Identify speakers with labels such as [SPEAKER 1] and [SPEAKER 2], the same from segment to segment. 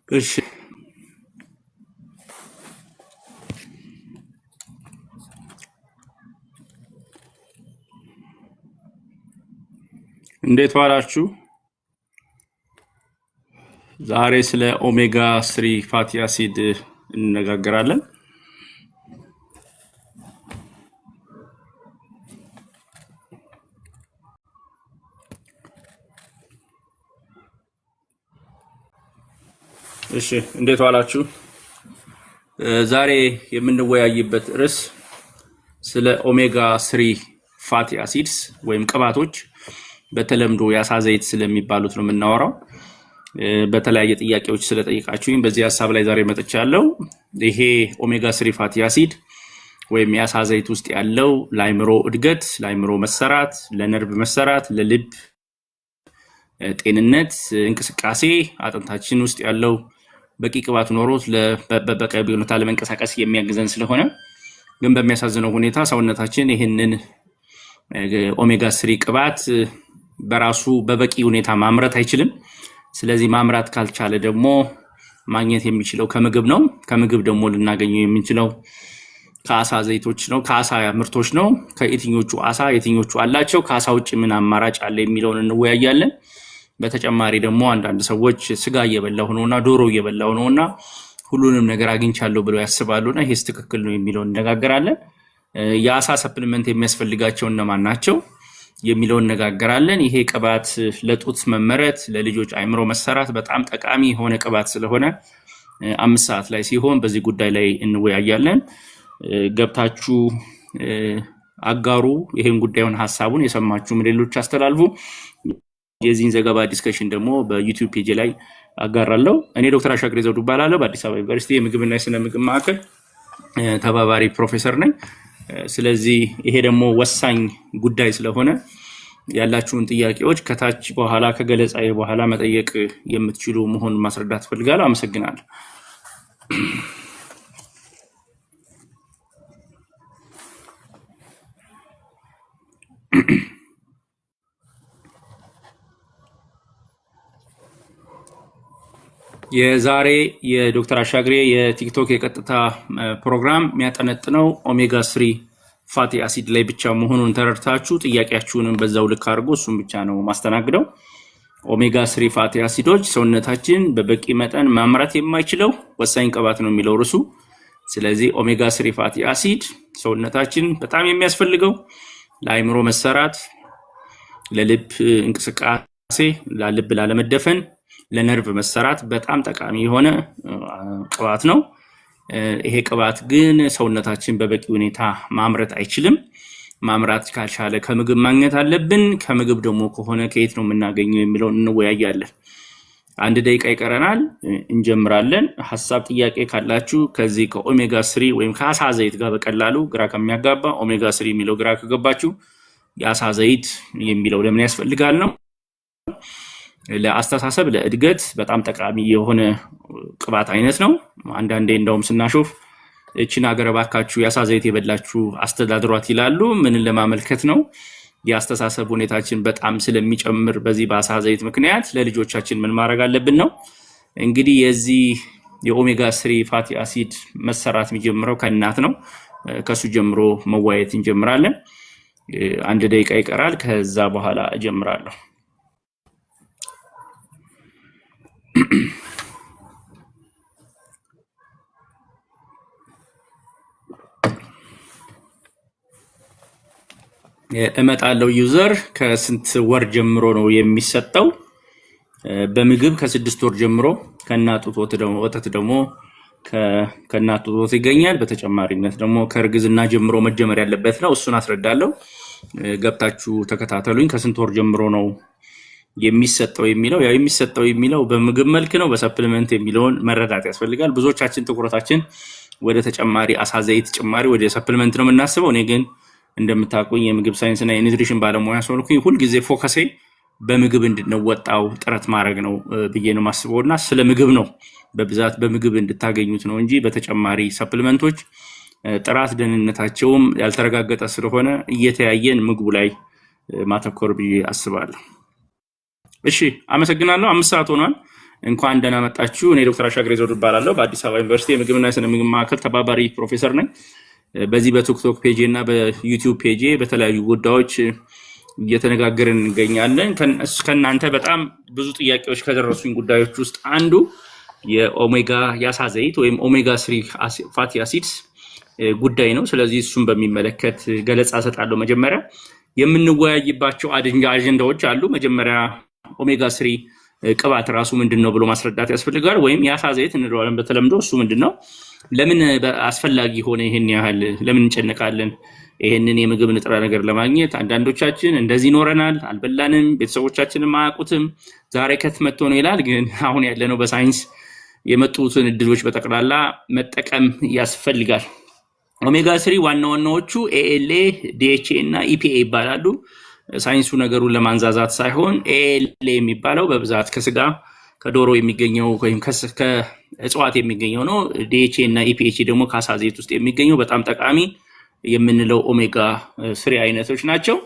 [SPEAKER 1] እሺ እንዴት ዋላችሁ? ዛሬ ስለ ኦሜጋ 3 ፋቲ አሲድ እንነጋገራለን። እሺ እንዴት ዋላችሁ? ዛሬ የምንወያይበት ርዕስ ስለ ኦሜጋ 3 ፋቲ አሲድስ ወይም ቅባቶች በተለምዶ የአሳ ዘይት ስለሚባሉት ነው የምናወራው። በተለያየ ጥያቄዎች ስለጠይቃችሁኝ በዚህ ሐሳብ ላይ ዛሬ መጥቻለሁ። ይሄ ኦሜጋ 3 ፋቲ አሲድ ወይም የአሳ ዘይት ውስጥ ያለው ለአይምሮ እድገት፣ ለአይምሮ መሰራት፣ ለነርቭ መሰራት፣ ለልብ ጤንነት፣ እንቅስቃሴ አጥንታችን ውስጥ ያለው በቂ ቅባት ኖሮት በበቂ ሁኔታ ለመንቀሳቀስ የሚያግዘን ስለሆነ ግን በሚያሳዝነው ሁኔታ ሰውነታችን ይሄንን ኦሜጋ 3 ቅባት በራሱ በበቂ ሁኔታ ማምረት አይችልም። ስለዚህ ማምራት ካልቻለ ደግሞ ማግኘት የሚችለው ከምግብ ነው። ከምግብ ደግሞ ልናገኘው የምንችለው ከአሳ ዘይቶች ነው፣ ከአሳ ምርቶች ነው። ከየትኞቹ አሳ የትኞቹ አላቸው፣ ከአሳ ውጭ ምን አማራጭ አለ የሚለውን እንወያያለን። በተጨማሪ ደግሞ አንዳንድ ሰዎች ስጋ እየበላሁ ነውና ዶሮ እየበላሁ ነውና ሁሉንም ነገር አግኝቻለሁ ብለው ያስባሉና ይሄስ ትክክል ነው የሚለውን እንነጋገራለን። የአሳ ሰፕሊመንት የሚያስፈልጋቸው እነማን ናቸው የሚለውን እንነጋገራለን። ይሄ ቅባት ለጡት መመረት፣ ለልጆች አይምሮ መሰራት በጣም ጠቃሚ የሆነ ቅባት ስለሆነ 5 ሰዓት ላይ ሲሆን በዚህ ጉዳይ ላይ እንወያያለን። ገብታችሁ አጋሩ። ይሄን ጉዳዩን ሐሳቡን የሰማችሁም ሌሎች አስተላልፉ። የዚህን ዘገባ ዲስከሽን ደግሞ በዩቲዩብ ፔጅ ላይ አጋራለሁ። እኔ ዶክተር አሻግሬ ዘውዱ እባላለሁ። በአዲስ አበባ ዩኒቨርሲቲ የምግብና የስነ ምግብ ማዕከል ተባባሪ ፕሮፌሰር ነኝ። ስለዚህ ይሄ ደግሞ ወሳኝ ጉዳይ ስለሆነ ያላችሁን ጥያቄዎች ከታች በኋላ ከገለጻዬ በኋላ መጠየቅ የምትችሉ መሆኑን ማስረዳት ፈልጋለሁ። አመሰግናለሁ። የዛሬ የዶክተር አሻግሬ የቲክቶክ የቀጥታ ፕሮግራም የሚያጠነጥነው ኦሜጋ 3 ፋቲ አሲድ ላይ ብቻ መሆኑን ተረድታችሁ ጥያቄያችሁንም በዛው ልክ አድርጎ እሱም ብቻ ነው ማስተናግደው። ኦሜጋ 3 ፋቲ አሲዶች ሰውነታችን በበቂ መጠን ማምረት የማይችለው ወሳኝ ቅባት ነው የሚለው ርዕሱ። ስለዚህ ኦሜጋ 3 ፋቲ አሲድ ሰውነታችን በጣም የሚያስፈልገው ለአይምሮ መሰራት፣ ለልብ እንቅስቃሴ፣ ለልብ ላለመደፈን፣ ለነርቭ መሰራት በጣም ጠቃሚ የሆነ ቅባት ነው። ይሄ ቅባት ግን ሰውነታችን በበቂ ሁኔታ ማምረት አይችልም። ማምራት ካልቻለ ከምግብ ማግኘት አለብን። ከምግብ ደግሞ ከሆነ ከየት ነው የምናገኘው የሚለውን እንወያያለን። 1 ደቂቃ ይቀረናል፣ እንጀምራለን። ሐሳብ ጥያቄ ካላችሁ ከዚህ ከኦሜጋ 3 ወይም ከአሳ ዘይት ጋር በቀላሉ ግራ ከሚያጋባ ኦሜጋ 3 የሚለው ግራ ከገባችሁ የአሳ ዘይት የሚለው ለምን ያስፈልጋል ነው። ለአስተሳሰብ ለእድገት በጣም ጠቃሚ የሆነ ቅባት አይነት ነው። አንዳንዴ እንደውም ስናሾፍ እቺን ሀገር ባካችሁ የአሳ ዘይት የበላችሁ አስተዳድሯት ይላሉ። ምንን ለማመልከት ነው? የአስተሳሰብ ሁኔታችን በጣም ስለሚጨምር በዚህ በአሳ ዘይት ምክንያት ለልጆቻችን ምን ማድረግ አለብን ነው። እንግዲህ የዚህ የኦሜጋ 3 ፋቲ አሲድ መሰራት የሚጀምረው ከእናት ነው። ከሱ ጀምሮ መዋየት እንጀምራለን። 1 ደቂቃ ይቀራል። ከዛ በኋላ እጀምራለሁ። እመጣለሁ። ዩዘር ከስንት ወር ጀምሮ ነው የሚሰጠው? በምግብ ከ6 ወር ጀምሮ፣ ከእናት ጡት ወተት ደግሞ ከእናት ጡት ወተት ይገኛል። በተጨማሪነት ደግሞ ከእርግዝና ጀምሮ መጀመር ያለበት ነው። እሱን አስረዳለሁ። ገብታችሁ ተከታተሉኝ። ከስንት ወር ጀምሮ ነው የሚሰጠው የሚለው? ያው የሚሰጠው የሚለው በምግብ መልክ ነው በሰፕሊመንት የሚለውን መረዳት ያስፈልጋል። ብዙዎቻችን ትኩረታችን ወደ ተጨማሪ አሳ ዘይት ጭማሪ ወደ ሰፕሊመንት ነው የምናስበው። እኔ ግን እንደምታውቁኝ የምግብ ሳይንስና የኒውትሪሽን ባለሙያ ስለሆንኩኝ ሁልጊዜ ፎከሴ በምግብ እንድንወጣው ጥረት ማድረግ ነው ብዬ ነው የማስበውና ስለ ምግብ ነው በብዛት በምግብ እንድታገኙት ነው እንጂ በተጨማሪ ሰፕሊመንቶች ጥራት ደህንነታቸውም ያልተረጋገጠ ስለሆነ እየተያየን ምግቡ ላይ ማተኮር ብዬ አስባለሁ። እሺ አመሰግናለሁ። 5 ሰዓት ሆኗል። እንኳን ደህና መጣችሁ። እኔ ዶክተር አሻግሬ ዘውዱ እባላለሁ። በአዲስ አበባ ዩኒቨርሲቲ የምግብና የስነ ምግብ ማዕከል ተባባሪ ፕሮፌሰር ነኝ። በዚህ በቲክቶክ ፔጅ እና በዩቲዩብ ፔጅ በተለያዩ ጉዳዮች እየተነጋገርን እንገኛለን። ከእናንተ በጣም ብዙ ጥያቄዎች ከደረሱኝ ጉዳዮች ውስጥ አንዱ የኦሜጋ የአሳ ዘይት ወይም ኦሜጋ 3 ፋቲ አሲድስ ጉዳይ ነው። ስለዚህ እሱን በሚመለከት ገለጻ እሰጣለሁ። መጀመሪያ የምንወያይባቸው አጀንዳዎች አሉ። መጀመሪያ ኦሜጋ 3 ቅባት ራሱ ምንድነው ብሎ ማስረዳት ያስፈልጋል። ወይም የአሳ ዘይት እንለዋለን በተለምዶ። እሱ ምንድነው? ለምን አስፈላጊ ሆነ? ይሄን ያህል ለምን እንጨነቃለን? ይሄንን የምግብ ንጥረ ነገር ለማግኘት አንዳንዶቻችን እንደዚህ ኖረናል፣ አልበላንም፣ ቤተሰቦቻችንም አያውቁትም፣ ዛሬ ከት መጥቶ ነው ይላል። ግን አሁን ያለነው በሳይንስ የመጡትን እድሎች በጠቅላላ መጠቀም ያስፈልጋል። ኦሜጋ 3 ዋና ዋናዎቹ ኤኤልኤ፣ ዲኤችኤ እና ኢፒኤ ይባላሉ። ሳይንሱ ነገሩን ለማንዛዛት ሳይሆን ኤኤልኤ የሚባለው በብዛት ከስጋ ከዶሮ የሚገኘው ወይም ከእጽዋት የሚገኘው ነው። ዲኤችኤ እና ኢፒኤች ደግሞ ከአሳ ዘይት ውስጥ የሚገኘው በጣም ጠቃሚ የምንለው ኦሜጋ 3 አይነቶች ናቸው።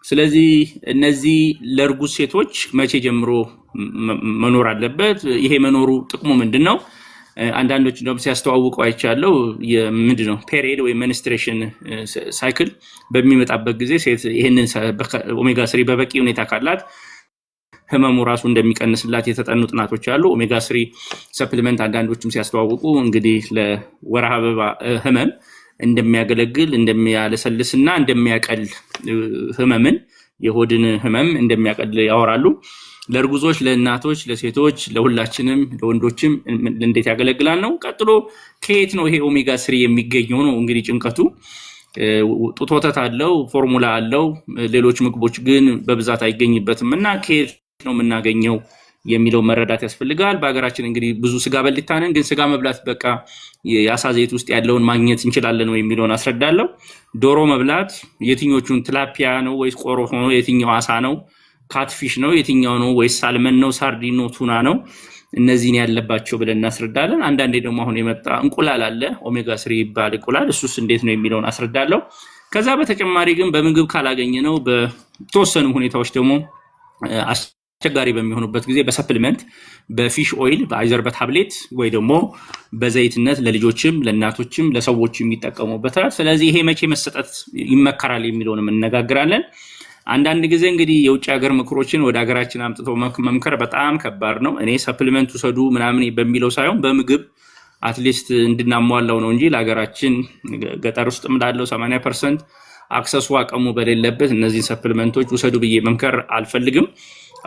[SPEAKER 1] ስለዚህ እነዚህ ለእርጉዝ ሴቶች መቼ ጀምሮ መኖር አለበት? ይሄ መኖሩ ጥቅሙ ምንድነው? አንዳንዶች እንደውም ሲያስተዋውቁ አይቻለው። ምንድነው ፔሪየድ ወይም ሚኒስትሬሽን ሳይክል በሚመጣበት ጊዜ ሴት ይሄንን ኦሜጋ 3 በበቂ ሁኔታ ካላት ህመሙ ራሱ እንደሚቀንስላት የተጠኑ ጥናቶች አሉ። ኦሜጋ 3 ሰፕሊመንት አንዳንዶችም ሲያስተዋውቁ እንግዲህ ለወርሃ አበባ ህመም እንደሚያገለግል እንደሚያለሰልስና እንደሚያቀል ህመምን የሆድን ህመም እንደሚያቀል ያወራሉ። ለእርጉዞች፣ ለእናቶች፣ ለሴቶች፣ ለሁላችንም ለወንዶችም እንዴት ያገለግላል ነው። ቀጥሎ ከየት ነው ይሄ ኦሜጋ 3 የሚገኘው ነው እንግዲህ ጭንቀቱ። ጡት ወተት አለው፣ ፎርሙላ አለው፣ ሌሎች ምግቦች ግን በብዛት አይገኝበትም እና ከየት ነው የምናገኘው የሚለው መረዳት ያስፈልጋል። በሀገራችን እንግዲህ ብዙ ስጋ በልታ ነን፣ ግን ስጋ መብላት በቃ የአሳ ዘይት ውስጥ ያለውን ማግኘት እንችላለን ወይ የሚለውን አስረዳለሁ። ዶሮ መብላት የትኞቹን ትላፒያ ነው ወይስ ቆሮ ነው? የትኛው አሳ ነው? ካትፊሽ ነው የትኛው ነው? ወይስ ሳልመን ነው? ሳርዲን ነው? ቱና ነው? እነዚህን ያለባቸው ብለን እናስረዳለን። አንዳንዴ ደግሞ አሁን የመጣ እንቁላል አለ፣ ኦሜጋ 3 ይባል እንቁላል። እሱስ እንዴት ነው የሚለውን አስረዳለሁ። ከዛ በተጨማሪ ግን በምግብ ካላገኘ ነው በተወሰኑ ሁኔታዎች ደግሞ አስቸጋሪ በሚሆኑበት ጊዜ በሰፕሊመንት በፊሽ ኦይል በአይዘር በታብሌት ወይ ደግሞ በዘይትነት ለልጆችም ለእናቶችም ለሰዎችም ይጠቀሙበታል። ስለዚህ ይሄ መቼ መሰጠት ይመከራል የሚለውንም እንነጋግራለን። አንዳንድ ጊዜ እንግዲህ የውጭ ሀገር ምክሮችን ወደ ሀገራችን አምጥቶ መምከር በጣም ከባድ ነው። እኔ ሰፕሊመንት ውሰዱ ምናምን በሚለው ሳይሆን በምግብ አትሊስት እንድናሟላው ነው እንጂ ለሀገራችን ገጠር ውስጥ ምላለው 80% አክሰሱ አቅሙ በሌለበት እነዚህ ሰፕሊመንቶች ውሰዱ ብዬ መምከር አልፈልግም።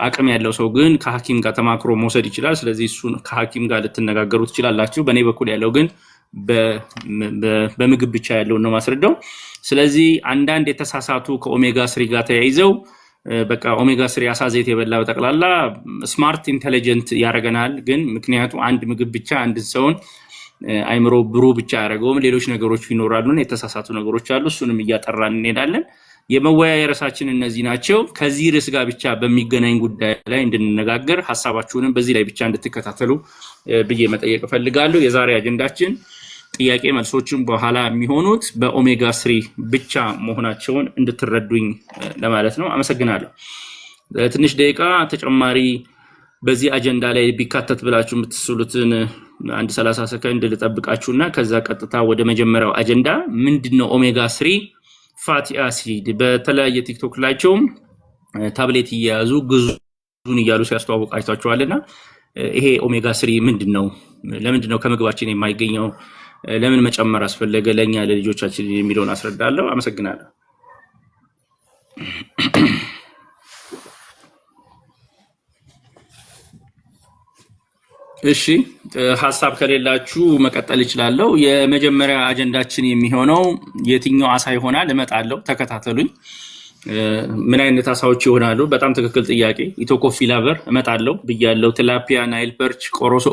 [SPEAKER 1] አቅም ያለው ሰው ግን ከሐኪም ጋር ተማክሮ መውሰድ ይችላል። ስለዚህ እሱን ከሐኪም ጋር ልትነጋገሩ ትችላላችሁ። በእኔ በኩል ያለው ግን በምግብ ብቻ ያለውን ነው ማስረዳው። ስለዚህ አንዳንድ የተሳሳቱ ከኦሜጋ 3 ጋር ተያይዘው በቃ ኦሜጋ 3 አሳ ዘይት የበላ በጠቅላላ ስማርት ኢንተለጀንት ያደርገናል። ግን ምክንያቱ አንድ ምግብ ብቻ አንድ ሰውን አይምሮ ብሩ ብቻ ያደርገውም ሌሎች ነገሮች ይኖራሉ፣ የተሳሳቱ ነገሮች አሉ። እሱንም እያጠራን እንሄዳለን። የመወያያ ርዕሳችን እነዚህ ናቸው። ከዚህ ርዕስ ጋር ብቻ በሚገናኝ ጉዳይ ላይ እንድንነጋገር ሐሳባችሁንም በዚህ ላይ ብቻ እንድትከታተሉ ብዬ መጠየቅ እፈልጋለሁ። የዛሬ አጀንዳችን ጥያቄ መልሶችን በኋላ የሚሆኑት በኦሜጋ 3 ብቻ መሆናቸውን እንድትረዱኝ ለማለት ነው። አመሰግናለሁ። ትንሽ ደቂቃ ተጨማሪ በዚህ አጀንዳ ላይ ቢካተት ብላችሁ የምትስሉትን 30 ሰከንድ ልጠብቃችሁና ከዛ ቀጥታ ወደ መጀመሪያው አጀንዳ ምንድነው ኦሜጋ 3 ፋቲ አሲድ። በተለያየ ቲክቶክ ላይቸውም ታብሌት እየያዙ ግዙን እያሉ ሲያስተዋውቁ አይታችኋልና ይሄ ኦሜጋ 3 ምንድነው? ለምንድነው ከምግባችን የማይገኘው? ለምን መጨመር አስፈለገ ለኛ ለልጆቻችን የሚለውን አስረዳለሁ። አመሰግናለሁ። እሺ ሐሳብ ከሌላችሁ መቀጠል እችላለሁ። የመጀመሪያ አጀንዳችን የሚሆነው የትኛው አሳ ይሆናል? እመጣለሁ፣ ተከታተሉኝ። ምን አይነት አሳዎች ይሆናሉ? በጣም ትክክል ጥያቄ። ኢቶኮፊ ላቨር እመጣለሁ ብያለሁ። ትላፒያ፣ ናይል ፐርች፣ ቆሮሶ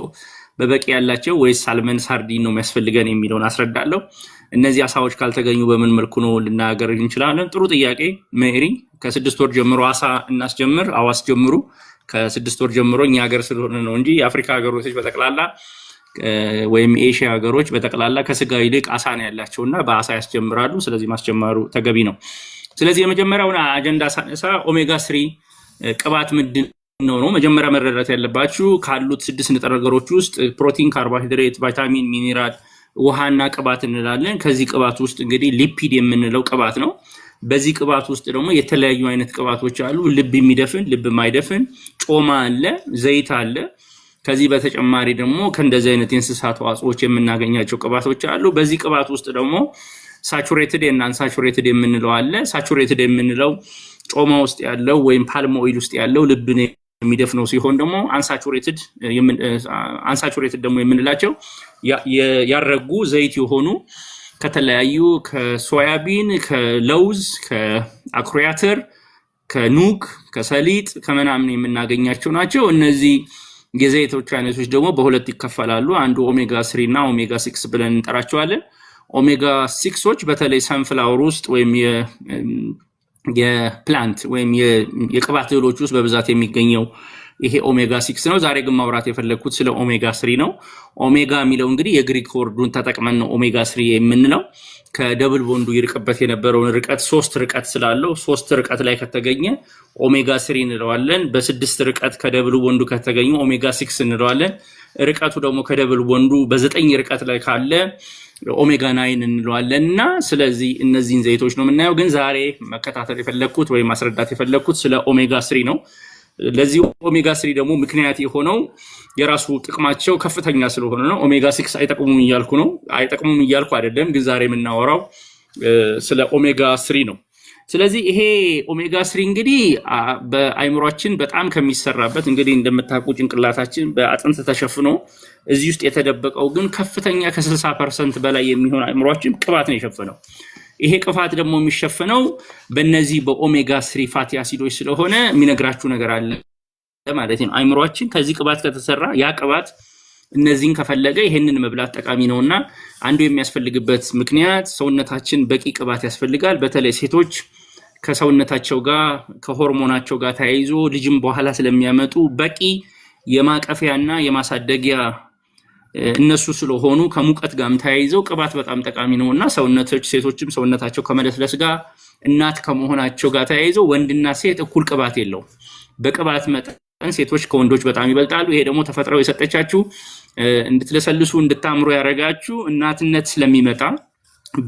[SPEAKER 1] በበቂ ያላቸው ወይስ ሳልመን ሳርዲን ነው የሚያስፈልገን የሚለውን አስረዳለሁ። እነዚህ አሳዎች ካልተገኙ በምን መልኩ ነው ልናገር እንችላለን? ጥሩ ጥያቄ ሜሪ። ከ6 ወር ጀምሮ አሳ እናስጀምር። አዋስ ጀምሩ ከ6 ወር ጀምሮ እኛ ሀገር ስለሆነ ነው እንጂ የአፍሪካ ሀገሮች በጠቅላላ ወይም ኤሽያ ሀገሮች በጠቅላላ ከስጋ ይልቅ አሳ ነው ያላቸውና በአሳ ያስጀምራሉ። ስለዚህ ማስጀመሩ ተገቢ ነው። ስለዚህ የመጀመሪያውን አጀንዳ ሳነሳ ኦሜጋ 3 ቅባት ምንድን ነው መጀመሪያ መረዳት ያለባችሁ ካሉት 6 ንጥረ ነገሮች ውስጥ ፕሮቲን፣ ካርቦሃይድሬት፣ ቫይታሚን፣ ሚኒራል፣ ውሃና ቅባት እንላለን። ከዚህ ቅባት ውስጥ እንግዲህ ሊፒድ የምንለው ቅባት ነው። በዚህ ቅባት ውስጥ ደግሞ የተለያዩ አይነት ቅባቶች አሉ። ልብ የሚደፍን፣ ልብ የማይደፍን፣ ጮማ አለ፣ ዘይት አለ። ከዚህ በተጨማሪ ደግሞ ከእንደዚህ አይነት የእንስሳት ተዋጽኦች የምናገኛቸው ቅባቶች አሉ። በዚህ ቅባት ውስጥ ደግሞ ሳቹሬትድ እና አንሳቹሬትድ የምንለው አለ። ሳቹሬትድ የምንለው ጮማ ውስጥ ያለው ወይም ፓልም ኦይል ውስጥ ያለው ልብን የሚደፍነው ሲሆን ደግሞ አንሳቹሬትድ ደግሞ የምንላቸው ያረጉ ዘይት የሆኑ ከተለያዩ ከሶያቢን፣ ከለውዝ፣ ከአኩሪ አተር፣ ከኑግ፣ ከሰሊጥ ከምናምን የምናገኛቸው ናቸው። እነዚህ የዘይቶች አይነቶች ደግሞ በሁለት ይከፈላሉ። አንዱ ኦሜጋ 3 እና ኦሜጋ 6 ብለን እንጠራቸዋለን። ኦሜጋ 6ዎች በተለይ ሰንፍላወር ውስጥ ወይም የፕላንት ወይም የቅባት እህሎች ውስጥ በብዛት የሚገኘው ይሄ ኦሜጋ 6 ነው። ዛሬ ግን ማውራት የፈለኩት ስለ ኦሜጋ 3 ነው። ኦሜጋ የሚለው እንግዲህ የግሪክ ወርዱን ተጠቅመን ነው ኦሜጋ 3 የምንለው። ከደብል ቦንዱ ይርቅበት የነበረውን ርቀት 3 ርቀት ስላለው 3 ርቀት ላይ ከተገኘ ኦሜጋ 3 እንለዋለን። በ6 ርቀት ከደብል ቦንዱ ከተገኘ ኦሜጋ 6 እንለዋለን። ርቀቱ ደግሞ ከደብል ቦንዱ በ9 ርቀት ላይ ካለ ኦሜጋ 9 እንለዋለን። እና ስለዚህ እነዚህን ዘይቶች ነው የምናየው። ግን ዛሬ መከታተል የፈለኩት ወይም ማስረዳት የፈለኩት ስለ ኦሜጋ 3 ነው። ለዚህ ኦሜጋ 3 ደግሞ ምክንያት የሆነው የራሱ ጥቅማቸው ከፍተኛ ስለሆነ ነው። ኦሜጋ 6 አይጠቅሙም እያልኩ ነው፣ አይጠቅሙም እያልኩ አይደለም። ግን ዛሬ የምናወራው ስለ ኦሜጋ 3 ነው። ስለዚህ ይሄ ኦሜጋ 3 እንግዲህ በአይምሯችን በጣም ከሚሰራበት እንግዲህ እንደምታውቁ ጭንቅላታችን በአጥንት ተሸፍኖ እዚህ ውስጥ የተደበቀው ግን ከፍተኛ ከ60% በላይ የሚሆን አይምሯችን ቅባት ነው የሸፈነው። ይሄ ቅባት ደግሞ የሚሸፈነው በእነዚህ በኦሜጋ 3 ፋቲ አሲዶች ስለሆነ የሚነግራችሁ ነገር አለ ማለት ነው። አይምሯችን ከዚህ ቅባት ከተሰራ ያ ቅባት እነዚህን ከፈለገ ይሄንን መብላት ጠቃሚ ነውና አንዱ የሚያስፈልግበት ምክንያት ሰውነታችን በቂ ቅባት ያስፈልጋል። በተለይ ሴቶች ከሰውነታቸው ጋር ከሆርሞናቸው ጋር ተያይዞ ልጅም በኋላ ስለሚያመጡ በቂ የማቀፊያና የማሳደጊያ እነሱ ስለሆኑ ከሙቀት ጋርም ተያይዘው ቅባት በጣም ጠቃሚ ነውና ሴቶችም ሰውነታቸው ከመለስለስ ጋር እናት ከመሆናቸው ጋር ተያይዘው ወንድና ሴት እኩል ቅባት የለው። በቅባት መጠን ሴቶች ከወንዶች በጣም ይበልጣሉ። ይሄ ደግሞ ተፈጥሮ የሰጠቻችሁ እንድትለሰልሱ እንድታምሩ ያረጋችሁ እናትነት ስለሚመጣ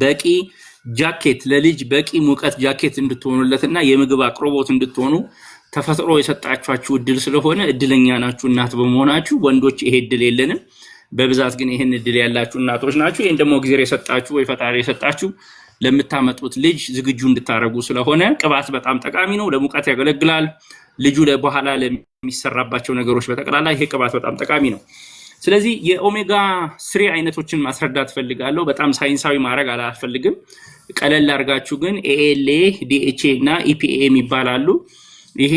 [SPEAKER 1] በቂ ጃኬት ለልጅ በቂ ሙቀት ጃኬት እንድትሆኑለትና የምግብ አቅርቦት እንድትሆኑ ተፈጥሮ የሰጣችሁ እድል ስለሆነ እድለኛ ናችሁ እናት በመሆናችሁ። ወንዶች ይሄ እድል የለንም። በብዛት ግን ይሄን እድል ያላችሁ እናቶች ናችሁ። ይሄን ደግሞ እግዚአብሔር የሰጣችሁ ወይ ፈጣሪ የሰጣችሁ ለምታመጡት ልጅ ዝግጁ እንድታረጉ ስለሆነ ቅባት በጣም ጠቃሚ ነው። ለሙቀት ያገለግላል። ልጁ ለበኋላ ለሚሰራባቸው ነገሮች በተቀላላ ይሄ ቅባት በጣም ጠቃሚ ነው። ስለዚህ የኦሜጋ 3 አይነቶችን ማስረዳት ፈልጋለሁ። በጣም ሳይንሳዊ ማድረግ አላፈልግም። ቀለል አድርጋችሁ ግን ኤኤልኤ፣ ዲኤችኤ እና ኢፒኤ የሚባላሉ። ይሄ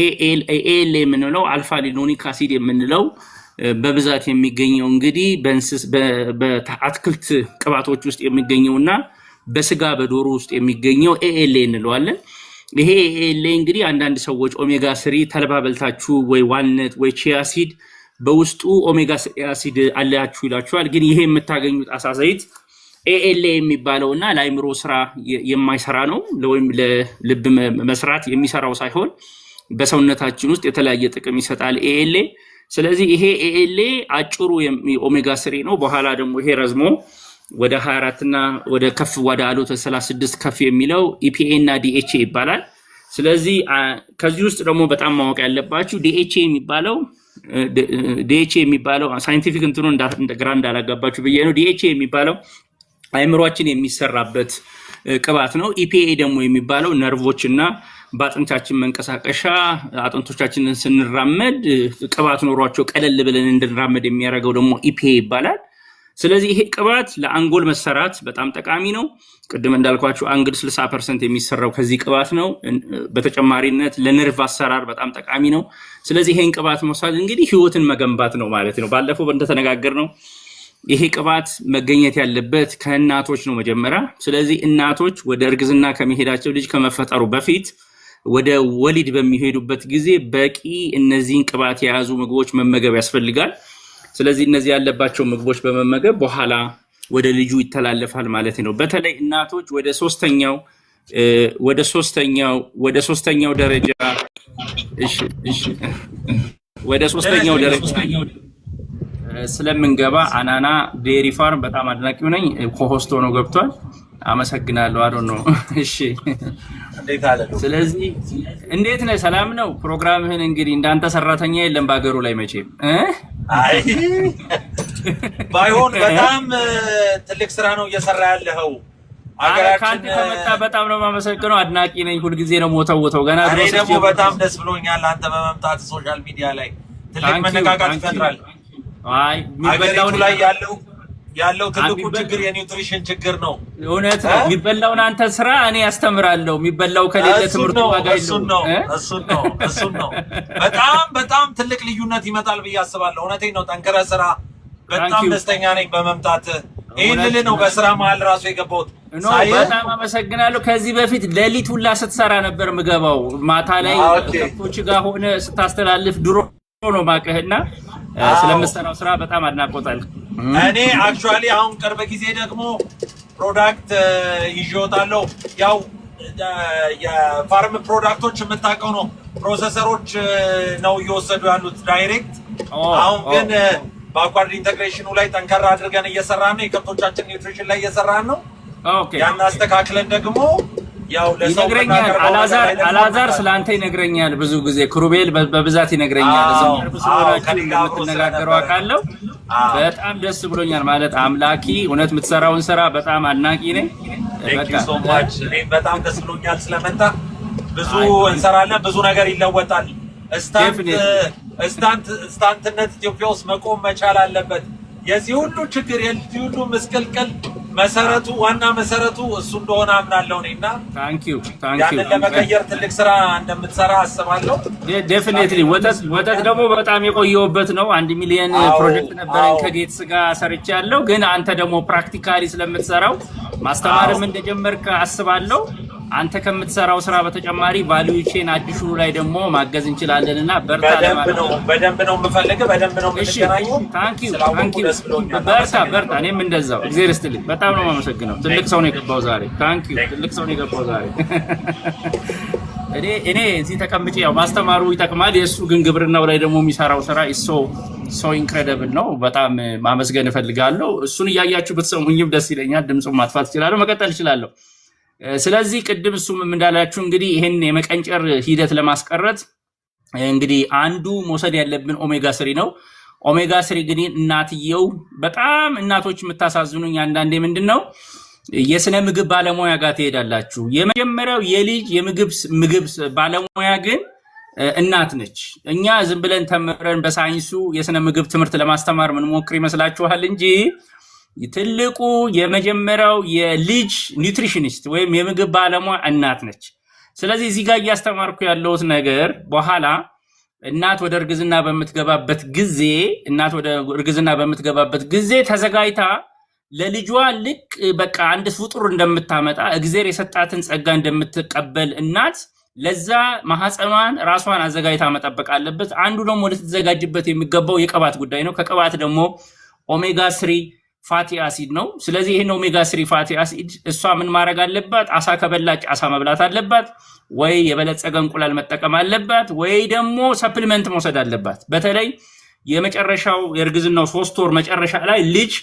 [SPEAKER 1] ኤኤልኤ የምንለው አልፋ ሊኖኒክ አሲድ የምንለው በብዛት የሚገኘው እንግዲህ በአትክልት ቅባቶች ውስጥ የሚገኘውና በስጋ በዶሮ ውስጥ የሚገኘው ኤኤልኤ እንለዋለን። ይሄ ኤኤልኤ እንግዲህ አንዳንድ ሰዎች ኦሜጋ 3 ተልባ በልታችሁ ወይ ዋልነት ወይ ቺያ ሲድ በውስጡ ኦሜጋ 3 አሲድ አላችሁ ይላችኋል። ግን ይሄ የምታገኙት አሳ ዘይት ኤኤልኤ የሚባለውና ለአይምሮ ስራ የማይሰራ ነው። ወይም ለልብ መስራት የሚሰራው ሳይሆን በሰውነታችን ውስጥ የተለያየ ጥቅም ይሰጣል ኤኤልኤ። ስለዚህ ይሄ ኤኤልኤ አጭሩ ኦሜጋ 3 ነው። በኋላ ደግሞ ይሄ ረዝሞ ወደ 24 እና ወደ ከፍ ወደ አሉት 36 ከፍ የሚለው ኢፒኤ እና ዲኤችኤ ይባላል። ስለዚህ ከዚህ ውስጥ ደግሞ በጣም ማወቅ ያለባችሁ ዲኤችኤ የሚባለው ሳይንቲፊክ እንትኑ እንደግራ እንዳላጋባችሁ ብዬ ነው። ዲኤችኤ የሚባለው አይምሯችን የሚሰራበት ቅባት ነው። ኢፒኤ ደግሞ የሚባለው ነርቮችና በአጥንታችን መንቀሳቀሻ አጥንቶቻችንን ስንራመድ ቅባት ኖሯቸው ቀለል ብለን እንድንራመድ የሚያደርገው ደግሞ ኢፒኤ ይባላል። ስለዚህ ይሄ ቅባት ለአንጎል መሰራት በጣም ጠቃሚ ነው። ቅድም እንዳልኳችሁ አንግል 60% የሚሰራው ከዚህ ቅባት ነው። በተጨማሪነት ለነርቭ አሰራር በጣም ጠቃሚ ነው። ስለዚህ ይሄን ቅባት መውሰድ እንግዲህ ህይወትን መገንባት ነው ማለት ነው። ባለፈው እንደተነጋገርነው ይሄ ቅባት መገኘት ያለበት ከእናቶች ነው መጀመሪያ። ስለዚህ እናቶች ወደ እርግዝና ከመሄዳቸው ልጅ ከመፈጠሩ በፊት ወደ ወሊድ በሚሄዱበት ጊዜ በቂ እነዚህን ቅባት የያዙ ምግቦች መመገብ ያስፈልጋል። ስለዚህ እነዚህ ያለባቸው ምግቦች በመመገብ በኋላ ወደ ልጁ ይተላለፋል ማለት ነው። በተለይ እናቶች ወደ ሶስተኛው ደረጃ ወደ ሶስተኛው ደረጃ ስለምንገባ አናና ዴሪ ፋርም በጣም አድናቂው ነኝ። ኮሆስት ሆኖ ገብቷል። አመሰግናለሁ። አዶ ነው። እሺ
[SPEAKER 2] እንዴት አለ?
[SPEAKER 1] ስለዚህ እንዴት ነህ? ሰላም ነው? ፕሮግራምህን እንግዲህ እንዳንተ ሰራተኛ የለም ባገሩ ላይ መቼም
[SPEAKER 2] አይ ባይሆን በጣም ትልቅ ስራ ነው እየሰራ ያለው።
[SPEAKER 1] አገራችን ከመጣ በጣም ነው የማመሰግነው። አድናቂ ነኝ። ሁሉ ጊዜ ነው ሞተው ገና
[SPEAKER 2] ድረስ ደግሞ በጣም ደስ ብሎኛል አንተ በመምጣት ሶሻል ሚዲያ ላይ ትልቅ መነቃቃት ይፈጥራል።
[SPEAKER 1] አይ የሚበላው
[SPEAKER 2] ላይ ያለው ትልቁ ችግር የኒውትሪሽን ችግር ነው።
[SPEAKER 1] እውነት ነው። የሚበላውን አንተ ስራ እኔ ያስተምራለሁ። የሚበላው ከሌለ ትምህርቱ ዋጋ የለውም።
[SPEAKER 2] እሱን ነው በጣም ትልቅ ልዩነት ይመጣል ብዬ አስባለሁ። እውነቴን ነው። ጠንክረህ ስራ። በጣም ደስተኛ ነኝ በመምጣት። ይሄን ልልህ ነው በስራ መሀል ራሱ የገባሁት።
[SPEAKER 1] በጣም አመሰግናለሁ። ከዚህ በፊት ሌሊት ሁላ ስትሰራ ነበር ምገባው። ማታ ላይ ከብቶች ጋር ሆነ ስታስተላልፍ ድሮ ነው ማቀህና ስለምሰራው ስራ በጣም አድናቆታል።
[SPEAKER 2] እኔ አክቹአሊ አሁን ቅርብ ጊዜ ደግሞ ፕሮዳክት ይዤወጣለሁ። ያው የፋርም ፕሮዳክቶች የምታውቀው ነው። ፕሮሰሰሮች ነው እየወሰዱ ያሉት ዳይሬክት። አሁን ግን በአኳርድ ኢንተግሬሽኑ ላይ ጠንከራ አድርገን እየሰራን ነው። የከብቶቻችን ኒውትሪሽን ላይ እየሰራን ነው። ያን አስተካክለን ደግሞ ያው ለሰው
[SPEAKER 1] አላዛር ስላንተ ይነግረኛል ብዙ ጊዜ። ክሩቤል በብዛት ይነግረኛል። እዛው የምትነጋገረው አውቃለሁ። በጣም ደስ ብሎኛል። ማለት አምላኪ እውነት የምትሰራውን ስራ በጣም አድናቂ ነኝ።
[SPEAKER 2] በጣም ደስ ብሎኛል ስለመጣ። ብዙ እንሰራለን፣ ብዙ ነገር ይለወጣል። ስታንትነት ኢትዮጵያ ውስጥ መቆም መቻል አለበት። የዚህ ሁሉ ችግር የዚህ ሁሉ ምስቅልቅል መሰረቱ ዋና መሰረቱ እሱ እንደሆነ አምናለሁ ነኝና
[SPEAKER 1] ታንኪዩ
[SPEAKER 2] ያንን ለመቀየር ትልቅ ስራ እንደምትሰራ አስባለሁ።
[SPEAKER 1] ዴፊኒትሊ ወተት ደግሞ በጣም የቆየውበት ነው። 1 ሚሊዮን ፕሮጀክት ነበረኝ ከጌትስ ጋር ሰርቻለሁ። ግን አንተ ደግሞ ፕራክቲካሊ ስለምትሰራው ማስተማርም እንደጀመርክ አስባለሁ። አንተ ከምትሰራው ስራ በተጨማሪ ቫልዩ ቼን አዲሹ ላይ ደግሞ ማገዝ እንችላለንና በርታ ለማለት ነው።
[SPEAKER 2] በደንብ ነው የምፈልገው። በደንብ ነው የምንገናኘው።
[SPEAKER 1] ታንኪዩ በርታ። እኔም እንደዛው። እግዚአብሔር ይስጥልኝ። በጣም ነው የማመሰግነው። ትልቅ ሰው ነው የገባው ዛሬ። ታንኪዩ። ትልቅ ሰው ነው የገባው ዛሬ። እኔ እዚህ ተቀምጬ ያው ማስተማሩ ይጠቅማል። የእሱ ግን ግብርናው ላይ ደግሞ የሚሰራው ስራ ሶ ኢንክሬዲብል ነው። በጣም ማመስገን እፈልጋለሁ። እሱን እያያችሁ ብትሰሙኝም ደስ ይለኛል። ድምፁን ማጥፋት እችላለሁ፣ መቀጠል እችላለሁ። ስለዚህ ቅድም እሱም እንዳላችሁ እንግዲህ ይሄን የመቀንጨር ሂደት ለማስቀረት እንግዲህ አንዱ መውሰድ ያለብን ኦሜጋ 3 ነው። ኦሜጋ 3 ግን እናትየው በጣም እናቶች የምታሳዝኑኝ አንዳንዴ ምንድነው የስነ ምግብ ባለሙያ ጋር ትሄዳላችሁ። የመጀመሪያው የልጅ ምግብ ባለሙያ ግን እናት ነች። እኛ ዝም ብለን ተምረን በሳይንሱ የስነ ምግብ ትምህርት ለማስተማር ምን ሞክር ይመስላችኋል እንጂ ትልቁ የመጀመሪያው የልጅ ኒውትሪሽኒስት ወይም የምግብ ባለሙያ እናት ነች። ስለዚህ እዚህ ጋር እያስተማርኩ ያለሁት ነገር በኋላ እናት ወደ እርግዝና በምትገባበት ጊዜ ተዘጋጅታ ለልጇ ልክ በቃ አንድ ፍጡር እንደምታመጣ እግዚአብሔር የሰጣትን ጸጋ እንደምትቀበል እናት ለዛ ማህፀኗን ራሷን አዘጋጅታ መጠበቅ አለበት። አንዱ ደግሞ ልትዘጋጅበት የሚገባው የቅባት ጉዳይ ነው። ከቅባት ደግሞ ኦሜጋ 3 ፋቲ አሲድ ነው። ስለዚህ ይሄን ኦሜጋ 3 ፋቲ አሲድ እሷ ምን ማድረግ አለባት? አሳ ከበላች አሳ መብላት አለባት፣ ወይ የበለጸገ እንቁላል መጠቀም አለባት፣ ወይ ደግሞ ሰፕሊመንት መውሰድ አለባት። በተለይ የመጨረሻው የእርግዝናው 3 ወር መጨረሻ ላይ ልጅ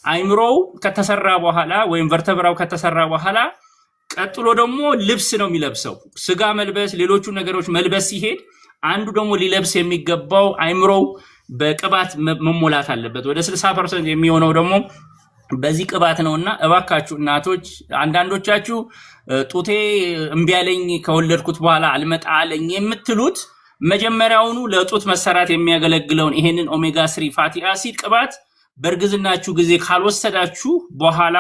[SPEAKER 1] አይምሮው ከተሰራ በኋላ ወይም ቨርተብራው ከተሰራ በኋላ ቀጥሎ ደግሞ ልብስ ነው የሚለብሰው። ስጋ መልበስ፣ ሌሎቹ ነገሮች መልበስ ሲሄድ አንዱ ደግሞ ሊለብስ የሚገባው አይምሮው በቅባት መሞላት አለበት። ወደ 60% የሚሆነው ደግሞ በዚህ ቅባት ነውና እባካችሁ እናቶች፣ አንዳንዶቻችሁ ጡቴ እምቢ አለኝ ከወለድኩት በኋላ አልመጣለኝ የምትሉት መጀመሪያውኑ ለጡት መሰራት የሚያገለግለውን ይሄንን ኦሜጋ 3 ፋቲ አሲድ ቅባት በእርግዝናችሁ ጊዜ ካልወሰዳችሁ በኋላ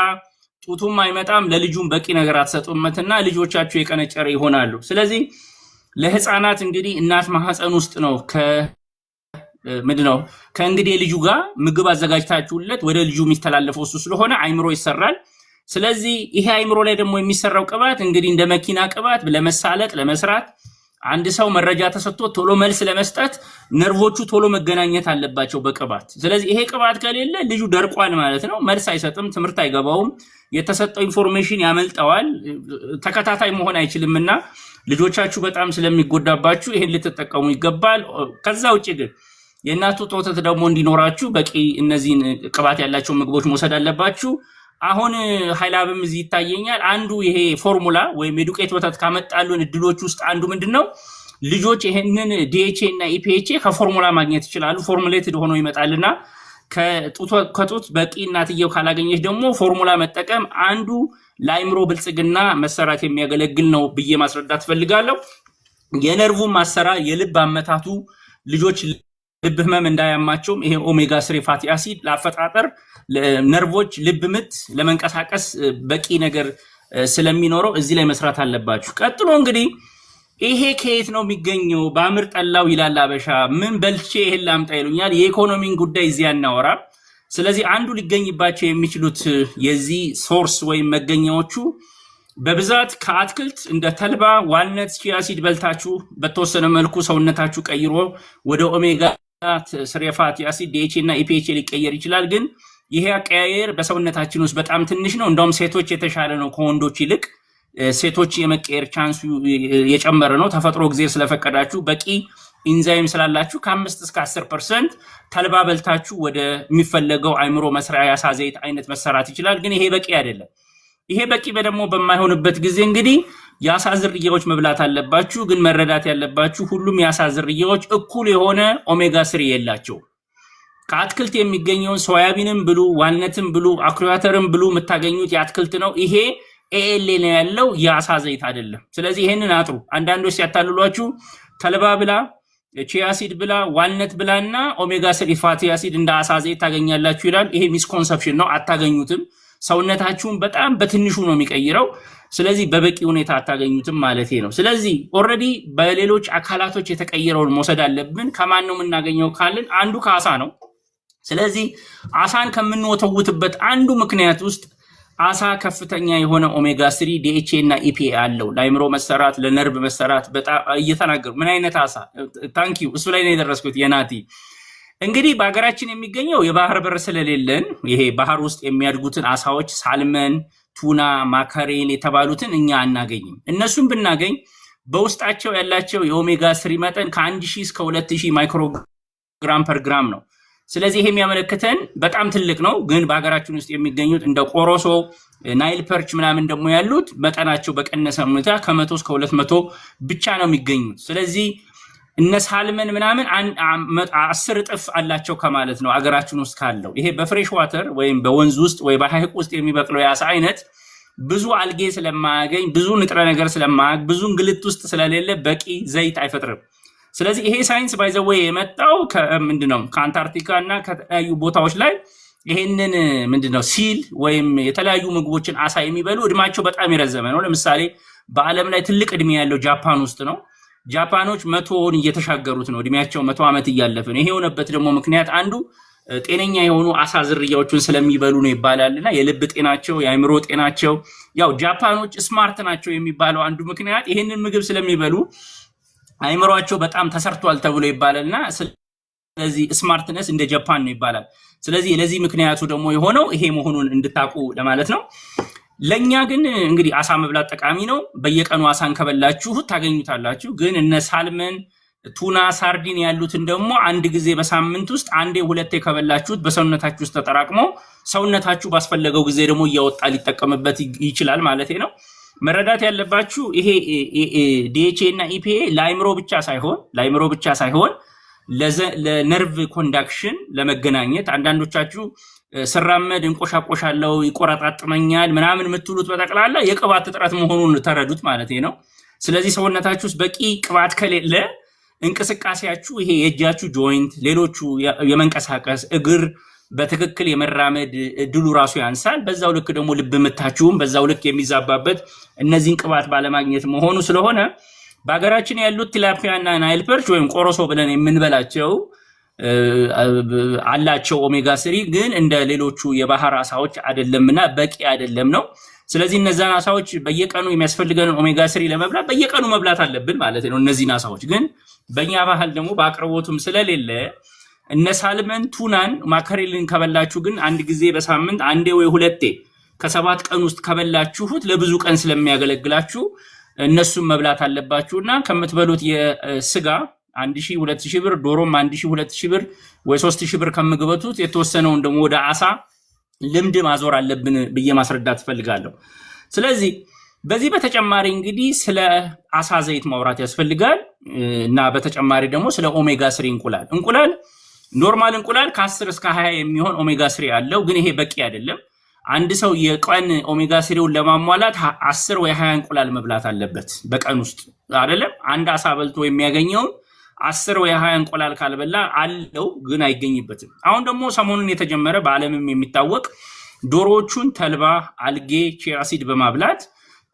[SPEAKER 1] ጡቱም አይመጣም፣ ለልጁም በቂ ነገር አትሰጡመትና ልጆቻችሁ የቀነጨረ ይሆናሉ። ስለዚህ ለህፃናት እንግዲህ እናት ማህፀን ውስጥ ነው ከእንግዲህ ልጁ ጋር ምግብ አዘጋጅታችሁለት ወደ ልጁ የሚተላለፈው እሱ ስለሆነ አይምሮ ይሰራል። ስለዚህ ይሄ አይምሮ ላይ ደግሞ የሚሰራው ቅባት እንግዲህ እንደ መኪና ቅባት ለመሳለጥ ለመስራት አንድ ሰው መረጃ ተሰጥቶ ቶሎ መልስ ለመስጠት ነርቮቹ ቶሎ መገናኘት አለባቸው በቅባት። ስለዚህ ይሄ ቅባት ከሌለ ልጁ ደርቋል ማለት ነው። መልስ አይሰጥም፣ ትምህርት አይገባውም፣ የተሰጠው ኢንፎርሜሽን ያመልጠዋል፣ ተከታታይ መሆን አይችልምና ልጆቻችሁ በጣም ስለሚጎዳባችሁ ይሄን ልትጠቀሙ ይገባል። ከዛ ውጪ ግን የእናቱ ጡት ወተት ደግሞ እንዲኖራችሁ በቂ እነዚህን ቅባት ያላቸው ምግቦች መውሰድ አለባችሁ። አሁን ኃይላብም እዚህ ይታየኛል። አንዱ ይሄ ፎርሙላ ወይም የዱቄት ወተት ካመጣሉን እድሎች ውስጥ አንዱ ምንድነው? ልጆች ይሄንን ዲኤችኤ እና ኢፒኤችኤ ከፎርሙላ ማግኘት ይችላሉ። ፎርሙሌትድ ሆኖ ይመጣልና ከጡት በቂ እናትየው ካላገኘች ደግሞ ፎርሙላ መጠቀም አንዱ ለአይምሮ ብልጽግና መሰራት የሚያገለግል ነው ብዬ ማስረዳት ፈልጋለሁ። የነርቭ ማሰራ የልብ አመታቱ ልጆች ልብ ህመም እንዳያማቸውም ይሄ ኦሜጋ 3 ፋቲ አሲድ ለአፈጣጠር ነርቮች ልብ ምት ለመንቀሳቀስ በቂ ነገር ስለሚኖረው እዚህ ላይ መስራት አለባችሁ። ቀጥሎ እንግዲህ ይሄ ከየት ነው የሚገኘው? በአምር ጠላው ይላል አበሻ። ምን በልቼ ይሄን ላምጣ ይሉኛል። የኢኮኖሚን ጉዳይ እዚህ ያናወራ። ስለዚህ አንዱ ሊገኝባቸው የሚችሉት የዚህ ሶርስ ወይም መገኛዎቹ በብዛት ከአትክልት እንደ ተልባ፣ ዋልነት፣ ቺያ ሲድ በልታችሁ በተወሰነ መልኩ ሰውነታችሁ ቀይሮ ወደ ኦሜጋ 3 ፋቲ አሲድ ዲኤችኤ እና ኢፒኤችኤ ሊቀየር ይችላል። ግን ይሄ አቀያየር በሰውነታችን ውስጥ በጣም ትንሽ ነው። እንደውም ሴቶች የተሻለ ነው ከወንዶች ይልቅ። ሴቶች የመቀየር ቻንሱ የጨመረ ነው። ተፈጥሮ ጊዜ ስለፈቀዳችሁ በቂ ኢንዛይም ስላላችሁ ከ5 እስከ 10% ተልባ በልታችሁ ወደ የሚፈለገው አይምሮ መስሪያ ያሳ ዘይት አይነት መሰራት ይችላል። ግን ይሄ በቂ አይደለም። ይሄ በቂ ደግሞ በማይሆንበት ጊዜ እንግዲህ ያሳ ዝርያዎች መብላት አለባችሁ። ግን መረዳት ያለባችሁ ሁሉም ያሳ ዝርያዎች እኩል የሆነ ኦሜጋ 3 የላቸው። ከአትክልት የሚገኘውን ሶያቢንም ብሉ፣ ዋልነትም ብሉ፣ አኩሪያተርም ብሉ የምታገኙት የአትክልት ነው። ይሄ ኤኤልኤ ነው ያለው፣ የአሳ ዘይት አይደለም። ስለዚህ ይሄንን አጥሩ። አንዳንዶች ሲያታልሏችሁ ተልባ ብላ፣ ቺያ ሲድ ብላ፣ ዋልነት ብላና ኦሜጋ 3 ፋቲ አሲድ እንደ አሳ ዘይት ታገኛላችሁ ይላል። ይሄ ሚስኮንሰፕሽን ነው፣ አታገኙትም። ሰውነታችሁን በጣም በትንሹ ነው የሚቀይረው። ስለዚህ በበቂ ሁኔታ አታገኙትም ማለት ነው። ስለዚህ ኦልሬዲ በሌሎች አካላቶች የተቀየረውን መውሰድ አለብን። ከማን ነው የምናገኘው ካልን አንዱ ከአሳ ነው። ስለዚህ አሳን ከምንወተውትበት አንዱ ምክንያት ውስጥ አሳ ከፍተኛ የሆነ ኦሜጋ 3 ዲኤችኤ እና ኢፒኤ አለው። ለአይምሮ መሰራት፣ ለነርቭ መሰራት በጣም እየተናገሩ ምን አይነት አሳ ታንኪዩ እሱ ላይ ነው የደረስኩት የናቲ። እንግዲህ በሀገራችን የሚገኘው የባህር በር ስለሌለን ይሄ ባህር ውስጥ የሚያድጉትን አሳዎች ሳልመን፣ ቱና፣ ማካሬል የተባሉትን እኛ አናገኝም። እነሱም ብናገኝ በውስጣቸው ያላቸው የኦሜጋ 3 መጠን ከ1000 እስከ 2000 ማይክሮግራም ፐር ግራም ነው። ስለዚህ ይሄ የሚያመለክተን በጣም ትልቅ ነው። ግን በሀገራችን ውስጥ የሚገኙት እንደ ቆሮሶ፣ ናይል ፐርች ምናምን ደግሞ ያሉት መጠናቸው በቀነሰ ሁኔታ ከ100 እስከ 200 ብቻ ነው የሚገኙት። ስለዚህ እነ ሳልመን ምናምን 10 እጥፍ አላቸው ከማለት ነው አገራችን ውስጥ ካለው። ይሄ በፍሬሽ ዋተር ወይም በወንዝ ውስጥ ወይ በሐይቅ ውስጥ የሚበቅለው የአሳ አይነት ብዙ አልጌ ስለማያገኝ፣ ብዙ ንጥረ ነገር ስለማያገኝ፣ ብዙ እንግልት ውስጥ ስለሌለ በቂ ዘይት አይፈጥርም። ስለዚህ ይሄ ሳይንስ ባይዘወይ የመጣው ምንድነው ከአንታርክቲካ እና ከተለያዩ ቦታዎች ላይ ይሄንን ምንድነው ሲል ወይም የተለያዩ ምግቦችን አሳ የሚበሉ እድማቸው በጣም የረዘመ ነው። ለምሳሌ በዓለም ላይ ትልቅ እድሜ ያለው ጃፓን ውስጥ ነው። ጃፓኖች 100ን እየተሻገሩት ነው። እድሜያቸው 100 ዓመት እያለፈ ነው። ይሄ የሆነበት ደግሞ ምክንያት አንዱ ጤነኛ የሆኑ አሳ ዝርያዎችን ስለሚበሉ ነው ይባላልና የልብ ጤናቸው፣ የአእምሮ ጤናቸው፣ ያው ጃፓኖች ስማርት ናቸው የሚባለው አንዱ ምክንያት ይሄንን ምግብ ስለሚበሉ አይምሮአቸው በጣም ተሰርቷል ተብሎ ይባላልና ስለዚህ ስማርትነስ እንደ ጃፓን ነው ይባላል። ስለዚህ ለዚህ ምክንያቱ ደግሞ የሆነው ይሄ መሆኑን እንድታቁ ለማለት ነው። ለኛ ግን እንግዲህ አሳ መብላት ጠቃሚ ነው። በየቀኑ አሳን ከበላችሁ ታገኙታላችሁ። ግን እነ ሳልመን፣ ቱና፣ ሳርዲን ያሉትን ደግሞ አንድ ጊዜ በሳምንት ውስጥ አንዴ ሁለቴ ከበላችሁት በሰውነታችሁ ውስጥ ተጠራቅሞ ሰውነታችሁ ባስፈለገው ጊዜ ደግሞ እያወጣ ሊጠቀምበት ይችላል ማለት ነው። መረዳት ያለባችሁ ይሄ ዲኤችኤ እና ኢፒኤ ለአይምሮ ብቻ ሳይሆን ለነርቭ ኮንዳክሽን ለመገናኘት አንዳንዶቻችሁ ስራመድ እንቆሻቆሻለው ይቆራጣጥመኛል ምናምን የምትሉት በጠቅላላ የቅባት እጥረት መሆኑን ተረዱት ማለት ነው። ስለዚህ ሰውነታችሁ ውስጥ በቂ ቅባት ከሌለ እንቅስቃሴያችሁ ይሄ የእጃችሁ ጆይንት፣ ሌሎቹ የመንቀሳቀስ እግር በትክክል የመራመድ እድሉ ራሱ ያንሳል። በዛው ልክ ደግሞ ልብ ምታችሁም በዛው ልክ የሚዛባበት እነዚህን ቅባት ባለማግኘት መሆኑ ስለሆነ በሀገራችን ያሉት ቲላፒያ እና ናይል ፐርች ወይም ቆሮሶ ብለን የምንበላቸው አላቸው ኦሜጋ 3 ግን እንደ ሌሎቹ የባህር አሳዎች አይደለምና በቂ አይደለም ነው። ስለዚህ እነዛን አሳዎች በየቀኑ የሚያስፈልገን ኦሜጋ 3 ለመብላት በየቀኑ መብላት አለብን ማለት ነው። እነዚህን አሳዎች ግን በእኛ ባህል ደግሞ በአቅርቦቱም ስለሌለ እነ ሳልመን፣ ቱናን፣ ማከሬልን ከበላችሁ ግን አንድ ጊዜ በሳምንት አንዴ ወይ ሁለቴ ከ7 ቀን ውስጥ ከበላችሁት ለብዙ ቀን ስለሚያገለግላችሁ እነሱን መብላት አለባችሁና ከምትበሉት የስጋ 1000 2000 ብር ዶሮም 1000 2000 ብር ወይ 3000 ብር ከምግበቱት የተወሰነውን ደግሞ ወደ አሳ ልምድ ማዞር አለብን ብዬ ማስረዳት ፈልጋለሁ። ስለዚህ በዚህ በተጨማሪ እንግዲህ ስለ አሳ ዘይት ማውራት ያስፈልጋል እና በተጨማሪ ደግሞ ስለ ኦሜጋ 3 እንቁላል ኖርማል እንቁላል ከ10 እስከ 20 የሚሆን ኦሜጋ 3 አለው። ግን ይሄ በቂ አይደለም። አንድ ሰው የቀን ኦሜጋ 3ን ለማሟላት 10 ወይ 20 እንቁላል መብላት አለበት በቀን ውስጥ አይደለም። አንድ አሳ በልቶ የሚያገኘው 10 ወይ 20 እንቁላል ካልበላ አለው ግን አይገኝበትም። አሁን ደግሞ ሰሞኑን የተጀመረ በዓለምም የሚታወቅ ዶሮዎቹን ተልባ፣ አልጌ፣ ቺያ ሲድ በማብላት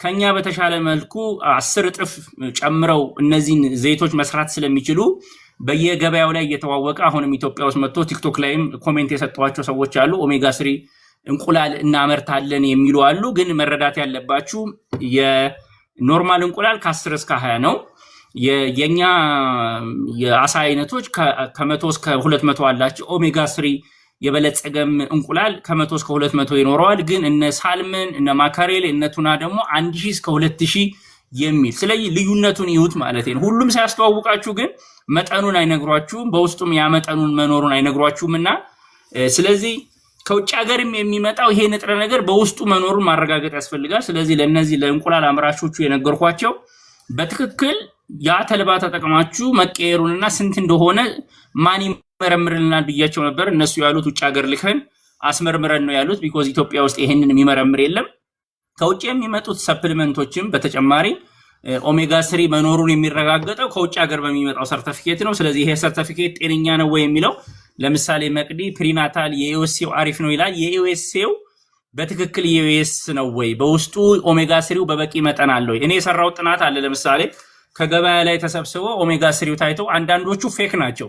[SPEAKER 1] ከኛ በተሻለ መልኩ 10 እጥፍ ጨምረው እነዚህን ዘይቶች መስራት ስለሚችሉ በየገበያው ላይ እየተዋወቀ አሁንም ኢትዮጵያ ውስጥ መጥቶ ቲክቶክ ላይም ኮሜንት የሰጧቸው ሰዎች አሉ። ኦሜጋ 3 እንቁላል እናመርታለን የሚሉ አሉ። ግን መረዳት ያለባችሁ የኖርማል እንቁላል ከ10 እስከ 20 ነው። የኛ የአሳ አይነቶች ከ100 እስከ 200 አላቸው። ኦሜጋ 3 የበለጸገም እንቁላል ከ100 እስከ 200 ይኖረዋል። ግን እነ ሳልመን እነ ማካሬል እነ ቱና ደግሞ 1000 እስከ 2000 የሚል ስለዚህ ልዩነቱን ይሁት ማለት ነው። ሁሉም ሲያስተዋውቃችሁ ግን መጠኑን አይነግሯችሁም፣ በውስጡም ያ መጠኑን መኖሩን አይነግሯችሁምና ስለዚህ ከውጭ ሀገርም የሚመጣው ይሄ ንጥረ ነገር በውስጡ መኖሩን ማረጋገጥ ያስፈልጋል። ስለዚህ ለነዚህ ለእንቁላል አምራቾቹ የነገርኳቸው በትክክል ያ ተልባ ተጠቅማችሁ መቀየሩንና ስንት እንደሆነ ማን ይመረምርልናል ብያቸው ነበር። እነሱ ያሉት ውጭ ሀገር ልከን አስመርምረን ነው ያሉት። ቢኮዝ ኢትዮጵያ ውስጥ ይሄንን የሚመረምር የለም። ከውጭ የሚመጡት ሰፕሊመንቶችም በተጨማሪ ኦሜጋ 3 መኖሩን የሚረጋገጠው ከውጭ ሀገር በሚመጣው ሰርቲፊኬት ነው። ስለዚህ ይሄ ሰርቲፊኬት ጤነኛ ነው ወይ የሚለው ለምሳሌ መቅዲ ፕሪናታል የዩኤስኤው አሪፍ ነው ይላል። የዩኤስኤው በትክክል የዩኤስ ነው ወይ በውስጡ ኦሜጋ 3 በበቂ መጠን አለው? እኔ የሰራው ጥናት አለ። ለምሳሌ ከገበያ ላይ ተሰብስበው ኦሜጋ 3 ታይተው አንዳንዶቹ ፌክ ናቸው።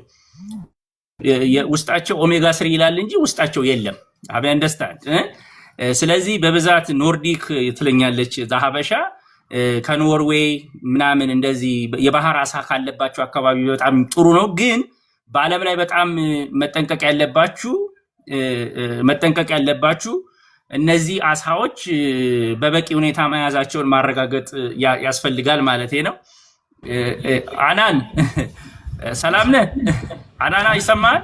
[SPEAKER 1] ውስጣቸው ኦሜጋ 3 ይላል እንጂ ውስጣቸው የለም። አብያ አንደርስታንድ። ስለዚህ በብዛት ኖርዲክ ትለኛለች ዛሃበሻ ከኖርዌይ ምናምን እንደዚህ የባህር አሳ ካለባቸው አካባቢ በጣም ጥሩ ነው። ግን በዓለም ላይ በጣም መጠንቀቅ ያለባችሁ እነዚህ አሳዎች በበቂ ሁኔታ መያዛቸውን ማረጋገጥ ያስፈልጋል ማለት ነው። አናን ሰላም ነህ? አናና ይሰማል?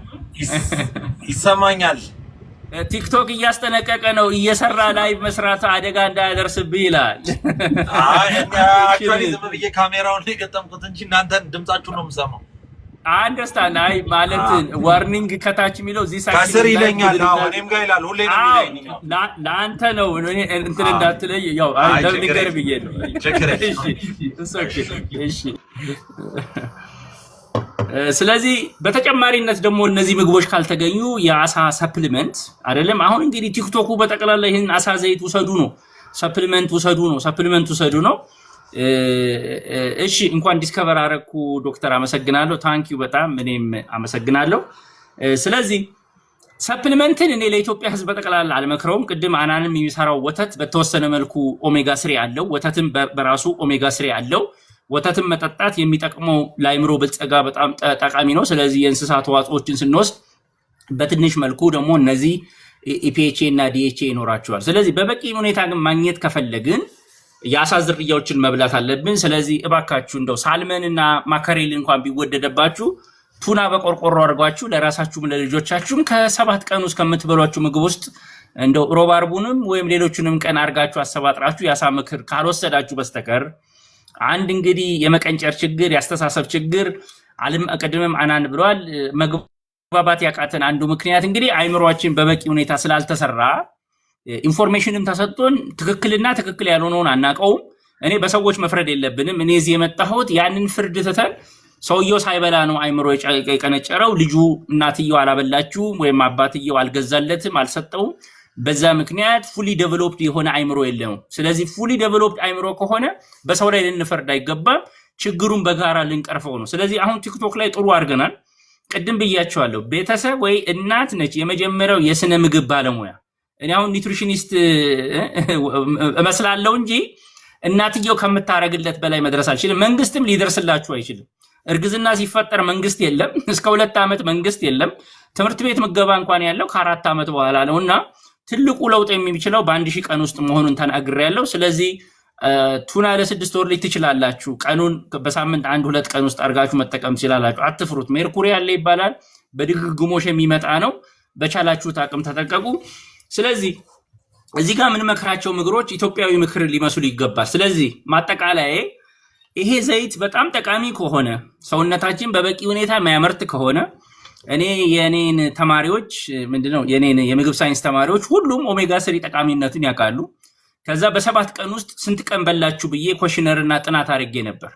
[SPEAKER 2] ይሰማኛል።
[SPEAKER 1] ቲክቶክ እያስጠነቀቀ ነው እየሰራ ላይ መስራት አደጋ እንዳያደርስብህ ይላል።
[SPEAKER 2] አክቹዋሊ ዝም ብዬ ካሜራውን ላይ ገጠምኩት እንጂ እናንተን ድምጻችሁን ነው የምሰማው።
[SPEAKER 1] አንደርስታንድ። አይ ማለት ዋርኒንግ ከታች የሚለው እዚህ ሳይት
[SPEAKER 2] ከስር ይለኛል። እኔም ጋር ይላል። ሁሌ ነው የሚለኝ።
[SPEAKER 1] ለአንተ ነው እንትን እንዳትለይ ያው ለምንገር ብዬ ነው። እሺ ስለዚህ በተጨማሪነት ደግሞ እነዚህ ምግቦች ካልተገኙ የአሳ ሰፕሊመንት አይደለም። አሁን እንግዲህ ቲክቶኩ በጠቅላላ ይሄን አሳ ዘይት ውሰዱ ነው፣ ሰፕሊመንት ውሰዱ ነው። እሺ እንኳን ዲስከቨር አረኩ ዶክተር፣ አመሰግናለሁ። ታንኪዩ በጣም እኔም አመሰግናለሁ። ስለዚህ ሰፕሊመንትን እኔ ለኢትዮጵያ ሕዝብ በጠቅላላ አልመክረውም። ቅድም አናንም የሚሰራው ወተት በተወሰነ መልኩ ኦሜጋ 3 አለው። ወተትም በራሱ ኦሜጋ 3 አለው። ወተትም መጠጣት የሚጠቅመው ለአይምሮ ብልጽጋ በጣም ጠቃሚ ነው። ስለዚህ የእንስሳት ተዋጽኦችን ስንወስድ በትንሽ መልኩ ደግሞ እነዚህ ኢፒኤችኤ እና ዲኤችኤ ይኖራቸዋል። ስለዚህ በበቂ ሁኔታ ግን ማግኘት ከፈለግን የአሳ ዝርያዎችን መብላት አለብን። ስለዚህ እባካችሁ እንደው ሳልመን እና ማከሬል እንኳን ቢወደደባችሁ ቱና በቆርቆሮ አድርጓችሁ ለራሳችሁም ለልጆቻችሁም ከ7 ቀን ውስጥ ከምትበሏችሁ ምግብ ውስጥ እንደው ሮባርቡንም ወይም ሌሎችንም ቀን አድርጋችሁ አሰባጥራችሁ የአሳ ምክር ካልወሰዳችሁ በስተቀር አንድ እንግዲህ የመቀንጨር ችግር፣ ያስተሳሰብ ችግር ቀድመም አናን ብሏል። መግባባት ያቃተን አንዱ ምክንያት እንግዲህ አይምሮአችን በበቂ ሁኔታ ስላልተሰራ ኢንፎርሜሽንም ተሰጥቶን ትክክልና ትክክል ያልሆነውን አናቀውም። እኔ በሰዎች መፍረድ የለብንም። እኔ እዚህ የመጣሁት ያንን ፍርድ ትተን ሰውየው ሳይበላ ነው አይምሮ የቀነጨረው፣ ልጁ እናትየው አላበላችሁም ወይም አባትየው አልገዛለትም አልሰጠውም፣ በዛ ምክንያት ፉሊ ዴቨሎፕድ የሆነ አይምሮ የለም። ስለዚህ ፉሊ ዴቨሎፕድ አይምሮ ከሆነ በሰው ላይ ልንፈርድ አይገባም፣ ችግሩን በጋራ ልንቀርፈው ነው። ስለዚህ አሁን ቲክቶክ ላይ ጥሩ አድርገናል። ቅድም ብያቸዋለሁ። ቤተሰብ ወይ እናት ነች የመጀመሪያው የስነ ምግብ ባለሙያ። እኔ አሁን ኒውትሪሽኒስት እመስላለሁ እንጂ እናትየው ከምታረግለት በላይ መድረስ አልችልም። መንግስትም ሊደርስላችሁ አይችልም። እርግዝና ሲፈጠር መንግስት የለም፣ እስከ 2 ዓመት መንግስት የለም። ትምህርት ቤት ምገባ እንኳን ያለው ከ4 ዓመት በኋላ ነውና ትልቁ ለውጥ የሚችለው በ1000 ቀን ውስጥ መሆኑን ተናግሬያለሁ። ስለዚህ ቱና ለ6 ወር ላይ ትችላላችሁ። ቀኑን በሳምንት 1-2 ቀን ውስጥ አርጋችሁ መጠቀም ትችላላችሁ። አትፍሩት። ሜርኩሪ ያለ ይባላል፣ በድግግሞሽ የሚመጣ ነው። በቻላችሁት አቅም ተጠቀቁ። ስለዚህ እዚህ ጋር ምን መከራቸው ምክሮች ኢትዮጵያዊ ምክር ሊመስሉ ይገባል። ስለዚህ ማጠቃለያ ይሄ ዘይት በጣም ጠቃሚ ከሆነ ሰውነታችን በበቂ ሁኔታ የሚያመርት ከሆነ እኔ የኔን ተማሪዎች ምንድነው የኔን የምግብ ሳይንስ ተማሪዎች ሁሉም ኦሜጋ 3 ጠቃሚነቱን ያውቃሉ። ከዛ በ7 ቀን ውስጥ ስንት ቀን በላችሁ ብዬ ኮሽነርና ጥናት አድርጌ ነበር።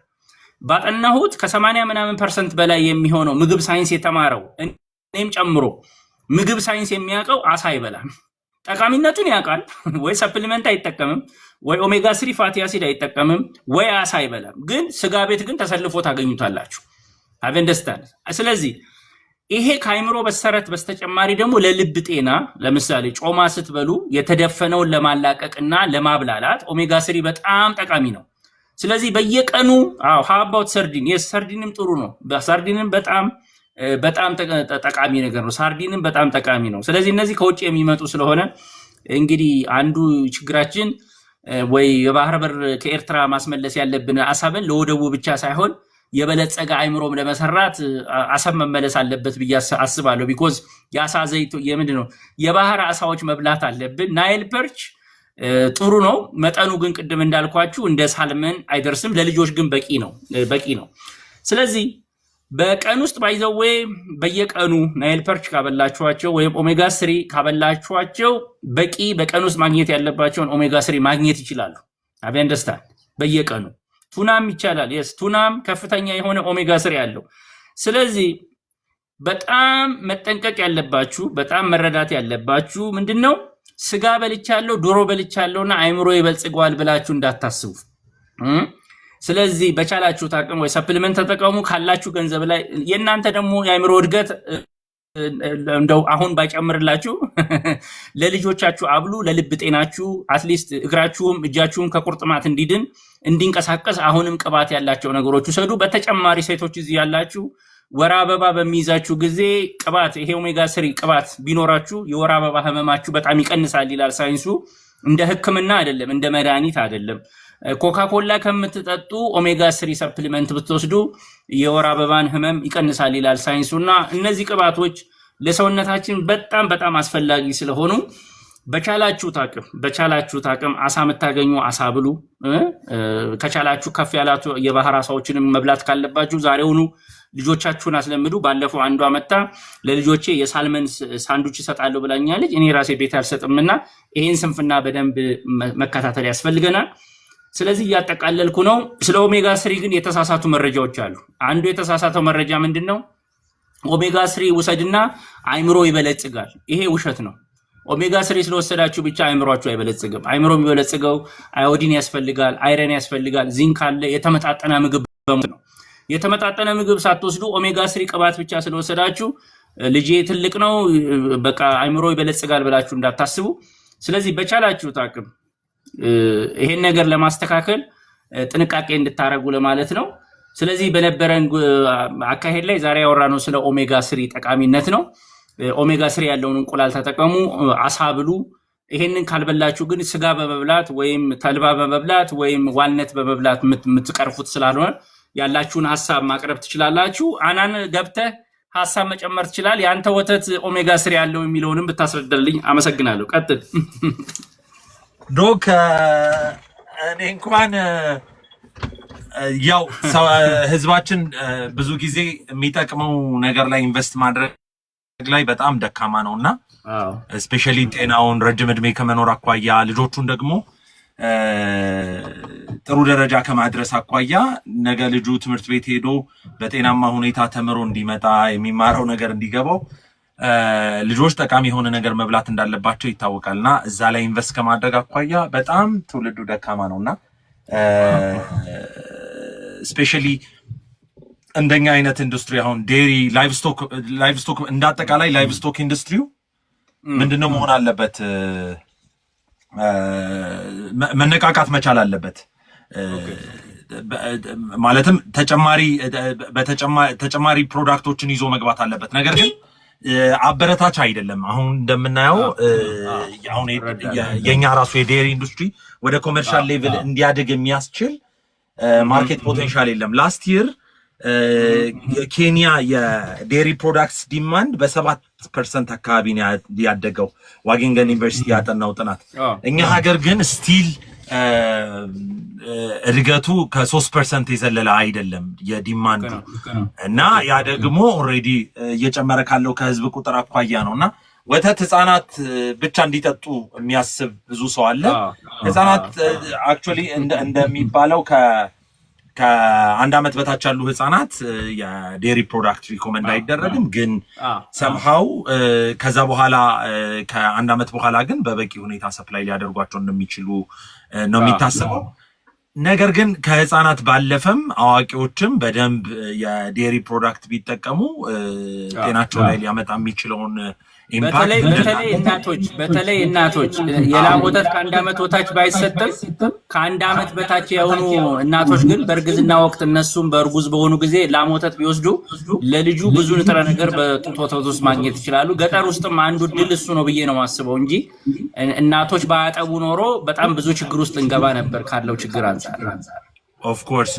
[SPEAKER 1] ባጠናሁት ከ80% በላይ የሚሆነው ምግብ ሳይንስ የተማረው እኔም ጨምሮ ምግብ ሳይንስ የሚያውቀው አሳ አይበላም። ጠቃሚነቱን ያውቃል፣ ወይ ሰፕሊመንት አይጠቀምም፣ ወይ ኦሜጋ 3 ፋቲ አሲድ አይጠቀምም፣ ወይ አሳ አይበላም። ግን ስጋ ቤት ግን ተሰልፎ ታገኙታላችሁ። አቨንደስታን። ስለዚህ ይሄ ከአይምሮ በሰረት በስተጨማሪ ደግሞ ለልብ ጤና ለምሳሌ ጮማ ስትበሉ የተደፈነውን ለማላቀቅና ለማብላላት ኦሜጋ 3 በጣም ጠቃሚ ነው። ስለዚህ በየቀኑ ሃባውት ሰርዲን ሰርዲንም ጥሩ ነው። ሰርዲንም በጣም ጠቃሚ ነገር ነው። ሳርዲንም በጣም ጠቃሚ ነው። ስለዚህ እነዚህ ከውጭ የሚመጡ ስለሆነ እንግዲህ አንዱ ችግራችን ወይ የባህር በር ከኤርትራ ማስመለስ ያለብን አሳብን ለወደቡ ብቻ ሳይሆን የበለጸገ አይምሮም ለመሰራት አሰብ መመለስ አለበት ብዬ አስባለሁ። ቢኮዝ የአሳ ዘይት የምንድነው የባህር አሳዎች መብላት አለብን። ናይል ፐርች ጥሩ ነው መጠኑ ግን ቅድም እንዳልኳችሁ እንደ ሳልመን አይደርስም። ለልጆች ግን በቂ ነው። ስለዚህ በቀን ውስጥ ባይዘዌ በየቀኑ ናይል ፐርች ካበላችኋቸው ወይም ኦሜጋ 3 ካበላችኋቸው በቂ በቀን ውስጥ ማግኘት ያለባቸውን ኦሜጋ 3 ማግኘት ይችላሉ። አቤንደስታን በየቀኑ ቱናም ይቻላል። ቱናም ከፍተኛ የሆነ ኦሜጋ 3 ያለው። ስለዚህ በጣም መጠንቀቅ ያለባችሁ በጣም መረዳት ያለባችሁ ምንድነው ስጋ በልቻለሁ ዶሮ በልቻለሁና አይምሮ ይበልጽገዋል ብላችሁ እንዳታስቡ። ስለዚህ በቻላችሁ ታቅም ወይ ሰፕሊመንት ተጠቀሙ ካላችሁ ገንዘብ ላይ። የእናንተ ደግሞ የአይምሮ እድገት እንደው አሁን ባይጨምርላችሁ ለልጆቻችሁ አብሉ፣ ለልብ ጤናችሁ አትሊስት እግራችሁም እጃችሁም ከቁርጥማት እንዲንቀሳቀስ አሁንም ቅባት ያላቸው ነገሮች ውሰዱ። በተጨማሪ ሴቶች እዚህ ያላችሁ ወር አበባ በሚይዛችሁ ጊዜ ቅባት ይሄ ኦሜጋ 3 ቅባት ቢኖራችሁ የወር አበባ ህመማችሁ በጣም ይቀንሳል ይላል ሳይንሱ። እንደ ሕክምና አይደለም፣ እንደ መድኃኒት አይደለም። ኮካኮላ ከምትጠጡ ኦሜጋ 3 ሰፕሊመንት ብትወስዱ የወር አበባን ህመም ይቀንሳል ይላል ሳይንሱና እነዚህ ቅባቶች ለሰውነታችን በጣም አስፈላጊ ስለሆኑ በቻላችሁ ታቅም አሳ መታገኙ አሳ ብሉ። ከቻላችሁ ከፍ ያላችሁ የባህር አሳዎችንም መብላት ካለባችሁ ዛሬውኑ ልጆቻችሁን አስለምዱ። ባለፈው አንዷ መጣ ለልጆቼ የሳልመን ሳንዱች እሰጣለሁ ብላኛለች። እኔ ራሴ ቤት አልሰጥምና ይሄን ስንፍና በደንብ መከታተል ያስፈልገናል። ስለዚህ ያጠቃለልኩ ነው። ስለ ኦሜጋ 3 ግን የተሳሳቱ መረጃዎች አሉ። አንዱ የተሳሳተው መረጃ ምንድነው? ኦሜጋ 3 ውሰድና አይምሮ ይበለጽጋል። ይሄ ውሸት ነው። ኦሜጋ 3 ስለወሰዳችሁ ብቻ አይምሮአችሁ አይበለጽግም። አይምሮ የሚበለጽገው አዮዲን ያስፈልጋል፣ አይረን ያስፈልጋል፣ ዚንክ አለ። የተመጣጠነ ምግብ ነው። የተመጣጠነ ምግብ ሳትወስዱ ኦሜጋ 3 ቅባት ብቻ ስለወሰዳችሁ ልጄ ትልቅ ነው በቃ አይምሮ ይበለጽጋል ብላችሁ እንዳታስቡ። ስለዚህ በቻላችሁ ታቅም ይሄን ነገር ለማስተካከል ጥንቃቄ እንድታረጉ ለማለት ነው። ስለዚህ በነበረን አካሄድ ላይ ዛሬ ያወራነው ስለ ኦሜጋ 3 ጠቃሚነት ነው። ኦሜጋ 3 ያለውን እንቁላል ተጠቀሙ፣ አሳ ብሉ። ይሄንን ካልበላችሁ ግን ስጋ በመብላት ወይም ተልባ በመብላት ወይም ዋልነት በመብላት የምትቀርፉት ስላልሆነ ያላችሁን ሐሳብ ማቅረብ ትችላላችሁ። አናን ገብተህ ሐሳብ መጨመር ትችላል። ያንተ ወተት ኦሜጋ 3 ያለው የሚለውንም ብታስረዳልኝ አመሰግናለሁ። ቀጥል
[SPEAKER 2] ዶክ። እኔ እንኳን ያው ህዝባችን ብዙ ጊዜ የሚጠቅመው ነገር ላይ ኢንቨስት ማድረግ ላይ በጣም ደካማ ነውና ስፔሻሊ ጤናውን ረጅም እድሜ ከመኖር አኳያ ልጆቹን ደግሞ ጥሩ ደረጃ ከማድረስ አኳያ ነገ ልጁ ትምህርት ቤት ሄዶ በጤናማ ሁኔታ ተምሮ እንዲመጣ የሚማረው ነገር እንዲገባው ልጆች ጠቃሚ የሆነ ነገር መብላት እንዳለባቸው ይታወቃልና እዛ ላይ ኢንቨስት ከማድረግ አኳያ በጣም ትውልዱ ደካማ ነውና ስፔሻሊ እንደኛ አይነት ኢንዱስትሪ አሁን ዴሪ ላይቭስቶክ እንዳጠቃላይ ላይቭስቶክ ኢንዱስትሪው ምንድነው መሆን አለበት? መነቃቃት መቻል አለበት። ማለትም ተጨማሪ ፕሮዳክቶችን ይዞ መግባት አለበት። ነገር ግን አበረታች አይደለም። አሁን እንደምናየው አሁን የኛ ራሱ የዴሪ ኢንዱስትሪ ወደ ኮመርሻል ሌቭል እንዲያድግ የሚያስችል ማርኬት ፖቴንሻል የለም። ላስት ይር የኬንያ የዴሪ ፕሮዳክትስ ዲማንድ በ7% አካባቢ ነው ያደገው፣ ዋጌንገን ዩኒቨርሲቲ ያጠናው ጥናት። እኛ ሀገር ግን ስቲል እድገቱ ከ3% የዘለለ አይደለም የዲማንዱ እና ያ ደግሞ ኦልሬዲ እየጨመረ ካለው ከህዝብ ቁጥር አኳያ ነው። እና ወተት ህፃናት ብቻ እንዲጠጡ የሚያስብ ብዙ ሰው አለ። ህፃናት አክቹዋሊ እንደሚባለው ከአንድ ዓመት በታች ያሉ ህፃናት የዴሪ ፕሮዳክት ሪኮመንድ አይደረግም። ግን ሰምሃው ከዛ በኋላ ከአንድ ዓመት በኋላ ግን በበቂ ሁኔታ ሰፕላይ ሊያደርጓቸው እንደሚችሉ ነው የሚታሰበው። ነገር ግን ከህፃናት ባለፈም አዋቂዎችም በደንብ የዴሪ ፕሮዳክት ቢጠቀሙ ጤናቸው ላይ ሊያመጣ የሚችለውን
[SPEAKER 3] በተለይ እናቶች የላም ወተት ከአንድ ዓመት በታች ባይሰጥም ከአንድ ዓመት በታች የሆኑ እናቶች ግን በእርግዝና ወቅት እነሱም በእርጉዝ በሆኑ ጊዜ ላም ወተት ቢወስዱ ለልጁ ብዙ ንጥረ ነገር በጡት ወተት ውስጥ ማግኘት ይችላሉ። ገጠር ውስጥም አንዱ ድል እሱ ነው ብዬ ነው ማስበው እንጂ እናቶች ባያጠቡ ኖሮ በጣም ብዙ ችግር ውስጥ እንገባ ነበር ካለው ችግር አንጻር።
[SPEAKER 2] ኦፍ ኮርስ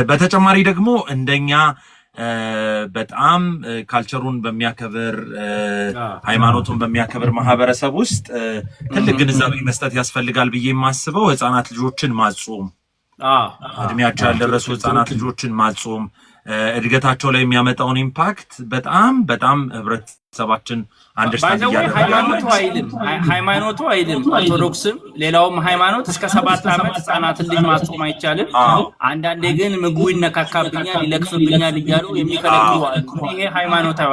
[SPEAKER 2] በተጨማሪ ደግሞ እንደኛ በጣም ካልቸሩን በሚያከብር ሃይማኖቱን በሚያከብር ማህበረሰብ ውስጥ ትልቅ ግንዛቤ መስጠት ያስፈልጋል ብዬ የማስበው ህፃናት ልጆችን ማጾም፣ እድሜያቸው ያልደረሱ ህፃናት ልጆችን ማጾም እድገታቸው ላይ የሚያመጣውን ኢምፓክት በጣም ህብረተሰባችን አንደርስታንድ
[SPEAKER 3] ሃይማኖቱ አይልም። ኦርቶዶክስም ሌላውም ሃይማኖት እስከ 7 ዓመት ህፃናትን ልጅ ማጾም አይቻልም። አንዳንዴ ግን ምግቡ ይነካካብኛል፣ ይለክፍብኛል እያሉ የሚከለክሉ ይሄ ሃይማኖታዊ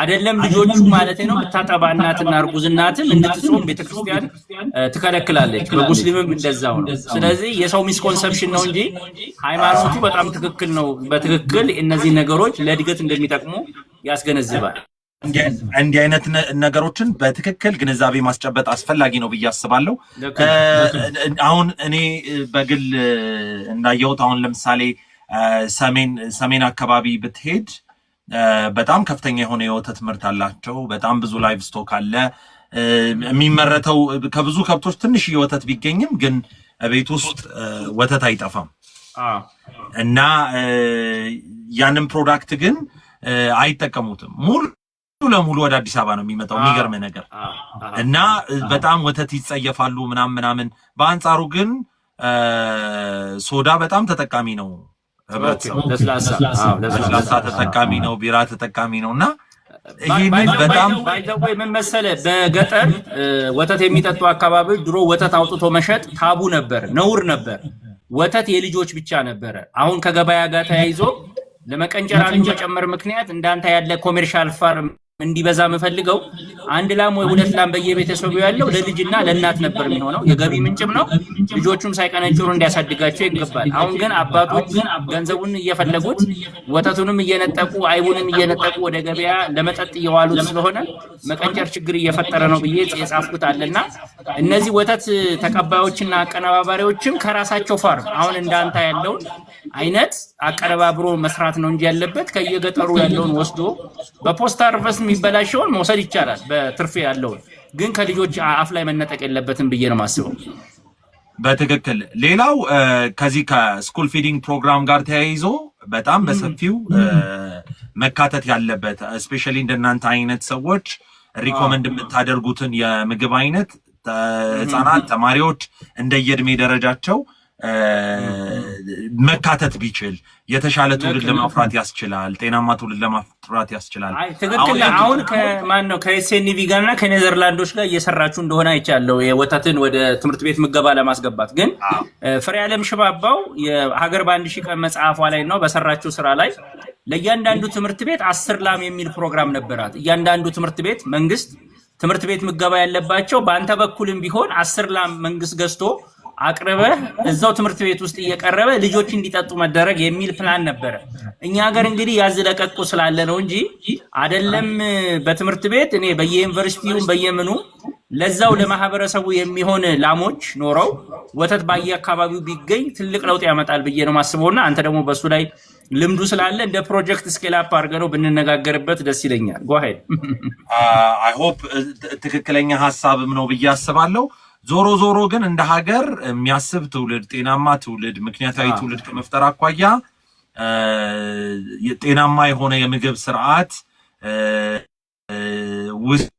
[SPEAKER 3] አይደለም። ልጆቹ ማለት ነው የምታጠባ እናትና እርጉዝ እናትም እንድትጾም ቤተክርስቲያን ትከለክላለች። በሙስሊምም እንደዛው ነው። ስለዚህ የሰው ሚስኮንሰፕሽን ነው እንጂ ሃይማኖቱ በጣም ትክክል ነው። በትክክል እነዚህ ነገሮች ለእድገት እንደሚጠቅሙ ያስገነዝባል።
[SPEAKER 2] እንዲህ አይነት ነገሮችን በትክክል ግንዛቤ ማስጨበጥ አስፈላጊ ነው ብዬ አስባለሁ። አሁን እኔ በግል እንዳየሁት አሁን ለምሳሌ ሰሜን አካባቢ ብትሄድ በጣም ከፍተኛ የሆነ የወተት ምርት አላቸው። በጣም ብዙ ላይቭ ስቶክ አለ። የሚመረተው ከብዙ ከብቶች ትንሽ የወተት ቢገኝም ግን ቤት ውስጥ ወተት አይጠፋም እና ያንን ፕሮዳክት ግን አይጠቀሙትም። ሙሉ ለሙሉ ወደ አዲስ አበባ ነው የሚመጣው። የሚገርም ነገር እና በጣም ወተት ይጸየፋሉ ምናምን። በአንጻሩ ግን ሶዳ በጣም ተጠቃሚ ነው ህብረተሰቡ፣ ለስላሳ ተጠቃሚ ነው፣ ቢራ ተጠቃሚ ነው። እና ይሄንን በጣም
[SPEAKER 3] ምን መሰለህ በገጠር ወተት የሚጠጡ አካባቢዎች ድሮ ወተት አውጥቶ መሸጥ ታቡ ነበር፣ ነውር ነበር። ወተት የልጆች ብቻ ነበረ። አሁን ከገበያ ጋር ተያይዞ ለመቀንጨር መጨመር ምክንያት እንዳንተ ያለ ኮሜርሻል ፋርም እንዲበዛ የምፈልገው አንድ ላም ወይ ሁለት ላም በየቤተሰቡ ያለው ለልጅና ለእናት ነበር የሚሆነው። የገቢ ምንጭም ነው። ልጆቹም ሳይቀነጭሩ እንዲያሳድጋቸው ይገባል። አሁን ግን አባቶች ገንዘቡን እየፈለጉት ወተቱንም እየነጠቁ አይቡንም እየነጠቁ ወደ ገበያ ለመጠጥ እየዋሉት ስለሆነ መቀንጨር ችግር እየፈጠረ ነው ብዬ የጻፍኩት አለና እነዚህ ወተት ተቀባዮችና አቀነባባሪዎችም ከራሳቸው ፋርም አሁን እንዳንተ ያለው አይነት አቀረባብሮ መስራት ነው እንጂ ያለበት ከየገጠሩ ያለውን ወስዶ በፖስታ ርቨስ የሚበላሸውን መውሰድ ይቻላል። በትርፍ ያለውን ግን ከልጆች አፍ ላይ መነጠቅ የለበትም ብዬ ነው ማስበው።
[SPEAKER 2] በትክክል ሌላው ከዚህ ከስኩል ፊዲንግ ፕሮግራም ጋር ተያይዞ በጣም በሰፊው መካተት ያለበት ስፔሻሊ እንደናንተ አይነት ሰዎች ሪኮመንድ የምታደርጉትን የምግብ አይነት ህፃናት፣ ተማሪዎች እንደየእድሜ ደረጃቸው መካተት ቢችል የተሻለ ትውልድ ለማፍራት ያስችላል። ጤናማ ትውልድ ለማፍራት ያስችላል።
[SPEAKER 3] ትክክል። አሁን ከማን ነው ከኤስኤንቪ ጋርና ከኔዘርላንዶች ጋር እየሰራችሁ እንደሆነ አይቻለሁ የወተትን ወደ ትምህርት ቤት ምገባ ለማስገባት። ግን ፍሬ ዓለም ሽባባው የሀገር በአንድ ሺህ ቀን መጽሐፏ ላይ ነው በሰራችው ስራ ላይ ለእያንዳንዱ ትምህርት ቤት 10 ላም የሚል ፕሮግራም ነበራት። እያንዳንዱ ትምህርት ቤት መንግስት ትምህርት ቤት ምገባ ያለባቸው በአንተ በኩልም ቢሆን 10 ላም መንግስት ገዝቶ አቅርበህ እዛው ትምህርት ቤት ውስጥ እየቀረበ ልጆች እንዲጠጡ መደረግ የሚል ፕላን ነበረ። እኛ ሀገር እንግዲህ ያዝለቀቁ ስላለ ነው እንጂ አይደለም በትምህርት ቤት እኔ በየዩኒቨርሲቲው በየምኑ ለዛው ለማህበረሰቡ የሚሆን ላሞች ኖረው ወተት በየአካባቢው ቢገኝ ትልቅ ለውጥ ያመጣል ብዬ ነው ማስበውና አንተ ደግሞ በሱ ላይ ልምዱ ስላለ እንደ ፕሮጀክት ስኬል አፕ አድርገነው ብንነጋገርበት ደስ ይለኛል። ጎ አሄድ።
[SPEAKER 2] አይ ሆፕ ትክክለኛ ሀሳብም ነው ብዬ አስባለሁ። ዞሮ ዞሮ ግን እንደ ሀገር የሚያስብ ትውልድ፣ ጤናማ ትውልድ፣ ምክንያታዊ ትውልድ ከመፍጠር አኳያ ጤናማ የሆነ የምግብ ስርዓት ውስጥ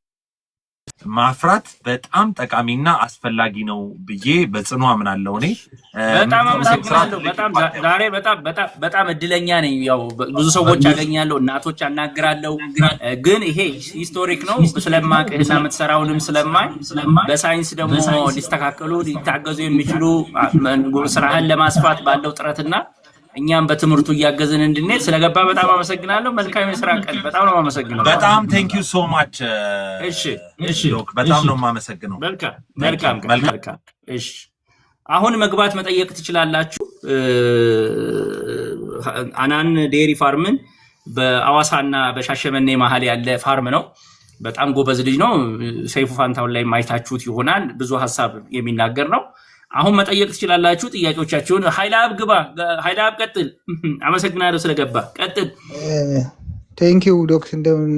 [SPEAKER 2] ማፍራት በጣም ጠቃሚና አስፈላጊ ነው ብዬ በጽኑ አምናለሁ። እኔ
[SPEAKER 3] በጣም አመሰግናለሁ። በጣም እድለኛ ነኝ። ያው ብዙ ሰዎች ያገኛለሁ፣ እናቶች አናግራለሁ። ግን ይሄ ሂስቶሪክ ነው ስለማቅህና የምትሰራውንም ስለማይ በሳይንስ ደግሞ ሊስተካከሉ ሊታገዙ የሚችሉ ስራህን ለማስፋት ባለው ጥረትና እኛም በትምህርቱ እያገዝን እንድንሄድ ስለገባ በጣም አመሰግናለሁ። መልካም የስራ ቀን። በጣም ነው የማመሰግነው።
[SPEAKER 2] በጣም ቴንክ ዩ ሶ ማች።
[SPEAKER 3] እሺ
[SPEAKER 2] በጣም ነው የማመሰግነው።
[SPEAKER 3] መልካም። እሺ አሁን መግባት መጠየቅ ትችላላችሁ። አናን ዴሪ ፋርምን በአዋሳና በሻሸመኔ መሀል ያለ ፋርም ነው። በጣም ጎበዝ ልጅ ነው። ሰይፉ ፋንታውን ላይ ማይታችሁት ይሆናል። ብዙ ሀሳብ የሚናገር ነው። አሁን መጠየቅ ትችላላችሁ ጥያቄዎቻችሁን። ኃይለአብ ግባ። ኃይለአብ ቀጥል። አመሰግናለሁ ስለገባ። ቀጥል።
[SPEAKER 4] ቴንክ ዩ ዶክተር። እንደምን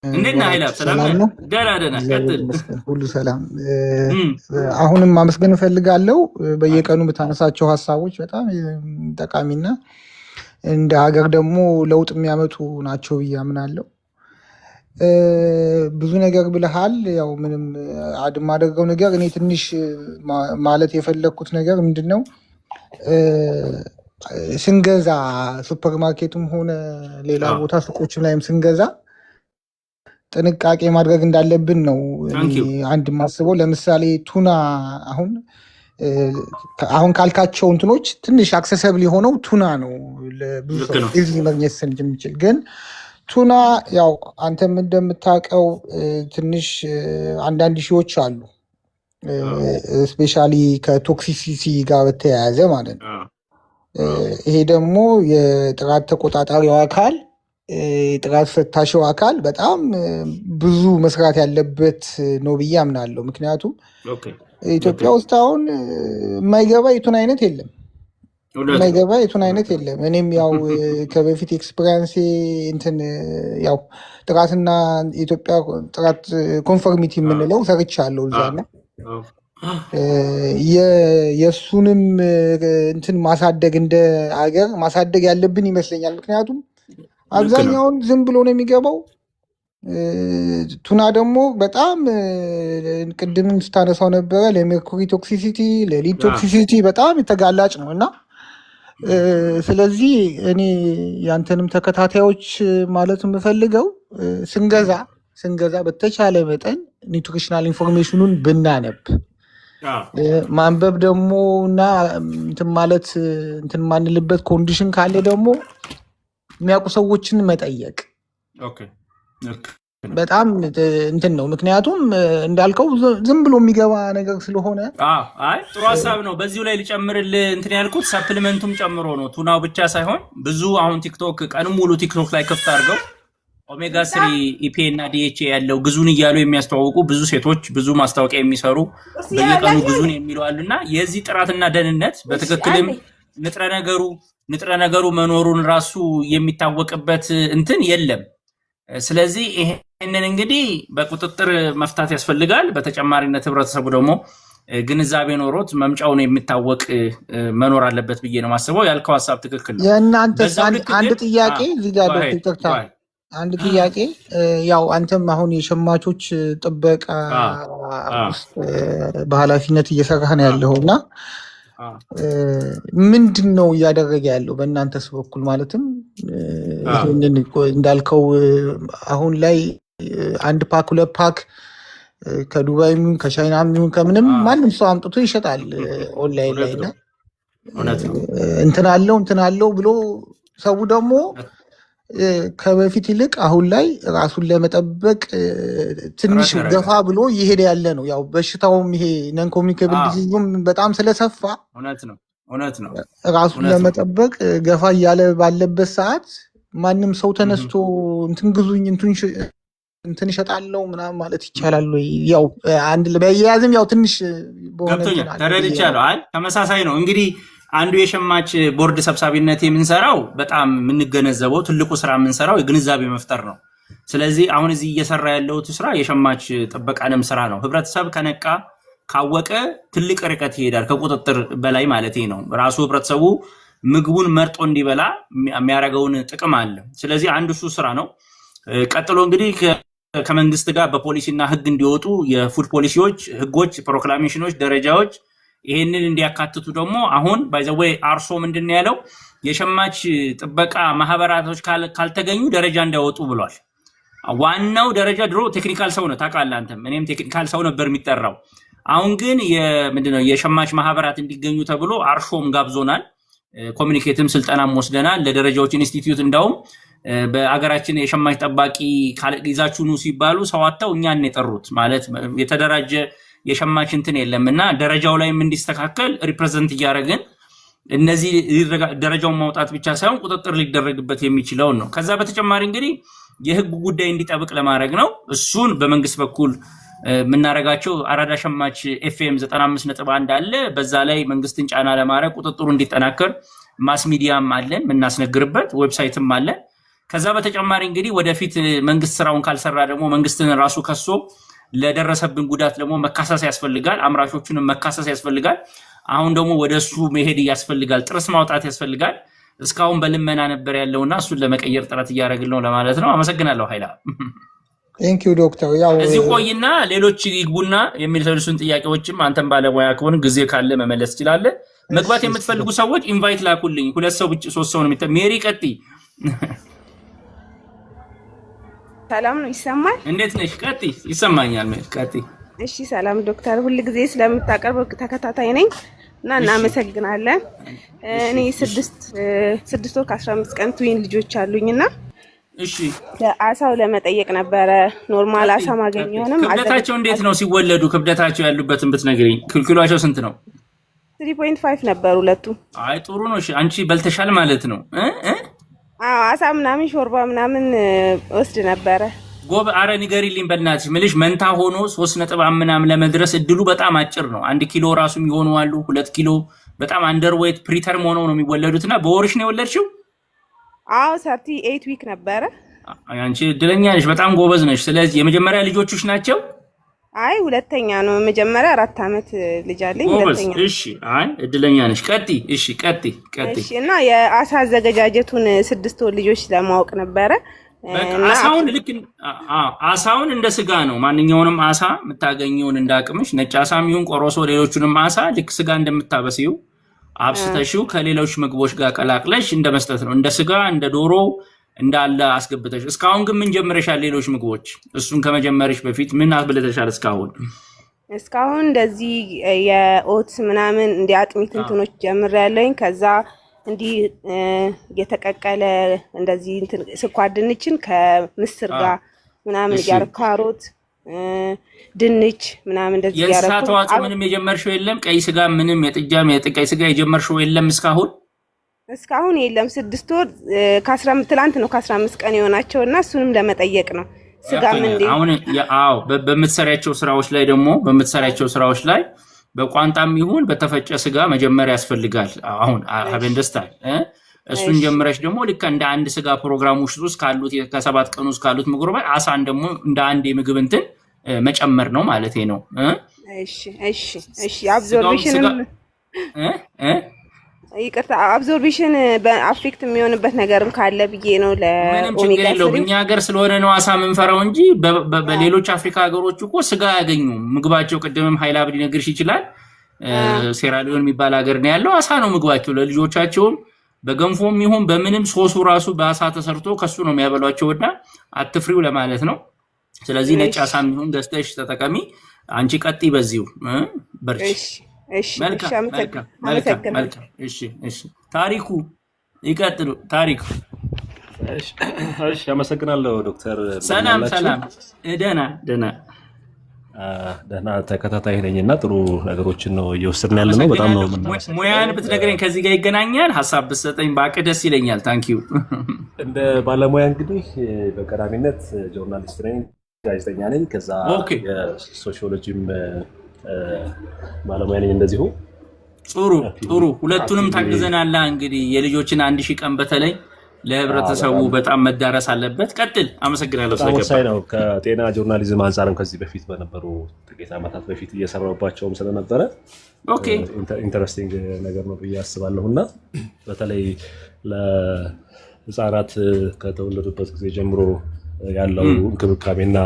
[SPEAKER 3] እንዴት ነህ ኃይለአብ? ሰላም ነህ? ደህና። ቀጥል።
[SPEAKER 4] ሁሉ ሰላም። አሁንም ማመስገን እፈልጋለሁ። በየቀኑ የምታነሳቸው ሀሳቦች በጣም ጠቃሚና እንደ ሀገር ደግሞ ለውጥ የሚያመጡ ናቸው ብዬ አምናለሁ። ብዙ ነገር ብለሃል። ያው ምንም የማደርገው ነገር እኔ ትንሽ ማለት የፈለግኩት ነገር ምንድነው ስንገዛ ሱፐርማርኬቱም ሆነ ሌላ ቦታ ሱቆችም ላይም ስንገዛ ጥንቃቄ ማድረግ እንዳለብን ነው አንድ ማስበው። ለምሳሌ ቱና አሁን ካልካቸው እንትኖች ትንሽ አክሰሰብል የሆነው ቱና ነው ለብዙ ሰው ኢዚ ማግኘት የሚችል ግን ቱና ያው አንተም እንደምታውቀው ትንሽ አንዳንድ ሺዎች አሉ ስፔሻሊ ከቶክሲሲቲ ጋር በተያያዘ ማለት ነው። ይሄ ደግሞ የጥራት ተቆጣጣሪው አካል የጥራት ፈታሽው አካል በጣም ብዙ መስራት ያለበት ነው ብዬ አምናለሁ። ምክንያቱም ኢትዮጵያ ውስጥ አሁን የማይገባ የቱና አይነት የለም። እኔም ያው ከበፊት ኤክስፒሪንስ እንትን ያው ጥራትና ኢትዮጵያ ጥራት ኮንፎርሚቲ የምንለው ሰርቻለሁ እዛ ነው። የእሱንም እንትን ማሳደግ እንደ ሀገር ማሳደግ ያለብን ይመስለኛል። ምክንያቱም አብዛኛውን ዝም ብሎ ነው የሚገባው። ቱና ደግሞ በጣም ቅድምም ስታነሳው ነበረ ለሜርኩሪ ቶክሲሲቲ፣ ለሊድ ቶክሲሲቲ በጣም የተጋላጭ ነው እና ስለዚህ እኔ ያንተንም ተከታታዮች ማለት የምፈልገው ስንገዛ በተቻለ መጠን ኒውትሪሽናል ኢንፎርሜሽኑን ብናነብ ማንበብ ደግሞ እና እንትን ማለት እንትን ማንልበት ኮንዲሽን ካለ ደግሞ የሚያውቁ ሰዎችን መጠየቅ በጣም እንትን ነው። ምክንያቱም እንዳልከው ዝም ብሎ የሚገባ ነገር ስለሆነ
[SPEAKER 3] አይ ጥሩ ሀሳብ ነው። በዚሁ ላይ ልጨምርልህ እንትን ያልኩት ሰፕሊመንቱም ጨምሮ ነው። ቱናው ብቻ ሳይሆን ብዙ አሁን ቲክቶክ ቀን ሙሉ ቲክቶክ ላይ ክፍት አድርገው ኦሜጋ 3 ኢፒ እና ዲኤችኤ ያለው ግዙን እያሉ የሚያስተዋውቁ ብዙ ሴቶች ብዙ ማስታወቂያ የሚሰሩ በየቀኑ ግዙን የሚሉ አሉና የዚህ ጥራትና ደህንነት በትክክልም ንጥረ ነገሩ መኖሩን ራሱ የሚታወቅበት እንትን የለም። ስለዚህ ይሄንን እንግዲህ በቁጥጥር መፍታት ያስፈልጋል። በተጨማሪነት ህብረተሰቡ ደግሞ ግንዛቤ ኖሮት መምጫውን የሚታወቅ መኖር አለበት ብዬ ነው ማስበው። ያልከው ሀሳብ ትክክል ነው።
[SPEAKER 4] የእናንተ አንድ ጥያቄ እዚህ ጋር ዶክተር አንድ ጥያቄ ያው አንተም አሁን የሸማቾች ጥበቃ ውስጥ በኃላፊነት እየሰራህ ነው ያለውና ምንድን ነው እያደረገ ያለው በእናንተስ በኩል? ማለትም እንዳልከው አሁን ላይ አንድ ፓክ ሁለት ፓክ ከዱባይም ከቻይናም ይሁን ከምንም ማንም ሰው አምጥቶ ይሸጣል ኦንላይን ላይ እና እንትን አለው ብሎ ሰው ደግሞ ከበፊት ይልቅ አሁን ላይ ራሱን ለመጠበቅ ትንሽ
[SPEAKER 3] ጥረት
[SPEAKER 4] ገፋ
[SPEAKER 3] ያደርጋል።
[SPEAKER 4] ብሎ እየሄደ ያለ ነው። ያው በሽታውም ይሄ ነን ኮሚኒኬብል
[SPEAKER 3] አዎ
[SPEAKER 4] ዲዚዝም በጣም ስለሰፋ
[SPEAKER 3] እውነት ነው፣ እውነት ነው፣
[SPEAKER 4] ራሱን
[SPEAKER 3] እውነት ነው።
[SPEAKER 4] ለመጠበቅ ገፋ እያለ ባለበት ሰዓት ማንም ሰው ተነስቶ እንትን ግዙኝ እንትን እሸጣለሁ ምናምን ማለት ይቻላል ወይ? ያው አንድ በየያዝም ያው ትንሽ በሆነ እንትን
[SPEAKER 3] ገብቶኛል፣
[SPEAKER 4] አለ ብዬ
[SPEAKER 3] ተረድቻለሁ።
[SPEAKER 4] ነው።
[SPEAKER 3] አይ ተመሳሳይ ነው እንግዲህ አንዱ የሸማች ቦርድ ሰብሳቢነት የምንሰራው በጣም የምንገነዘበው ትልቁ ስራ የምንሰራው የግንዛቤ መፍጠር ነው። ስለዚህ አሁን እዚህ እየሰራ ያለው ስራ የሸማች ጥበቃንም ስራ ነው። ህብረተሰብ ከነቃ ካወቀ ትልቅ ርቀት ይሄዳል፣ ከቁጥጥር በላይ ማለት ነው። ራሱ ህብረተሰቡ ምግቡን መርጦ እንዲበላ የሚያደርገውን ጥቅም አለ። ስለዚህ አንዱ እሱ ስራ ነው። ቀጥሎ እንግዲህ ከመንግስት ጋር በፖሊሲና ህግ እንዲወጡ የፉድ ፖሊሲዎች፣ ህጎች፣ ፕሮክላሜሽኖች፣ ደረጃዎች ይሄንን እንዲያካትቱ ደግሞ አሁን ባይዘወይ አርሶ ምንድን ያለው የሸማች ጥበቃ ማህበራቶች ካልተገኙ ደረጃ እንዳይወጡ ብሏል። ዋናው ደረጃ ድሮ ቴክኒካል ሰው ነው ታውቃለህ፣ አንተም እኔም ቴክኒካል ሰው ነበር የሚጠራው። አሁን ግን ምንድነው የሸማች ማህበራት እንዲገኙ ተብሎ አርሾም ጋብዞናል። ኮሚኒኬትም ስልጠናም ወስደናል። ለደረጃዎች ኢንስቲትዩት እንዳውም በአገራችን የሸማች ጠባቂ ይዛችሁ ኑ ሲባሉ ሰዋተው እኛን የጠሩት ማለት የተደራጀ የሸማች እንትን የለምና ደረጃው ላይም እንዲስተካከል ሪፕሬዘንት እያደረግን እነዚህ ደረጃውን ማውጣት ብቻ ሳይሆን ቁጥጥር ሊደረግበት የሚችለውን ነው። ከዛ በተጨማሪ እንግዲህ የህግ ጉዳይ እንዲጠብቅ ለማድረግ ነው። እሱን በመንግስት በኩል የምናደርጋቸው አራዳ ሸማች ኤፍኤም 95.1 አለ። በዛ ላይ መንግስትን ጫና ለማድረግ ቁጥጥሩ እንዲጠናከር ማስ ሚዲያም አለን የምናስነግርበት፣ ዌብሳይትም አለ። ከዛ በተጨማሪ እንግዲህ ወደፊት መንግስት ስራውን ካልሰራ ደግሞ መንግስትን ራሱ ከሶ ለደረሰብን ጉዳት ደግሞ መካሰስ ያስፈልጋል። አምራቾቹንም መካሰስ ያስፈልጋል። አሁን ደግሞ ወደሱ መሄድ ያስፈልጋል። ጥርስ ማውጣት ያስፈልጋል። እስካሁን በልመና ነበር ያለውና እሱን ለመቀየር ጥረት እያደረግን ነው ለማለት ነው። አመሰግናለሁ ኃይላ።
[SPEAKER 4] ቴንኪው ዶክተር። ያው
[SPEAKER 3] እዚህ ቆይና ሌሎች ይግቡና የሚፈልሱን ጥያቄዎችም አንተም ባለሙያ ከሆነ ጊዜ ካለ መመለስ ትችላለህ። መግባት የምትፈልጉ ሰዎች ኢንቫይት ላኩልኝ። 2 ሰው ብቻ 3 ሰው ነው ሜሪ ቀጥይ።
[SPEAKER 5] ሰላም ነው፣ ይሰማል?
[SPEAKER 3] እንዴት ነሽ? ቀጥይ። ይሰማኛል። ቀጥይ።
[SPEAKER 5] እሺ ሰላም ዶክተር፣ ሁል ጊዜ ስለምታቀርበው ተከታታይ ነኝ እና እናመሰግናለን። እኔ 6 ወር ከ15 ቀን ትዊን ልጆች አሉኝና
[SPEAKER 3] እሺ
[SPEAKER 5] ለአሳው ለመጠየቅ ነበረ። ኖርማል አሳ ማገኘውንም
[SPEAKER 3] ክብደታቸው እንዴት ነው ሲወለዱ? ክብደታቸው ያሉበትን ብትነግሪኝ። ክልክሏቸው ስንት ነው?
[SPEAKER 5] 3.5 ነበር ሁለቱም።
[SPEAKER 3] አይ ጥሩ ነው። እሺ አንቺ በልተሻል ማለት ነው።
[SPEAKER 5] አሳ ምናምን ሾርባ ምናምን ወስድ ነበረ።
[SPEAKER 3] ጎብ አረ ንገሪልኝ በእናትሽ። ምልሽ መንታ ሆኖ 3.5 ምናምን ለመድረስ እድሉ በጣም አጭር ነው። 1 ኪሎ ራሱ የሚሆኑ አሉ፣ 2 ኪሎ በጣም አንደርዌት ፕሪተርም ሆነው ነው የሚወለዱትና በወርሽ ነው የወለድሽው?
[SPEAKER 5] አዎ 38 ዊክ ነበረ።
[SPEAKER 3] አንቺ እድለኛ ነሽ፣ በጣም ጎበዝ ነሽ። ስለዚህ የመጀመሪያ ልጆችሽ ናቸው?
[SPEAKER 5] አይ ሁለተኛ ነው። መጀመሪያ 4 ዓመት ልጅ አለኝ፣ ሁለተኛ።
[SPEAKER 3] እሺ አይ እድለኛ ነሽ። ቀጥይ። እሺ ቀጥይ።
[SPEAKER 5] እሺ እና የአሳ አዘገጃጀቱን 6 ወር ልጆች ለማወቅ ነበረ።
[SPEAKER 3] አሳውን እንደ ስጋ ነው። ማንኛውንም አሳ የምታገኘውን እንዳቅምሽ፣ ነጭ አሳም ይሁን ቆሮሶ፣ ሌሎቹንም አሳ ልክ ስጋ እንደምታበስዩ አብስተሽው ከሌሎች ምግቦች ጋር ቀላቅለሽ እንደ መስጠት ነው። እንደ ስጋ እንደ ዶሮ እንዳለ አስገብተሽ። እስካሁን ግን ምን ጀምረሻል? ሌሎች ምግቦች እሱን ከመጀመርሽ በፊት ምን አስብለተሻል? እስካሁን
[SPEAKER 5] እንደዚህ የኦትስ ምናምን እንደ አጥሚት እንትኖች ጀምሬያለሁኝ። ከዛ እንዲህ የተቀቀለ እንደዚህ ስኳር ድንችን ከምስር ጋር ምናምን ያረኩ፣ ካሮት፣ ድንች ምናምን እንደዚህ ያረኩ።
[SPEAKER 3] የእንስሳት ተዋጽኦ ምንም የጀመርሽው የለም? ቀይ ስጋ ምንም የጥጃም የቀይ ስጋ የጀመርሽው የለም እስካሁን
[SPEAKER 5] የለም። 6 ወር ትላንት ነው ከ15 ቀን የሆናቸውና እሱንም ለመጠየቅ ነው። ስጋ ምን
[SPEAKER 3] አሁን በምትሰሪያቸው ስራዎች ላይ በቋንጣም ይሁን በተፈጨ ስጋ መጀመሪያ ያስፈልጋል። አሁን አበንደስታል እሱን ጀምረሽ ደግሞ ልክ እንደ አንድ ስጋ ፕሮግራም ውስጥ ካሉት ከ7 ቀን ውስጥ ካሉት ምግቦች አሳን ደግሞ እንደ አንድ የምግብ እንትን መጨመር ነው ማለት ነው።
[SPEAKER 5] እሺ አብዞርቤሽን በአፌክት የሚሆንበት ነገርም ካለ ብዬ ነው።
[SPEAKER 3] ለኦሜጋ እኛ ሀገር ስለሆነ ነው አሳ የምንፈራው እንጂ በሌሎች አፍሪካ ሀገሮች እኮ ስጋ አያገኙም። ምግባቸው ቅድምም ኃይል አብዲ ነግርሽ ይችላል። ሴራሊዮን የሚባል ሀገር ነው ያለው፣ አሳ ነው ምግባቸው። ለልጆቻቸውም በገንፎም ይሁን በምንም ሶሱ ራሱ በአሳ ተሰርቶ ከሱ ነው የሚያበሏቸውና አትፍሪው ለማለት ነው። ስለዚህ ነጭ አሳም ይሁን ገዝተሽ ተጠቀሚ። አንቺ ቀጥይ በዚሁ በርቺ። መልካም። ታሪኩ ይቀጥሉ። ታሪኩ
[SPEAKER 6] እሺ አመሰግናለሁ ዶክተር።
[SPEAKER 3] ሰላም ሰላም። ደህና ደህና
[SPEAKER 6] ደህና ተከታታይ ነኝና ጥሩ ነገሮችን ነው እየወሰድን ያለ ነው። በጣም ነው
[SPEAKER 3] ሙያን ብትነግረኝ ከዚህ ጋር ይገናኛል። ሀሳብ ብትሰጠኝ ባቅ ደስ ይለኛል። ታንክ ዩ።
[SPEAKER 6] እንደ ባለሙያ እንግዲህ በቀዳሚነት ጆርናሊስት ነኝ፣ ጋዜጠኛ ነኝ። ከዛ የሶሺዮሎጂም ባለሙያ ነኝ እንደዚሁ።
[SPEAKER 3] ጥሩ ጥሩ። ሁለቱንም ታግዘናላ። እንግዲህ የልጆችን 1000 ቀን በተለይ ለህብረተሰቡ በጣም መዳረስ አለበት። ቀጥል። አመሰግናለሁ
[SPEAKER 6] ስለገባ ነው። ከጤና ጆርናሊዝም አንጻርም ከዚህ በፊት በነበሩ ጥቂት ዓመታት በፊት እየሰራሁባቸውም ስለነበረ ኢንተረስቲንግ ነገር ነው ብዬ አስባለሁና በተለይ ለህፃናት ከተወለዱበት ጊዜ ጀምሮ ያለው እንክብካቤና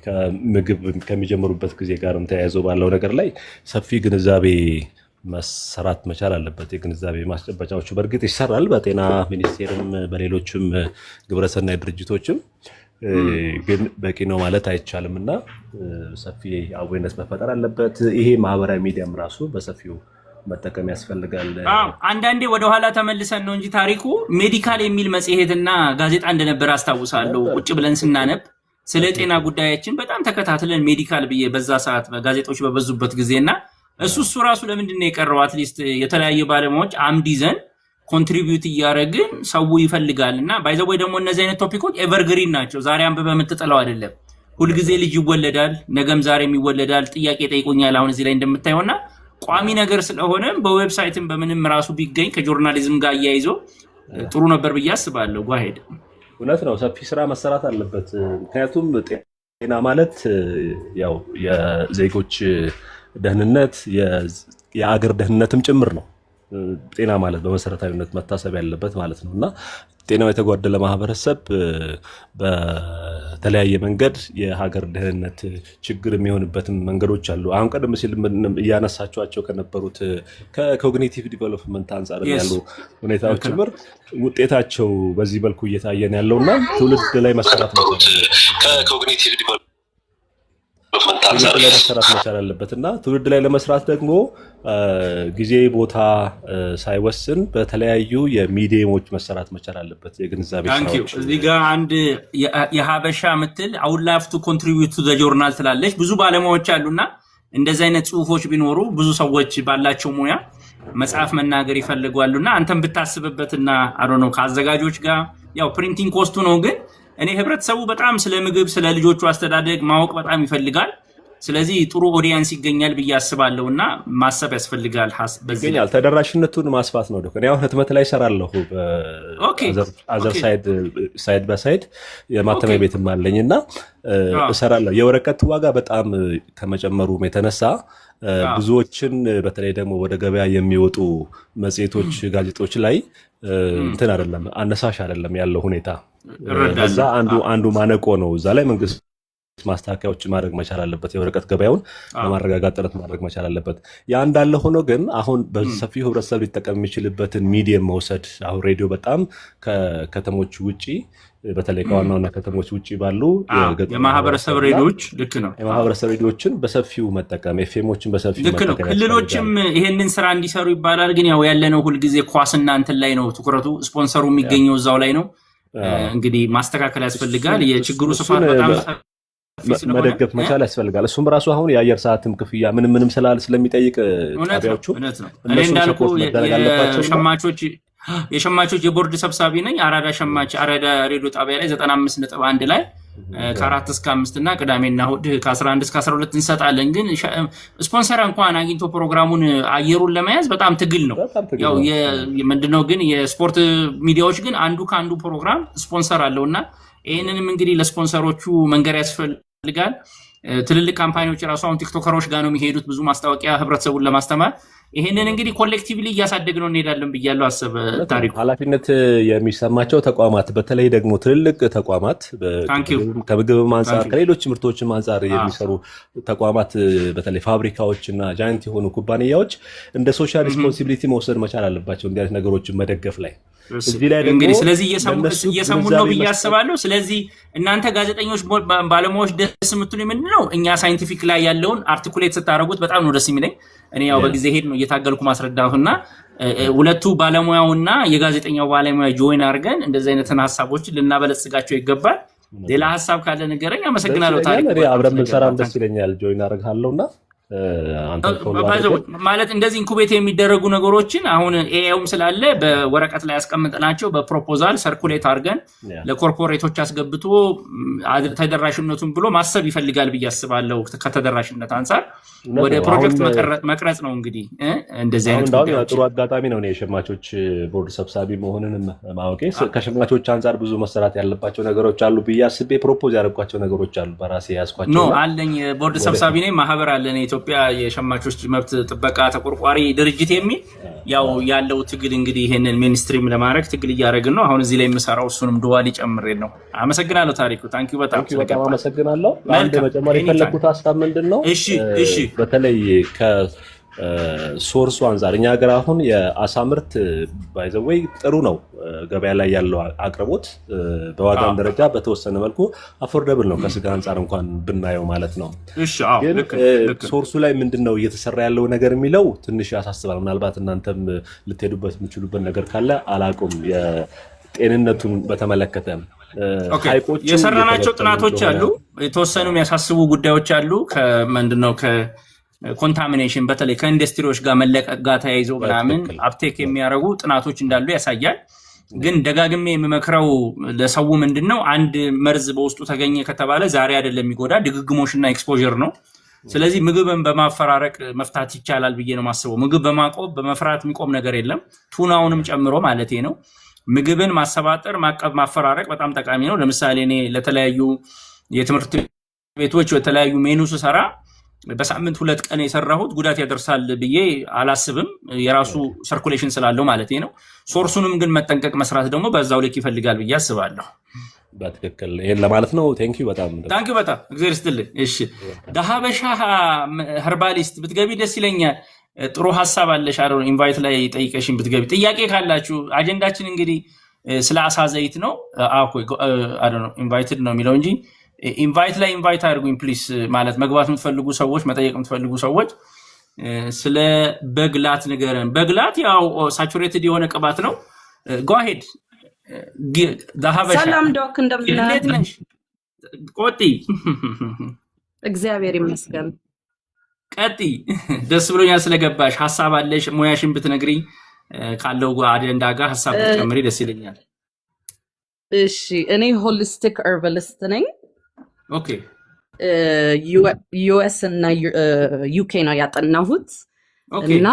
[SPEAKER 6] ከምግብ ከሚጀምሩበት ጊዜ ጋርም ተያይዞ ባለው ነገር ላይ ሰፊ ግንዛቤ መሰራት መቻል አለበት። የግንዛቤ ማስጨበጫዎቹ በእርግጥ ይሰራል በጤና ሚኒስቴርም በሌሎችም ግብረሰናይ ድርጅቶችም፣ ግን በቂ ነው ማለት አይቻልም እና ሰፊ አዌርነስ መፈጠር አለበት። ይሄ ማህበራዊ ሚዲያም ራሱ በሰፊው መጠቀም ያስፈልጋል።
[SPEAKER 3] አንዳንዴ ወደኋላ ተመልሰን ነው እንጂ ታሪኩ ሜዲካል የሚል መጽሔትና ጋዜጣ እንደነበር አስታውሳለሁ። ቁጭ ብለን ስናነብ ስለ ጤና ጉዳያችን በጣም ተከታትለን ሜዲካል ብዬ በዛ ሰዓት ጋዜጦች በበዙበት ጊዜና እሱ ራሱ ለምንድን ነው የቀረው? አትሊስት የተለያዩ ባለሙያዎች አምድ ይዘን ኮንትሪቢዩት እያደረግን ሰው ይፈልጋል እና ባይዘወይ ደግሞ እነዚህ አይነት ቶፒኮች ኤቨርግሪን ናቸው። ዛሬ አንብበ የምትጥለው አይደለም። ሁልጊዜ ልጅ ይወለዳል፣ ነገም ዛሬም ይወለዳል። ጥያቄ ጠይቆኛል አሁን እዚህ ላይ እንደምታየውና ቋሚ ነገር ስለሆነ በዌብሳይትም በምንም ራሱ ቢገኝ ከጆርናሊዝም ጋር እያይዞ ጥሩ ነበር ብዬ አስባለሁ። ጓሄድ
[SPEAKER 6] እውነት ነው። ሰፊ ስራ መሰራት አለበት። ምክንያቱም ጤና ማለት ያው የዜጎች ደህንነት የአገር ደህንነትም ጭምር ነው። ጤና ማለት በመሰረታዊነት መታሰብ ያለበት ማለት ነው እና ጤናው የተጓደለ ማህበረሰብ በተለያየ መንገድ የሀገር ደህንነት ችግር የሚሆንበትም መንገዶች አሉ። አሁን ቀደም ሲል እያነሳቸዋቸው ከነበሩት ከኮግኒቲቭ ዲቨሎፕመንት አንጻር ያሉ ሁኔታዎች ጭምር ውጤታቸው በዚህ መልኩ እየታየን ያለውና ትውልድ ላይ መሰራት መሰራት መቻል አለበት እና ትውልድ ላይ ለመስራት ደግሞ ጊዜ ቦታ ሳይወስን በተለያዩ የሚዲየሞች መሰራት መቻል አለበት። የግንዛቤ ስራዎች
[SPEAKER 3] እዚህ ጋር አንድ የሀበሻ ምትል አውድ ላቭ ቱ ኮንትሪቢዩት ቱ ዘ ጆርናል ትላለች። ብዙ ባለሙያዎች አሉና እንደዚህ አይነት ጽሁፎች ቢኖሩ ብዙ ሰዎች ባላቸው ሙያ መጽሐፍ መናገር ይፈልጋሉና አንተም ብታስብበትና አዶ ነው ከአዘጋጆች ጋር ያው ፕሪንቲንግ ኮስቱ ነው ግን እኔ ህብረተሰቡ በጣም ስለ ምግብ ስለ ልጆቹ አስተዳደግ ማወቅ በጣም ይፈልጋል። ስለዚህ ጥሩ ኦዲየንስ ይገኛል ብዬ አስባለሁና ማሰብ ያስፈልጋል።
[SPEAKER 6] በዚህኛው ተደራሽነቱን ማስፋት ነው ዶክተር። ያው ህትመት ላይ ሰራለሁ አዘር ሳይድ በሳይድ የማተሚያ ቤትም አለኝና እሰራለሁ። የወረቀት ዋጋ በጣም ከመጨመሩም የተነሳ ብዙዎችን በተለይ ደግሞ ወደ ገበያ የሚወጡ መጽሔቶች ጋዜጦች ላይ እንትን አይደለም አነሳሽ አይደለም ያለው ሁኔታ። ከዛ አንዱ ማነቆ ነው። እዛ ላይ መንግስት ማስተካከያዎች ማድረግ መቻል አለበት። የወረቀት ገበያውን ለማረጋጋት ጥረት ማድረግ መቻል አለበት። ያ እንዳለ ሆኖ ግን አሁን በሰፊው ህብረተሰብ ሊጠቀም የሚችልበትን ሚዲየም መውሰድ አሁን ሬዲዮ በጣም ከከተሞች ውጪ በተለይ ከዋናውና ከተሞች ውጪ ባሉ
[SPEAKER 3] የማህበረሰብ ሬዲዮዎች ልክ ነው
[SPEAKER 6] የማህበረሰብ ሬዲዮዎችን በሰፊው መጠቀም ኤፍኤሞችን በሰፊው
[SPEAKER 3] ልክ ነው። ክልሎችም ይሄንን ስራ እንዲሰሩ ይባላል። ግን ያው ያለነው ሁልጊዜ ኳስና እንትን ላይ ነው ትኩረቱ። ስፖንሰሩ የሚገኘው እዛው ላይ ነው። እንግዲህ ማስተካከል ያስፈልጋል። የችግሩ ስፋት በጣም
[SPEAKER 6] መደገፍ መቻል ያስፈልጋል። እሱም ራሱ አሁን የአየር ሰዓትም ክፍያ ምንም ስለሚጠይቅ ጣቢያዎቹ
[SPEAKER 3] እኔ እንዳልኩ የሸማቾች የቦርድ ሰብሳቢ ነኝ። አራዳ ሬዲዮ ጣቢያ ላይ 95.1 ላይ ከ4 እስከ 5 እና ቅዳሜና እሑድ ከ11 እስከ 12 እንሰጣለን። ግን ስፖንሰር እንኳን አግኝቶ ፕሮግራሙን አየሩን ለመያዝ በጣም ትግል ነው። ያው ምንድነው ግን የስፖርት ሚዲያዎች ግን አንዱ ከአንዱ ፕሮግራም ስፖንሰር አለውና ይህንንም እንግዲህ ለስፖንሰሮቹ መንገር ያስፈልጋል። ትልልቅ ካምፓኒዎች ራሱ አሁን ቲክቶከሮች ጋር ነው የሚሄዱት ብዙ ማስታወቂያ ህብረተሰቡን ለማስተማር። ይሄንን እንግዲህ ኮሌክቲቭሊ እያሳደግነው እንሄዳለን ብያለሁ። አሰበ ታሪኩ
[SPEAKER 6] ኃላፊነት የሚሰማቸው ተቋማት በተለይ ደግሞ ትልልቅ ተቋማት ከምግብም አንጻር ከሌሎች ምርቶችም አንጻር የሚሰሩ ተቋማት በተለይ ፋብሪካዎች እና ጃይንት የሆኑ ኩባንያዎች እንደ ሶሻል ሪስፖንሲቢሊቲ መውሰድ መቻል አለባቸው። እንዲህ አይነት ነገሮችን መደገፍ ላይ እዚህ ላይ ደግሞ
[SPEAKER 3] እንግዲህ ስለዚህ እየሰሙ ነው ብዬ አስባለሁ። ስለዚህ እናንተ ጋዜጠኞች ባለሙያዎች ደስ የምትሉኝ ምንድነው እኛ ሳይንቲፊክ ላይ ያለውን አርቲኩሌት ስታደርጉት በጣም ነው ደስ የሚለኝ። እኔ ያው በጊዜ ሄድ ነው እየታገልኩ ማስረዳቱና ሁለቱ ባለሙያውና የጋዜጠኛው ባለሙያ ጆይን አድርገን እንደዚህ አይነትን ሀሳቦች ልናበለጽጋቸው ይገባል። ሌላ ሀሳብ ካለ ንገረኝ። አመሰግናለሁ። ታሪክ
[SPEAKER 6] አብረን ብንሰራም ደስ ይለኛል። ጆይን አደርግሃለሁና
[SPEAKER 3] ማለት እንደዚህ ኢንኩቤት የሚደረጉ ነገሮችን አሁን ኤአይም ስላለ በወረቀት ላይ ያስቀምጥናቸው በፕሮፖዛል ሰርኩሌት አድርገን ለኮርፖሬቶች አስገብቶ ተደራሽነቱን ብሎ ማሰብ ይፈልጋል ብዬ አስባለሁ። ከተደራሽነት አንፃር ወደ ፕሮጀክት መቅረጽ ነው እንግዲህ እንደዚህ አይነት
[SPEAKER 6] ጥሩ አጋጣሚ ነው። የሸማቾች ቦርድ ሰብሳቢ መሆንን ማወቄ ከሸማቾች አንፃር ብዙ መሰራት ያለባቸው ነገሮች አሉ ብዬ አስቤ ፕሮፖዝ ያደረኳቸው ነገሮች አሉ። በራሴ ያስኳቸው
[SPEAKER 3] ነው አለኝ። ቦርድ ሰብሳቢ ነኝ። ማህበር አለን ኢትዮጵያ የሸማቾች መብት ጥበቃ ተቆርቋሪ ድርጅት የሚል ያው ያለው ትግል እንግዲህ ይሄንን ሜንስትሪም ለማድረግ ትግል እያደረግን ነው። አሁን እዚህ ላይ የምሰራው እሱንም ዱዋሊ ጨምሬ ነው። አመሰግናለሁ ታሪኩ። ታንኪዩ በጣም
[SPEAKER 6] አመሰግናለሁ። አንድ መጨመር የፈለኩት ሀሳብ ምንድነው?
[SPEAKER 3] እሺ
[SPEAKER 6] በተለይ ከሶርሱ አንፃር እኛ ሀገር አሁን የአሳ ምርት ባይዘወይ ጥሩ ነው። ገበያ ላይ ያለው አቅርቦት በዋጋም ደረጃ በተወሰነ መልኩ አፎርደብል ነው ከስጋ አንፃር እንኳን ብናየው ማለት ነው። ግን ሶርሱ ላይ ምንድነው እየተሰራ ያለው ነገር የሚለው ትንሽ ያሳስባል። ምናልባት እናንተም ልትሄዱበት የምችሉበት ነገር ካለ አላውቅም። የጤንነቱን በተመለከተ
[SPEAKER 3] የሰራናቸው ጥናቶች አሉ። የተወሰኑ የሚያሳስቡ ጉዳዮች አሉ። ከምንድነው ኮንታሚኔሽን በተለይ ከኢንዱስትሪዎች ጋር መለቀቅ ጋር ተያይዞ ምናምን አፕቴክ የሚያደርጉ ጥናቶች እንዳሉ ያሳያል። ግን ደጋግሜ የምመክረው ለሰው ምንድነው አንድ መርዝ በውስጡ ተገኘ ከተባለ ዛሬ አይደለም የሚጎዳ ድግግሞሽና ኤክስፖዠር ነው። ስለዚህ ምግብን በማፈራረቅ መፍታት ይቻላል ብዬ ነው ማስበው። ምግብ በማቆም በመፍራት የሚቆም ነገር የለም። ቱናውንም ጨምሮ ማለቴ ነው። ምግብን ማሰባጠር ማፈራረቅ በጣም ጠቃሚ ነው። ለምሳሌ እኔ ለተለያዩ የትምህርት ቤቶች የተለያዩ ሜኑ ስሰራ በሳምንት 2 ቀን የሰራሁት ጉዳት ያደርሳል ብዬ አላስብም። የራሱ ሰርኩሌሽን ስላለው ማለት ነው። ሶርሱንም ግን መጠንቀቅ መስራት ደግሞ በዛው ልክ ይፈልጋል ብዬ አስባለሁ።
[SPEAKER 6] በትክክል ይሄን ለማለት ነው። ታንኪዩ በጣም
[SPEAKER 3] እግዚአብሔር ይስጥልኝ። እሺ ዳሃበሻ ኸርባሊስት ብትገቢ ደስ ይለኛል። ጥሩ ሀሳብ አለሽ። አሁን ኢንቫይት ላይ ጠይቀሽን ብትገቢ ጥያቄ ካላችሁ አጀንዳችን እንግዲህ ስለ አሳ ዘይት ነው። ኢንቫይትድ ነው የሚለው እንጂ ኢንቫይት ላይ ኢንቫይት አድርጉኝ ፕሊስ። ማለት መግባት የምትፈልጉ ሰዎች መጠየቅ የምትፈልጉ ሰዎች ስለ በግላት ንገረን። በግላት ያው ሳቹሬትድ የሆነ ቅባት ነው። ጓሄድ
[SPEAKER 7] ሰላም ዶክ
[SPEAKER 3] እንደምነሽ ቆጢ
[SPEAKER 7] እግዚአብሔር ይመስገን።
[SPEAKER 3] ቀጢ ደስ ብሎኛል ስለገባሽ። ሀሳብ አለሽ ሙያሽን ብትነግሪ ካለው አጀንዳ ጋር ሀሳብ ብትጨምሪ ደስ ይለኛል።
[SPEAKER 7] እሺ እኔ ሆሊስቲክ ኸርባሊስት ነኝ።
[SPEAKER 3] ኦኬ
[SPEAKER 7] ዩኤስ እና ዩኬ ነው ያጠናሁት እና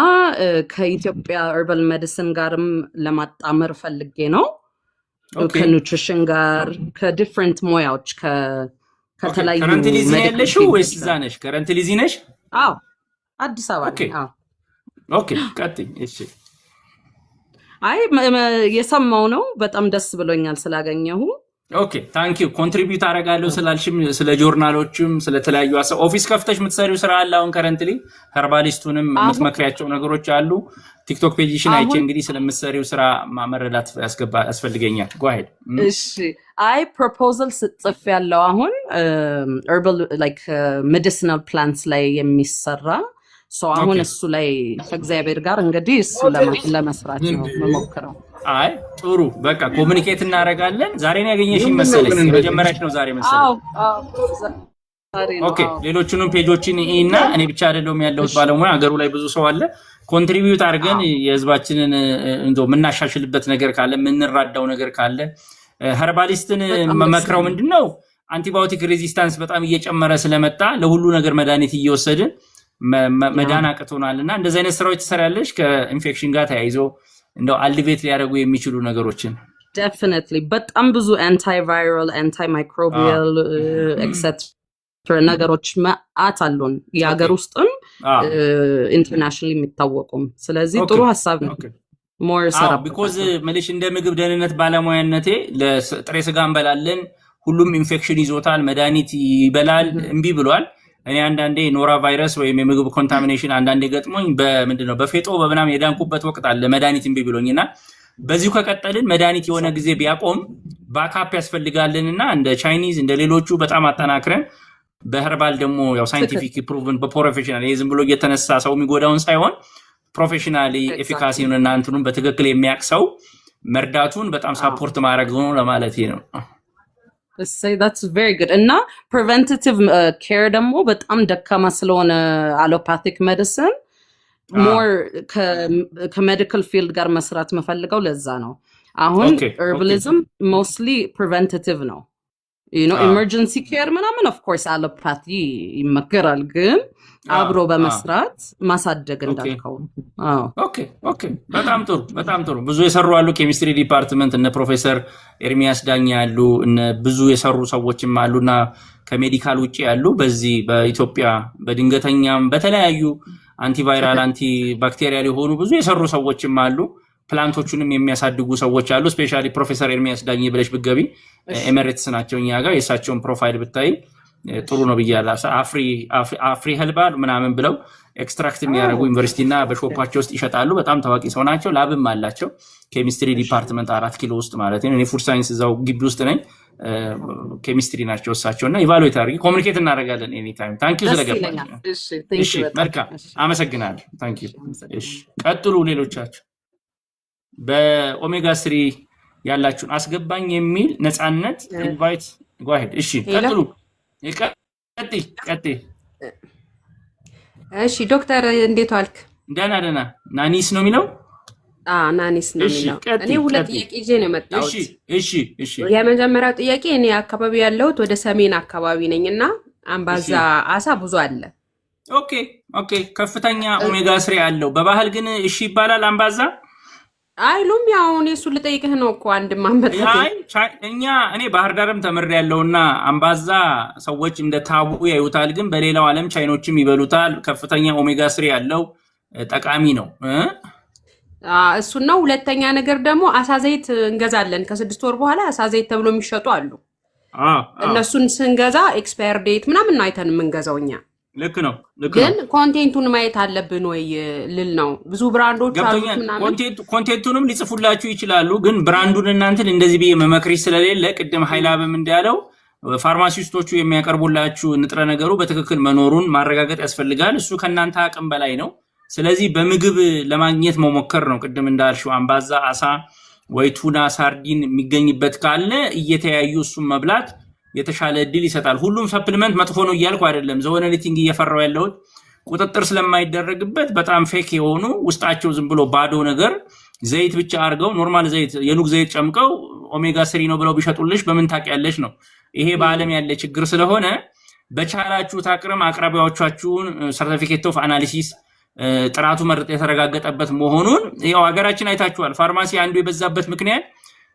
[SPEAKER 7] ከኢትዮጵያ ኸርባል ሜዲሲን ጋርም ለማጣመር ፈልጌ ነው። ከኑትሪሽን ጋር ከዲፍረንት ሙያዎች ከተለያዩ
[SPEAKER 3] ከረንትሊ ዚ ያለሽው ወይስ እዛ ነሽ? ከረንትሊ ዚ ነሽ?
[SPEAKER 7] አዎ አዲስ አበባ ነኝ። አዎ
[SPEAKER 3] ኦኬ ቀጥይ። እሺ
[SPEAKER 7] አይ የሰማው ነው። በጣም ደስ ብሎኛል ስላገኘሁ።
[SPEAKER 3] ኦኬ ታንኪዩ። ኮንትሪቢዩት አደርጋለሁ ስላልሽም ስለ ጆርናሎችም ስለተለያዩ ኦፊስ ከፍተሽ የምትሰሪው ስራ አለ አሁን ከረንትሊ ኸርባሊስቱንም የምትመክሪያቸው ነገሮች አሉ። ቲክቶክ ፔጅሽን አይቼ እንግዲህ ስለምትሰሪው ስራ መረዳት ያስፈልገኛል። ጓሄድ።
[SPEAKER 7] እሺ አይ ፕሮፖዛል ጽፍ ያለው አሁን ኸርባል ላይክ ሜዲሲናል ፕላንትስ ላይ የሚሰራ አሁን እሱ ላይ ከእግዚአብሔር ጋር እንግዲህ እሱ ለመስራት ነው መሞክረው።
[SPEAKER 3] አይ ጥሩ በቃ ኮሙኒኬት እናደርጋለን። ዛሬ ነው ያገኘሽኝ መሰለኝ። የመጀመሪያሽ ነው ዛሬ መሰለኝ። ኦኬ ሌሎቹንም ፔጆችን እና እኔ ብቻ አይደለም ያለሁት ባለሙያ ሀገሩ ላይ ብዙ ሰው አለ። ኮንትሪቢዩት አድርገን የህዝባችንን እንደው የምናሻሽልበት ነገር ካለ የምንራዳው ነገር ካለ ኸርባሊስትን መመክረው ምንድነው አንቲባዮቲክ ሬዚስታንስ በጣም እየጨመረ ስለመጣ ለሁሉ ነገር መድኃኒት እየወሰድን መዳን አቅቶናልና እንደዚህ አይነት ስራዎች ትሰራለሽ ከኢንፌክሽን ጋር ተያይዞ እንደው አልቲቬት ሊያደርጉ የሚችሉ ነገሮችን?
[SPEAKER 7] ዴፊኒትሊ በጣም ብዙ አንታይቫይራል አንታይማይክሮቢያል ኤክሴትራ ነገሮች ማአት አሉን የሀገር ውስጥም ኢንተርናሽናሊ የሚታወቁም። ስለዚህ ጥሩ ሀሳብ ነው። ሞር ሰራ
[SPEAKER 3] ቢኮዝ መልሽ እንደ ምግብ ደህንነት ባለሙያነቴ ለጥሬ ስጋ እንበላለን። ሁሉም ኢንፌክሽን ይዞታል፣ መድኃኒት ይበላል፣ እምቢ ብሏል። እኔ አንዳንዴ ኖራ ቫይረስ ወይም የምግብ ኮንታሚኔሽን አንዳንዴ ገጥሞኝ በምንድነው በፌጦ በምናምን የዳንኩበት ወቅት አለ መድኃኒት እምቢ ብሎኝና በዚሁ ከቀጠልን መድኃኒት የሆነ ጊዜ ቢያቆም ባካፕ ያስፈልጋልንና እንደ ቻይኒዝ እንደ ሌሎቹ በጣም አጠናክረን በህርባል ደግሞ ያው ሳይንቲፊክ ፕሩቭን በፕሮፌሽናል ይሄ ዝም ብሎ እየተነሳ ሰው የሚጎዳውን ሳይሆን ፕሮፌሽናሊ ኤፊካሲውን እና እንትኑን በትክክል የሚያቅሰው መርዳቱን በጣም ሳፖርት ማድረግ ነው ለማለት ነው።
[SPEAKER 7] say that's very good እና preventative care ደግሞ በጣም ደካማ ስለሆነ allopathic medicine more ከሜዲካል ፊልድ ጋር መስራት መፈልገው ለዛ ነው። አሁን herbalism mostly preventative ነው። you know emergency care ምናምን of course allopathy ይመከራል ግን አብሮ በመስራት ማሳደግ እንዳልከው።
[SPEAKER 3] ኦኬ በጣም ጥሩ ብዙ የሰሩ አሉ። ኬሚስትሪ ዲፓርትመንት እነ ፕሮፌሰር ኤርሚያስ ዳኛ ያሉ እነ ብዙ የሰሩ ሰዎችም አሉና ከሜዲካል ውጪ ያሉ በዚህ በኢትዮጵያ በድንገተኛም በተለያዩ አንቲቫይራል አንቲ ባክቴሪያል የሆኑ ብዙ የሰሩ ሰዎችም አሉ። ፕላንቶቹንም የሚያሳድጉ ሰዎች አሉ። ስፔሻሊ ፕሮፌሰር ኤርሚያስ ዳኛ ብለሽ ብትገቢ ኤሜሬትስ ናቸው እኛ ጋር የሳቸውን ፕሮፋይል ብታይ ጥሩ ነው ብያለሁ። አፍሪ ሄልባል ምናምን ብለው ኤክስትራክት የሚያደርጉ ዩኒቨርሲቲና በሾፓቸው ውስጥ ይሸጣሉ። በጣም ታዋቂ ሰው ናቸው። ላብም አላቸው። ኬሚስትሪ ዲፓርትመንት 4 ኪሎ ውስጥ ማለት ነው። እኔ ፉድ ሳይንስ እዛው ግቢ ውስጥ ነኝ። ኬሚስትሪ ናቸው እሳቸውና ኢቫሉዌት አድርጊ ኮሙኒኬት እናደርጋለን ኤኒ ታይም። ታንክ ዩ ስለገባችሁ። እሺ መልካም አመሰግናለሁ። ታንክ ዩ። እሺ ቀጥሉ ሌሎቻችሁ። በኦሜጋ 3 ያላችሁን አስገባኝ የሚል ነፃነት ኢንቫይት ጎ አሄድ። እሺ ቀጥሉ። ቀጥይ።
[SPEAKER 8] እሺ ዶክተር እንዴት ዋልክ?
[SPEAKER 3] ደህና ናኒስ ነው የሚለው?
[SPEAKER 8] ናኒስ ነው የሚለው። እኔ ሁለት ጥያቄ ይዤ ነው የመጣሁት።
[SPEAKER 3] እሺ
[SPEAKER 8] የመጀመሪያው ጥያቄ እኔ አካባቢ ያለሁት ወደ ሰሜን አካባቢ ነኝና አምባዛ አሳ ብዙ አለ።
[SPEAKER 3] ኦኬ ከፍተኛ ኦሜጋ 3 አለው። በባህል ግን እሺ ይባላል አምባዛ
[SPEAKER 8] አይሉም። ያው እኔ እሱ ልጠይቅህ ነው እኮ አንድ ማንበጥ
[SPEAKER 3] እኔ ባህር ዳርም ተመሬያለሁና አምባዛ ሰዎች እንደ ታቡ ያዩታል፣ ግን በሌላው ዓለም ቻይኖችም ይበሉታል። ከፍተኛ ኦሜጋ 3 ያለው ጠቃሚ ነው።
[SPEAKER 8] እሱ ነው። ሁለተኛ ነገር ደግሞ አሳ ዘይት እንገዛለን ከ6 ወር በኋላ አሳ ዘይት ተብሎ የሚሸጡ አሉ። እነሱን ስንገዛ ኤክስፓየር ዴት ምናምን ነው አይተን የምንገዛው እኛ።
[SPEAKER 3] ልክ ነው።
[SPEAKER 8] ግን ኮንቴንቱን ማየት አለብን ወይ ልል ነው። ብዙ ብራንዶች አሉ ምናምን
[SPEAKER 3] ኮንቴንቱንም ሊጽፉላችሁ ይችላሉ፣ ግን ብራንዱን እናንተን እንደዚህ ብዬ መመክሪሽ ስለሌለ ቅድም ኃይላብም እንዳለው ፋርማሲስቶቹ የሚያቀርቡላችሁ ንጥረ ነገሩ በትክክል መኖሩን ማረጋገጥ ያስፈልጋል። እሱ ከናንተ አቅም በላይ ነው። ስለዚህ በምግብ ለማግኘት መሞከር ነው። ቅድም እንዳልሽው አምባዛ አሳ ወይ ቱና ሳርዲን የሚገኝበት ካለ እየተያዩ እሱን መብላት የተሻለ እድል ይሰጣል። ሁሉም ሰፕሊመንት መጥፎ ነው እያልኩ አይደለም። ዘወነሊቲንግ እየፈራው ያለው ቁጥጥር ስለማይደረግበት በጣም ፌክ የሆኑ ውስጣቸው ዝም ብሎ ባዶ ነገር ዘይት ብቻ አድርገው ኖርማል ዘይት የኑግ ዘይት ጨምቀው ኦሜጋ 3 ነው ብለው ቢሸጡልሽ በምን ታውቂያለሽ ነው። ይሄ በዓለም ያለ ችግር ስለሆነ በቻላችሁ ታቅርም አቅራቢያዎቻችሁን ሰርቲፊኬት ኦፍ አናሊሲስ ጥራቱ መረጥ የተረጋገጠበት መሆኑን ያው ሀገራችን አይታችኋል። ፋርማሲ አንዱ የበዛበት ምክንያት